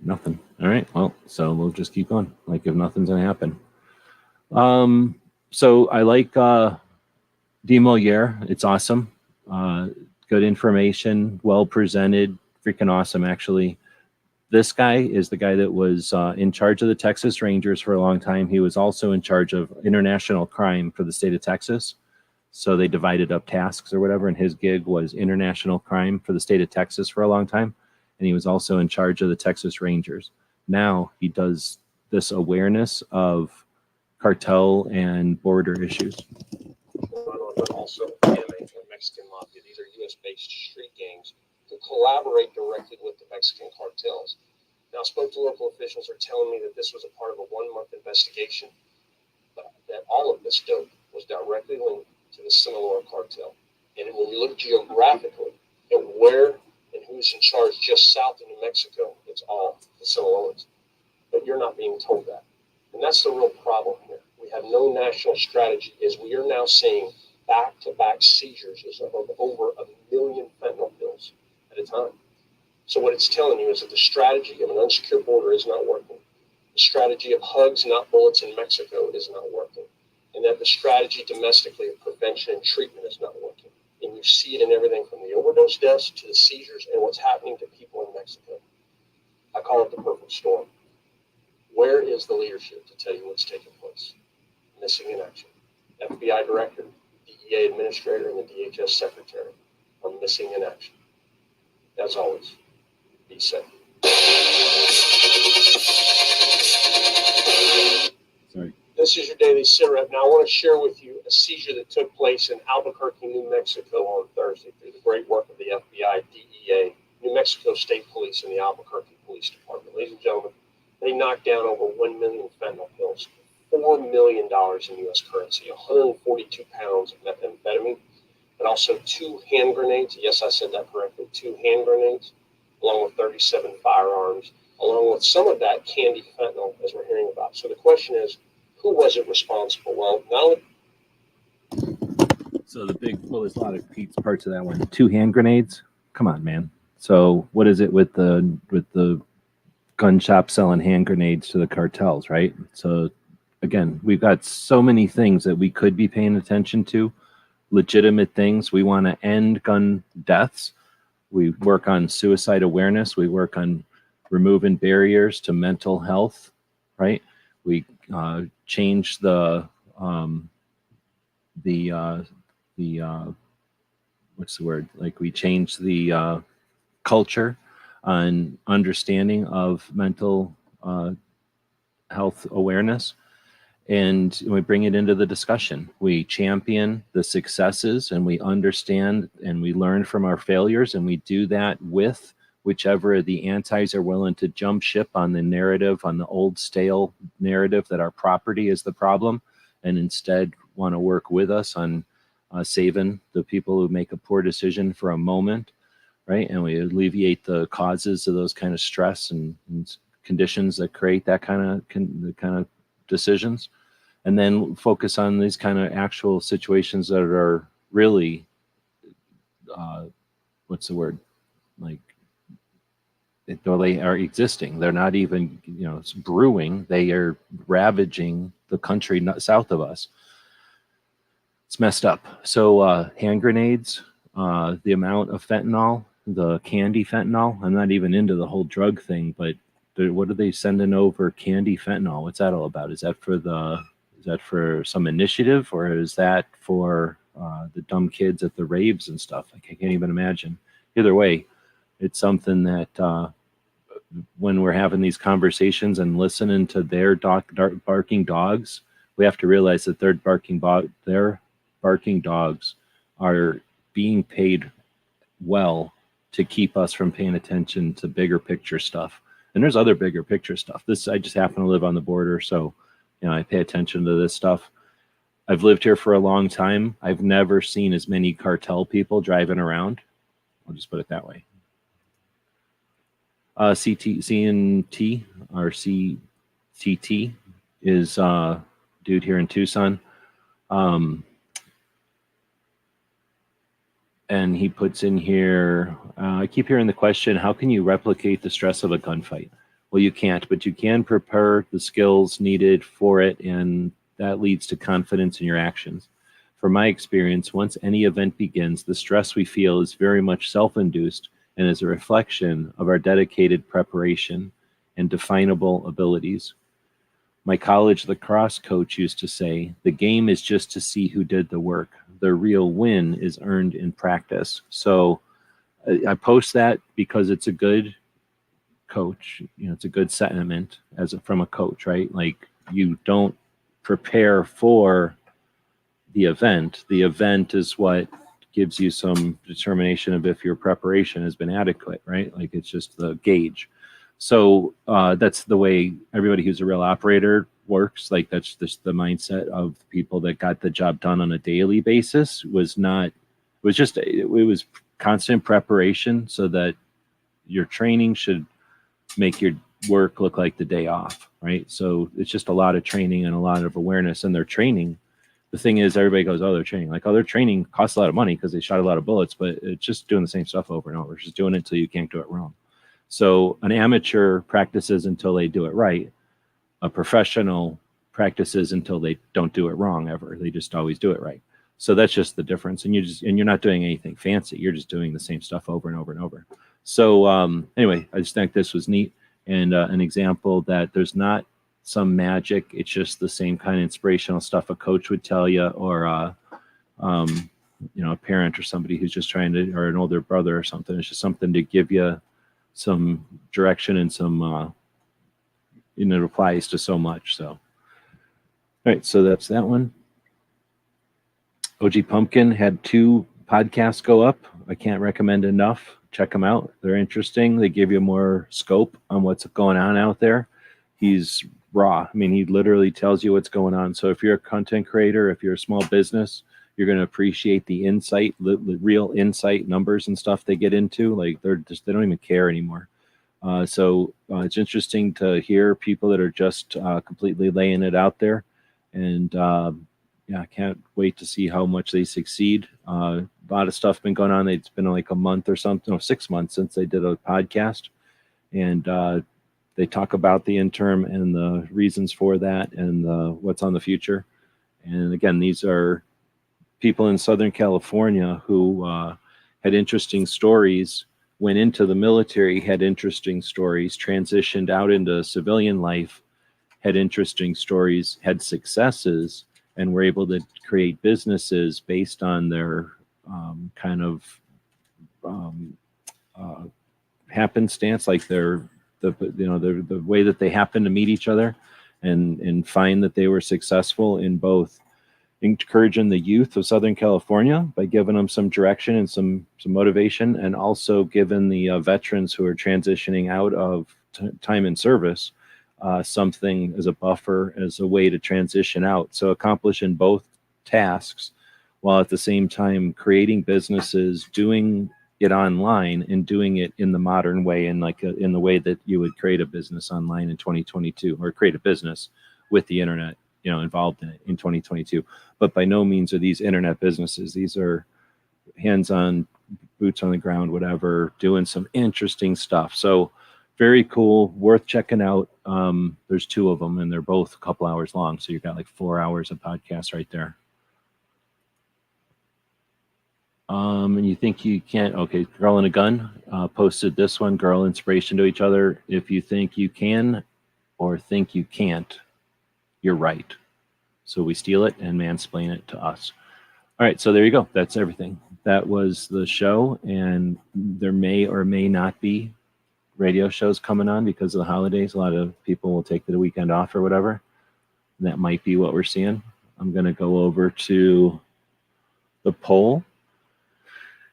Nothing. All right. Well, so we'll just keep going, like if nothing's gonna happen. So I like Demolier. It's awesome. Good information, well presented, freaking awesome, actually. This guy is the guy that was in charge of the Texas Rangers for a long time. He was also in charge of international crime for the state of Texas. So they divided up tasks or whatever, and his gig was international crime for the state of Texas for a long time. And he was also in charge of the Texas Rangers. Now he does this awareness of cartel and border issues. But also animate the Mexican mafia. These are U.S.-based street gangs who collaborate directly with the Mexican cartels. Now, I spoke to local officials who are telling me that this was a part of a 1-month investigation, that all of this dope was directly linked to the Sinaloa cartel. And when we look geographically at where and who's in charge just south of New Mexico, it's all the Sinaloans. But you're not being told that. And that's the real problem here. We have no national strategy, as we are now seeing back-to-back seizures of over 1 million fentanyl pills at a time. So what it's telling you is that the strategy of an unsecured border is not working. The strategy of hugs, not bullets in Mexico is not working. And that the strategy domestically of prevention and treatment is not working. And you see it in everything from the overdose deaths to the seizures and what's happening to people in Mexico. I call it the perfect storm. Where is the leadership to tell you what's taking place? Missing in action. FBI director, DEA administrator, and the DHS secretary are missing in action. As always, be safe. Sorry. This is your daily sit rep. Now I want to share with you a seizure that took place in Albuquerque, New Mexico on Thursday through the great work of the FBI, DEA, New Mexico State Police, and the Albuquerque Police Department. Ladies and gentlemen, they knocked down over 1 million fentanyl pills, $4 million in U.S. currency, 142 pounds of methamphetamine, but also 2 hand grenades. Yes, I said that correctly. 2 hand grenades, along with 37 firearms, along with some of that candy fentanyl, as we're hearing about. So the question is, who was it responsible? Well, now So there's a lot of parts of that one. 2 hand grenades. Come on, man. So what is it with the gun shop selling hand grenades to the cartels, right? So again, we've got so many things that we could be paying attention to, legitimate things. We want to end gun deaths. We work on suicide awareness. We work on removing barriers to mental health, right? We change the what's the word? Like we change the culture on understanding of mental health awareness, and we bring it into the discussion. We champion the successes, and we understand and we learn from our failures, and we do that with whichever of the antis are willing to jump ship on the narrative, on the old stale narrative that our property is the problem, and instead want to work with us on saving the people who make a poor decision for a moment, right? And we alleviate the causes of those kind of stress and conditions that create that kind of decisions, and then focus on these kind of actual situations that are really, what's the word? Like, though they are existing, they're not even, it's brewing. They are ravaging the country south of us. It's messed up. So hand grenades, the amount of fentanyl, the candy fentanyl. I'm not even into the whole drug thing, but what are they sending over candy fentanyl? What's that all about? Is that for some initiative, or is that for the dumb kids at the raves and stuff? Like, I can't even imagine. Either way, it's something that when we're having these conversations and listening to their barking dogs, we have to realize that their barking dogs are being paid well to keep us from paying attention to bigger picture stuff. And there's other bigger picture stuff. I just happen to live on the border, so I pay attention to this stuff. I've lived here for a long time. I've never seen as many cartel people driving around. I'll just put it that way. CNT or CTT is dude here in Tucson. And he puts in here, I keep hearing the question, how can you replicate the stress of a gunfight? Well, you can't, but you can prepare the skills needed for it, and that leads to confidence in your actions. From my experience, once any event begins, the stress we feel is very much self-induced and is a reflection of our dedicated preparation and definable abilities. My college lacrosse coach used to say, the game is just to see who did the work. The real win is earned in practice. So I post that because it's a good coach. It's a good sentiment from a coach, right? Like, you don't prepare for the event. The event is what gives you some determination of if your preparation has been adequate, right? Like, it's just the gauge. So that's the way everybody who's a real operator works. Like that's just the mindset of people that got the job done on a daily basis. It was constant preparation so that your training should make your work look like the day off, right? So it's just a lot of training and a lot of awareness, and their training. The thing is, everybody goes, "Oh, they're training." Like, "Oh, their training costs a lot of money because they shot a lot of bullets," but it's just doing the same stuff over and over. It's just doing it until you can't do it wrong. So an amateur practices until they do it right. A professional practices until they don't do it wrong ever. They just always do it right. So that's just the difference. And you're not doing anything fancy. You're just doing the same stuff over and over and over. So anyway, I just think this was neat and an example that there's not some magic. It's just the same kind of inspirational stuff a coach would tell you, or a parent or somebody who's just trying to, or an older brother or something. It's just something to give you some direction and some it applies to so much. So all right, so that's that one. OG Pumpkin had 2 podcasts go up. I can't recommend enough. Check them out. They're interesting. They give you more scope on what's going on out there. He's raw. I mean, he literally tells you what's going on. So if you're a content creator, if you're a small business, you're going to appreciate the insight, the real insight numbers and stuff they get into. Like they don't even care anymore. So it's interesting to hear people that are just completely laying it out there. And I can't wait to see how much they succeed. A lot of stuff been going on. It's been like a month or something, or 6 months since they did a podcast. And they talk about the interim and the reasons for that and what's on the future. And again, these are people in Southern California who had interesting stories, went into the military, had interesting stories, transitioned out into civilian life, had interesting stories, had successes, and were able to create businesses based on their happenstance, like the way that they happened to meet each other, and find that they were successful in both encouraging the youth of Southern California by giving them some direction and some motivation, and also giving the veterans who are transitioning out of time in service something as a buffer, as a way to transition out. So accomplishing both tasks while at the same time creating businesses, doing it online and doing it in the modern way, and in the way that you would create a business online in 2022, or create a business with the internet involved in it in 2022. But by no means are these internet businesses. These are hands-on, boots on the ground, whatever, doing some interesting stuff. So very cool, worth checking out. There's 2 of them, and they're both a couple hours long. So you've got like 4 hours of podcast right there. And you think you can't, okay, Girl and a Gun posted this one, girl inspiration to each other. If you think you can or think you can't, you're right. So we steal it and mansplain it to us. All right, so there you go. That's everything. That was the show, and there may or may not be radio shows coming on because of the holidays. A lot of people will take the weekend off or whatever. That might be what we're seeing. I'm going to go over to the poll,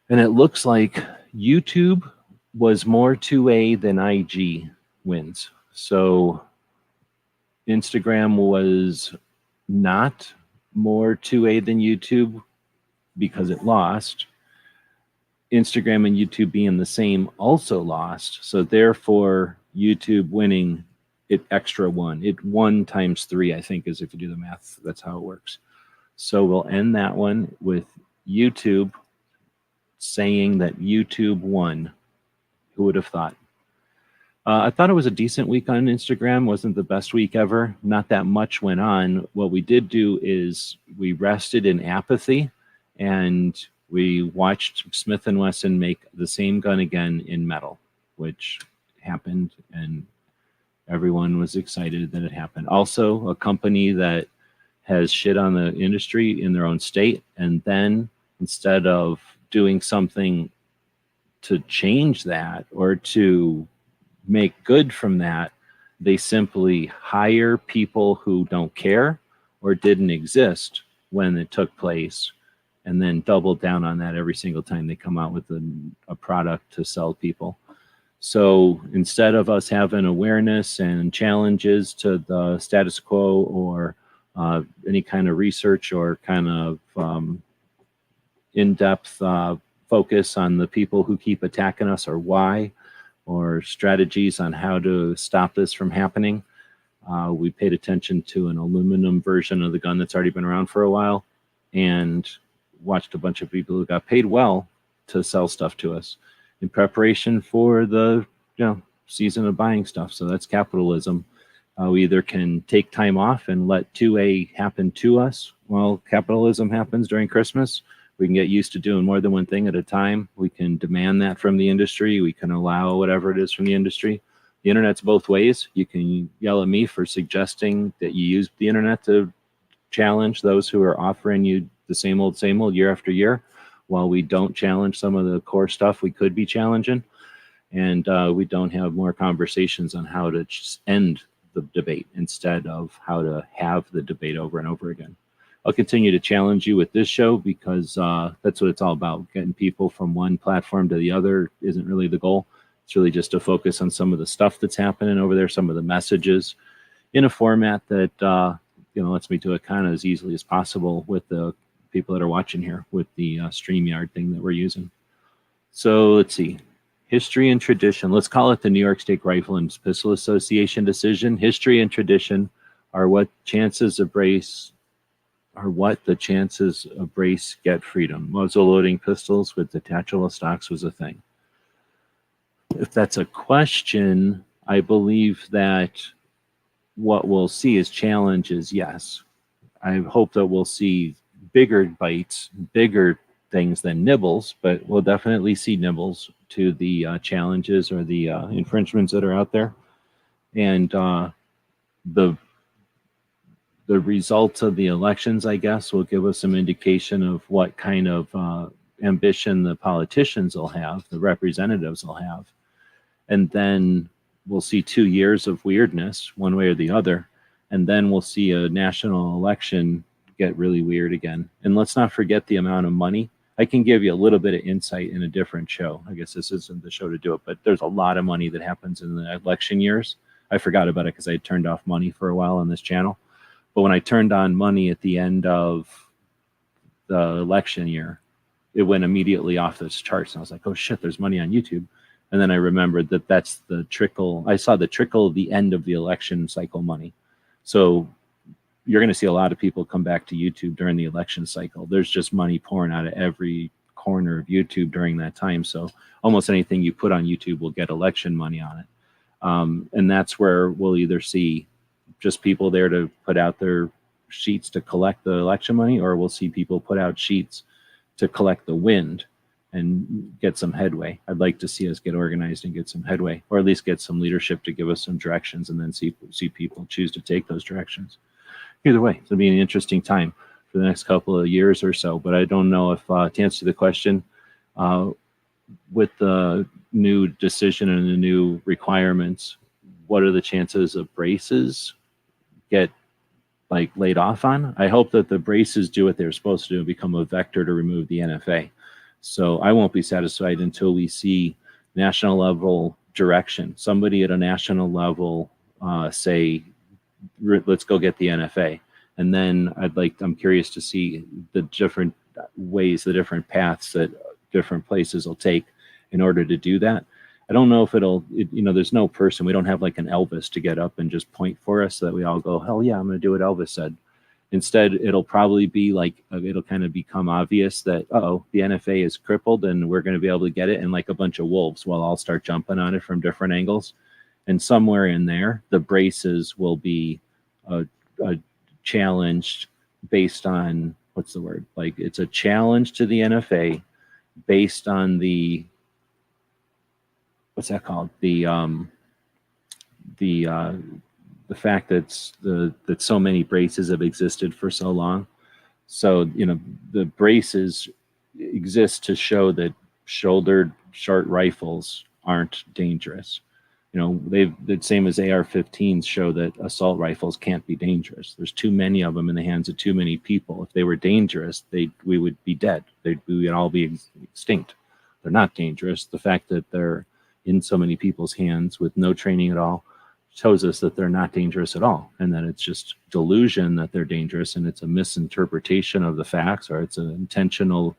and it looks like YouTube was more 2A than IG wins. So Instagram was not more 2A than YouTube because it lost. Instagram and YouTube being the same also lost. So therefore, YouTube winning, it extra won. It 1 times 3, I think, is if you do the math. That's how it works. So we'll end that one with YouTube saying that YouTube won. Who would have thought? I thought it was a decent week on Instagram. Wasn't the best week ever. Not that much went on. What we did do is we rested in apathy, and we watched Smith & Wesson make the same gun again in metal, which happened, and everyone was excited that it happened. Also, a company that has shit on the industry in their own state, and then instead of doing something to change that or to make good from that, they simply hire people who don't care or didn't exist when it took place, and then double down on that every single time they come out with a product to sell people. So instead of us having awareness and challenges to the status quo or any kind of research or kind of in-depth focus on the people who keep attacking us or why, or strategies on how to stop this from happening, we paid attention to an aluminum version of the gun that's already been around for a while and watched a bunch of people who got paid well to sell stuff to us in preparation for the season of buying stuff. So that's capitalism. We either can take time off and let 2A happen to us while capitalism happens during Christmas. We can get used to doing more than one thing at a time. We can demand that from the industry. We can allow whatever it is from the industry. The internet's both ways. You can yell at me for suggesting that you use the internet to challenge those who are offering you the same old year after year, while we don't challenge some of the core stuff we could be challenging. And we don't have more conversations on how to just end the debate instead of how to have the debate over and over again. I'll continue to challenge you with this show because that's what it's all about. Getting people from one platform to the other isn't really the goal. It's really just to focus on some of the stuff that's happening over there, some of the messages in a format that lets me do it kind of as easily as possible with the people that are watching here with the StreamYard thing that we're using. So let's see. History and tradition. Let's call it the New York State Rifle and Pistol Association decision. History and tradition are what the chances of brace get freedom. Muzzle-loading pistols with detachable stocks was a thing. If that's a question, I believe that what we'll see is challenges, yes. I hope that we'll see bigger bites, bigger things than nibbles, but we'll definitely see nibbles to the challenges or the infringements that are out there. And the results of the elections, I guess, will give us some indication of what kind of ambition the politicians will have, the representatives will have. And then we'll see 2 years of weirdness, one way or the other. And then we'll see a national election get really weird again. And let's not forget the amount of money. I can give you a little bit of insight in a different show. I guess this isn't the show to do it, but there's a lot of money that happens in the election years. I forgot about it because I had turned off money for a while on this channel. But when I turned on money at the end of the election year, it went immediately off those charts. And I was like, oh shit, there's money on YouTube. And then I remembered that that's the trickle. I saw the trickle of the end of the election cycle money. So you're going to see a lot of people come back to YouTube during the election cycle. There's just money pouring out of every corner of YouTube during that time. So almost anything you put on YouTube will get election money on it. And that's where we'll either see just people there to put out their sheets to collect the election money, or we'll see people put out sheets to collect the wind and get some headway. I'd like to see us get organized and get some headway, or at least get some leadership to give us some directions, and then see people choose to take those directions. Either way, it'll be an interesting time for the next couple of years or so. But I don't know if, to answer the question, with the new decision and the new requirements, what are the chances of braces get laid off on? I hope that the braces do what they're supposed to do and become a vector to remove the NFA. So I won't be satisfied until we see national level direction. Somebody at a national level say, let's go get the NFA. And then I'm curious to see the different ways, the different paths that different places will take in order to do that. I don't know if there's no person, we don't have like an Elvis to get up and just point for us so that we all go, hell yeah, I'm going to do what Elvis said. Instead, it'll probably be it'll kind of become obvious that, the NFA is crippled and we're going to be able to get it. And like a bunch of wolves, we'll all start jumping on it from different angles. And somewhere in there, the braces will be challenged based on, what's the word? It's a challenge to the NFA based on the, what's that called? The fact that so many braces have existed for so long. So, the braces exist to show that shouldered short rifles aren't dangerous. The same as AR-15s show that assault rifles can't be dangerous. There's too many of them in the hands of too many people. If they were dangerous, we would be dead. We would all be extinct. They're not dangerous. The fact that they're in so many people's hands with no training at all shows us that they're not dangerous at all, and that it's just delusion that they're dangerous, and it's a misinterpretation of the facts, or it's an intentional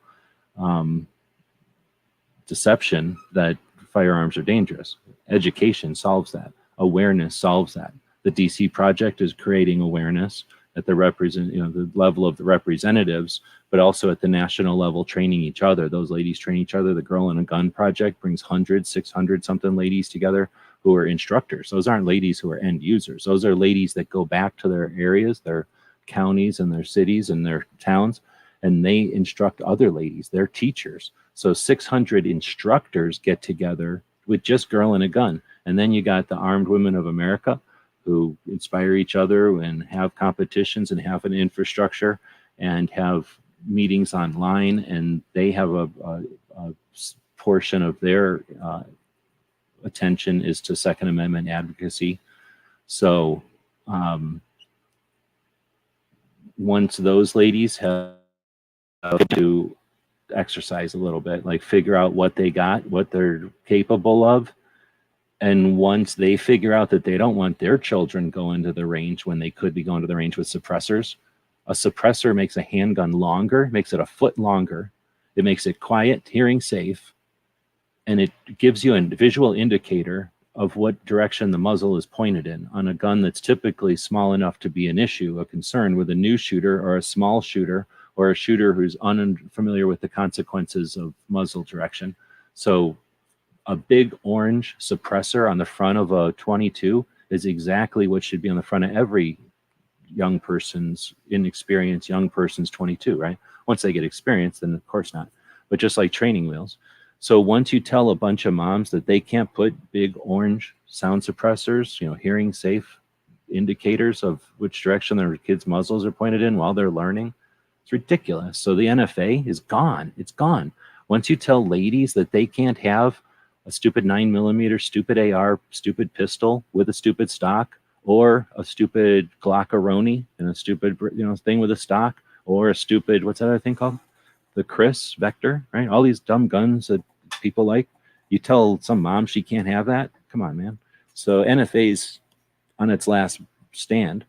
deception that firearms are dangerous. Education solves that. Awareness solves that. The DC Project is creating awareness at the the level of the representatives, but also at the national level, training each other. Those ladies train each other. The Girl in a Gun Project brings 600 something ladies together who are instructors. Those aren't ladies who are end users. Those are ladies that go back to their areas, their counties and their cities and their towns, and they instruct other ladies. They're teachers. So 600 instructors get together with just Girl in a Gun. And then you got the Armed Women of America, who inspire each other and have competitions and have an infrastructure and have meetings online, and they have a portion of their attention is to Second Amendment advocacy. So once those ladies have to exercise a little bit, like figure out what they got, what they're capable of, and once they figure out that they don't want their children going to the range when they could be going to the range with suppressors, a suppressor makes a handgun longer, makes it a foot longer. It makes it quiet, hearing safe, and it gives you a visual indicator of what direction the muzzle is pointed in on a gun that's typically small enough to be an issue, a concern with a new shooter or a small shooter or a shooter who's unfamiliar with the consequences of muzzle direction. So a big orange suppressor on the front of a 22 is exactly what should be on the front of every young person's, inexperienced young person's 22, right? Once they get experience, then of course not. But just like training wheels. So once you tell a bunch of moms that they can't put big orange sound suppressors, hearing safe indicators of which direction their kids' muzzles are pointed in while they're learning, it's ridiculous. So the NFA is gone. It's gone. Once you tell ladies that they can't have a stupid 9mm, stupid AR, stupid pistol with a stupid stock, or a stupid Glockaroni and a stupid thing with a stock, or a stupid, what's that other thing called? The Chris Vector, right? All these dumb guns that people like. You tell some mom she can't have that? Come on, man. So NFA's on its last stand.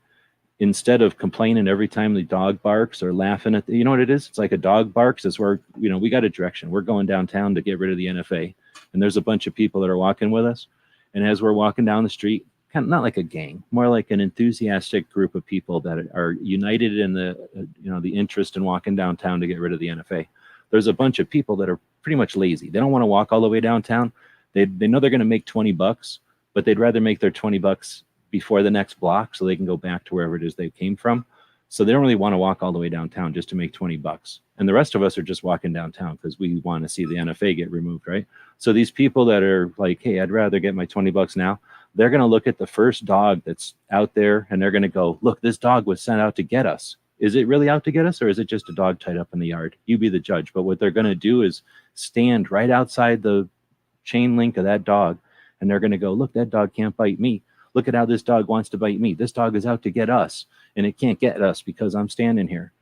Instead of complaining every time the dog barks or laughing at you know what it is? It's like a dog barks. It's where, we got a direction. We're going downtown to get rid of the NFA. And there's a bunch of people that are walking with us. And as we're walking down the street, kind of not like a gang, more like an enthusiastic group of people that are united in the interest in walking downtown to get rid of the NFA. There's a bunch of people that are pretty much lazy. They don't want to walk all the way downtown. They know they're going to make $20, but they'd rather make their $20 before the next block so they can go back to wherever it is they came from. So they don't really want to walk all the way downtown just to make $20. And the rest of us are just walking downtown because we want to see the NFA get removed, right? So these people that are like, hey, I'd rather get my $20 now, they're going to look at the first dog that's out there and they're going to go, look, this dog was sent out to get us. Is it really out to get us, or is it just a dog tied up in the yard? You be the judge. But what they're going to do is stand right outside the chain link of that dog, and they're going to go, look, that dog can't bite me. Look at how this dog wants to bite me. This dog is out to get us, and it can't get us because I'm standing here.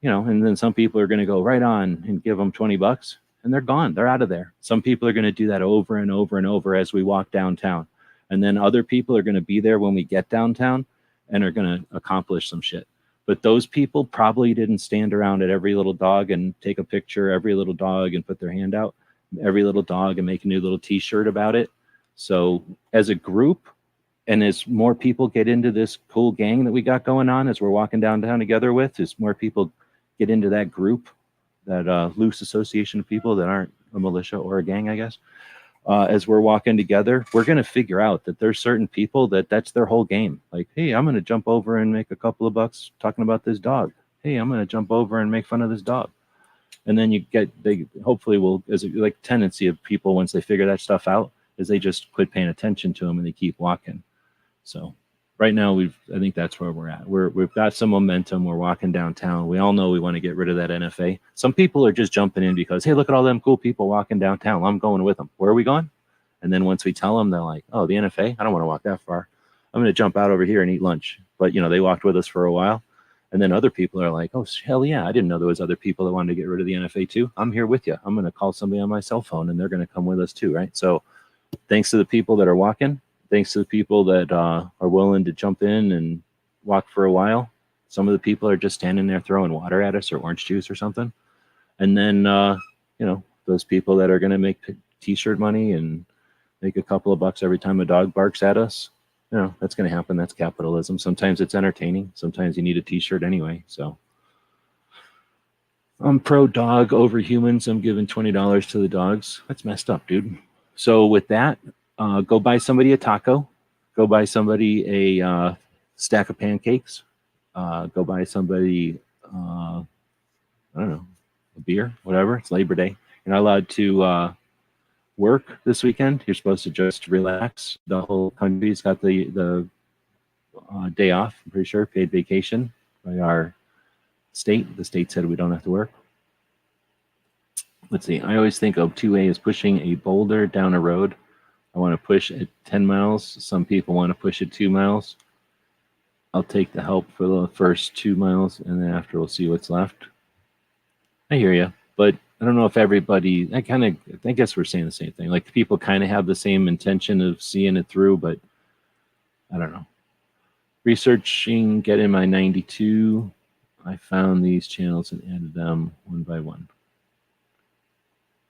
And then some people are going to go right on and give them $20, and they're gone. They're out of there. Some people are going to do that over and over and over as we walk downtown. And then other people are going to be there when we get downtown and are going to accomplish some shit. But those people probably didn't stand around at every little dog and take a picture, every little dog, and put their hand out, every little dog, and make a new little t-shirt about it. So as a group, and as more people get into this cool gang that we got going on, as we're walking downtown together with, as more people get into that group, that loose association of people that aren't a militia or a gang, I guess, as we're walking together, we're going to figure out that there's certain people that's their whole game. Like, hey, I'm going to jump over and make a couple of bucks talking about this dog. Hey, I'm going to jump over and make fun of this dog. And then they hopefully will, as a tendency of people once they figure that stuff out, is they just quit paying attention to them and they keep walking. So right now, I think that's where we're at. We've got some momentum. We're walking downtown. We all know we want to get rid of that NFA. Some people are just jumping in because, hey, look at all them cool people walking downtown. I'm going with them. Where are we going? And then once we tell them, they're like, oh, the NFA? I don't want to walk that far. I'm going to jump out over here and eat lunch. But, they walked with us for a while. And then other people are like, oh, hell yeah, I didn't know there was other people that wanted to get rid of the NFA too. I'm here with you. I'm going to call somebody on my cell phone and they're going to come with us too, right? So thanks to the people that are walking. Thanks to the people that are willing to jump in and walk for a while. Some of the people are just standing there throwing water at us or orange juice or something. And then, those people that are going to make t-shirt money and make a couple of bucks every time a dog barks at us, that's going to happen. That's capitalism. Sometimes it's entertaining. Sometimes you need a t-shirt anyway. So I'm pro dog over humans. I'm giving $20 to the dogs. That's messed up, dude. So with that, go buy somebody a taco. Go buy somebody a stack of pancakes. Go buy somebody, I don't know, a beer, whatever. It's Labor Day. You're not allowed to work this weekend. You're supposed to just relax. The whole country's got the day off, I'm pretty sure, paid vacation by our state. The state said we don't have to work. Let's see. I always think of 2A as pushing a boulder down a road. I want to push at 10 miles. Some people want to push at 2 miles. I'll take the help for the first 2 miles, and then after we'll see what's left. I hear you, but I don't know if everybody, I guess we're saying the same thing. Like people kind of have the same intention of seeing it through, but I don't know. Researching, getting my 92. I found these channels and added them one by one.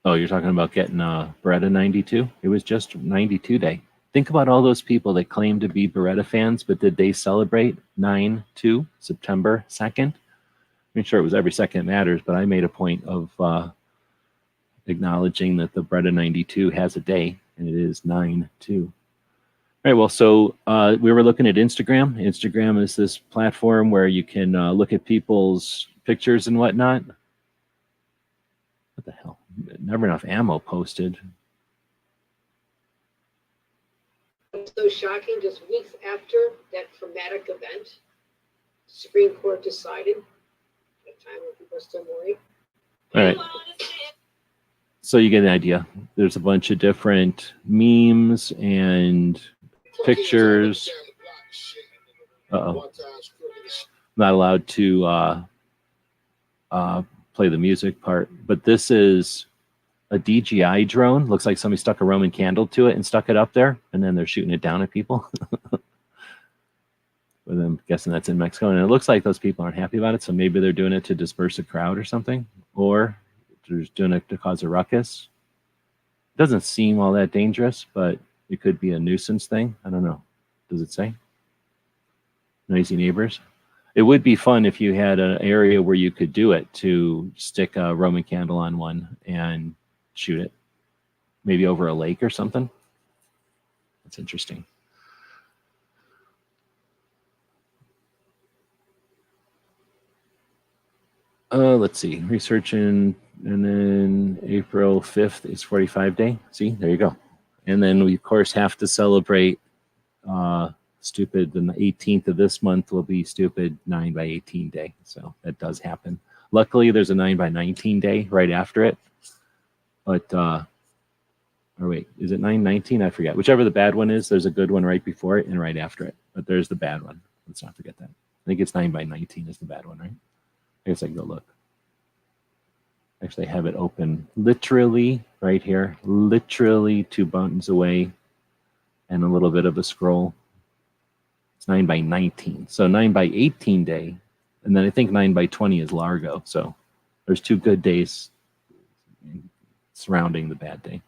Oh, you're talking about getting Beretta 92? It was just 92 day. Think about all those people that claim to be Beretta fans, but did they celebrate 9/2, September 2nd? I'm sure it was every second matters, but I made a point of acknowledging that the Beretta 92 has a day, and it is 9/2. All right, well, so we were looking at Instagram. Instagram is this platform where you can look at people's pictures and whatnot. What the hell? Never enough ammo posted. It's so shocking, just weeks after that traumatic event, the Supreme Court decided, at a time when people are still worried. All right. So you get an idea. There's a bunch of different memes and pictures. Uh-oh. Not allowed to play the music part, but this is a DJI drone. Looks like somebody stuck a Roman candle to it and stuck it up there, and then they're shooting it down at people. But I'm guessing that's in Mexico, and it looks like those people aren't happy about it, so maybe they're doing it to disperse a crowd or something, or they're just doing it to cause a ruckus. It doesn't seem all that dangerous, but it could be a nuisance thing. I don't know. Does it say? Noisy neighbors? It would be fun if you had an area where you could do it, to stick a Roman candle on one and shoot it, maybe over a lake or something. That's interesting. Let's see, researching, and then April 5th is 45 day. See, there you go. And then we of course have to celebrate stupid. The 18th of this month will be stupid 9/18 day. So that does happen. Luckily, there's a 9/19 day right after it. But, or wait, is it 9/19? I forget. Whichever the bad one is, there's a good one right before it and right after it. But there's the bad one. Let's not forget that. I think it's 9/19 is the bad one, right? I guess I can go look. Actually, I have it open literally right here, literally 2 buttons away and a little bit of a scroll. It's 9/19. So 9/18 day. And then I think 9/20 is Largo. So there's 2 good days surrounding the bad day.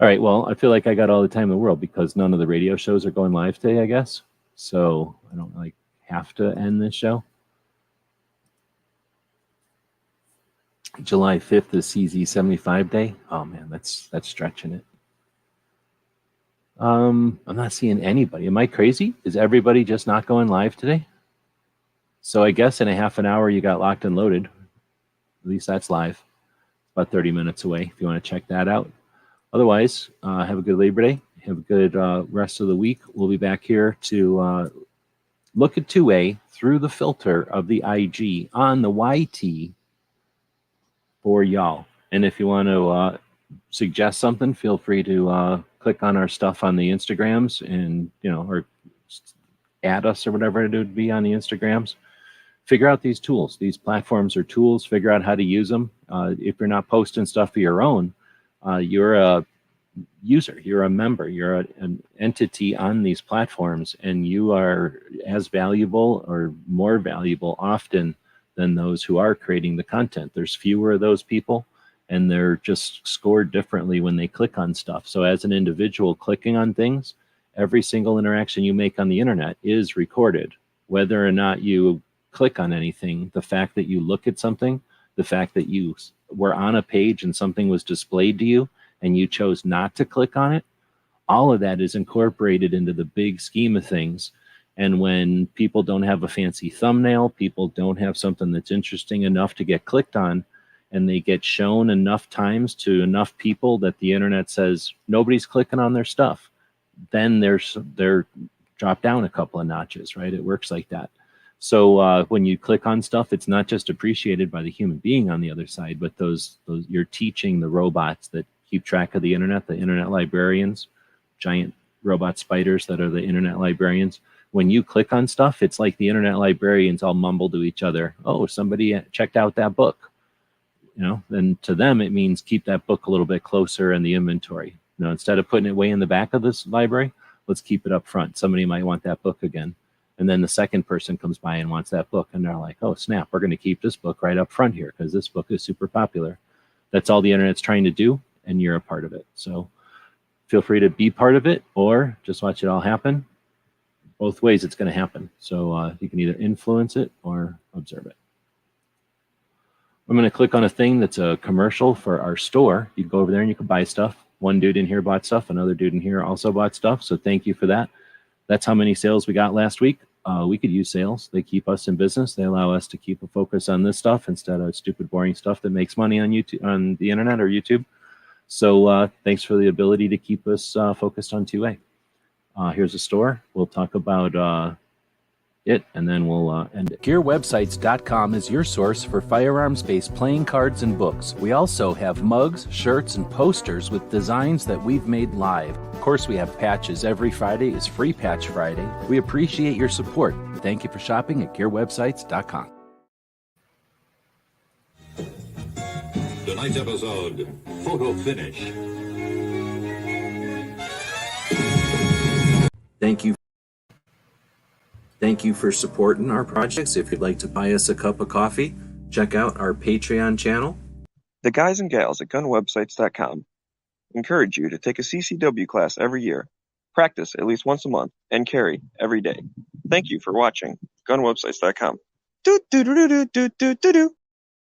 All right, well, I feel like I got all the time in the world because none of the radio shows are going live today, I guess. So I don't have to end this show. July 5th is CZ 75 day. Oh man, that's stretching it. I'm not seeing anybody. Am I crazy? Is everybody just not going live today? So I guess in a half an hour you got locked and loaded. At least that's live. About 30 minutes away if you want to check that out. Otherwise, have a good Labor Day. Have a good rest of the week. We'll be back here to look at 2A through the filter of the IG on the YT for y'all. And if you want to suggest something, feel free to click on our stuff on the Instagrams and, or add us or whatever it would be on the Instagrams. Figure out these tools. These platforms are tools. Figure out how to use them. If you're not posting stuff of your own, you're a user, you're a member, you're an entity on these platforms, and you are as valuable or more valuable often than those who are creating the content. There's fewer of those people, and they're just scored differently when they click on stuff. So as an individual clicking on things, every single interaction you make on the internet is recorded. Whether or not you click on anything, the fact that you look at something, the fact that you were on a page and something was displayed to you and you chose not to click on it, all of that is incorporated into the big scheme of things. And when people don't have a fancy thumbnail, people don't have something that's interesting enough to get clicked on, and they get shown enough times to enough people that the internet says nobody's clicking on their stuff, then they're dropped down a couple of notches, right? It works like that. So when you click on stuff, it's not just appreciated by the human being on the other side, but those you're teaching the robots that keep track of the internet librarians, giant robot spiders that are the internet librarians. When you click on stuff, it's like the internet librarians all mumble to each other, oh, somebody checked out that book. You know, and to them, it means keep that book a little bit closer in the inventory. You know, instead of putting it way in the back of this library, let's keep it up front. Somebody might want that book again. And then the second person comes by and wants that book, and they're like, oh, snap, we're going to keep this book right up front here because this book is super popular. That's all the internet's trying to do, and you're a part of it. So feel free to be part of it or just watch it all happen. Both ways it's going to happen. So you can either influence it or observe it. I'm going to click on a thing that's a commercial for our store. You can go over there and you can buy stuff. One dude in here bought stuff. Another dude in here also bought stuff. So thank you for that. That's how many sales we got last week. We could use sales. They keep us in business. They allow us to keep a focus on this stuff instead of stupid, boring stuff that makes money on YouTube, on the internet or YouTube. So thanks for the ability to keep us focused on 2A. Here's a store. We'll talk about it, and then we'll end it. GearWebsites.com is your source for firearms-based playing cards and books. We also have mugs, shirts, and posters with designs that we've made live. Of course, we have patches. Every Friday is Free Patch Friday. We appreciate your support. Thank you for shopping at GearWebsites.com. Tonight's episode, photo finish. Thank you for supporting our projects. If you'd like to buy us a cup of coffee, check out our Patreon channel. The guys and gals at gunwebsites.com encourage you to take a CCW class every year, practice at least once a month, and carry every day. Thank you for watching gunwebsites.com. Do do do do do do do do.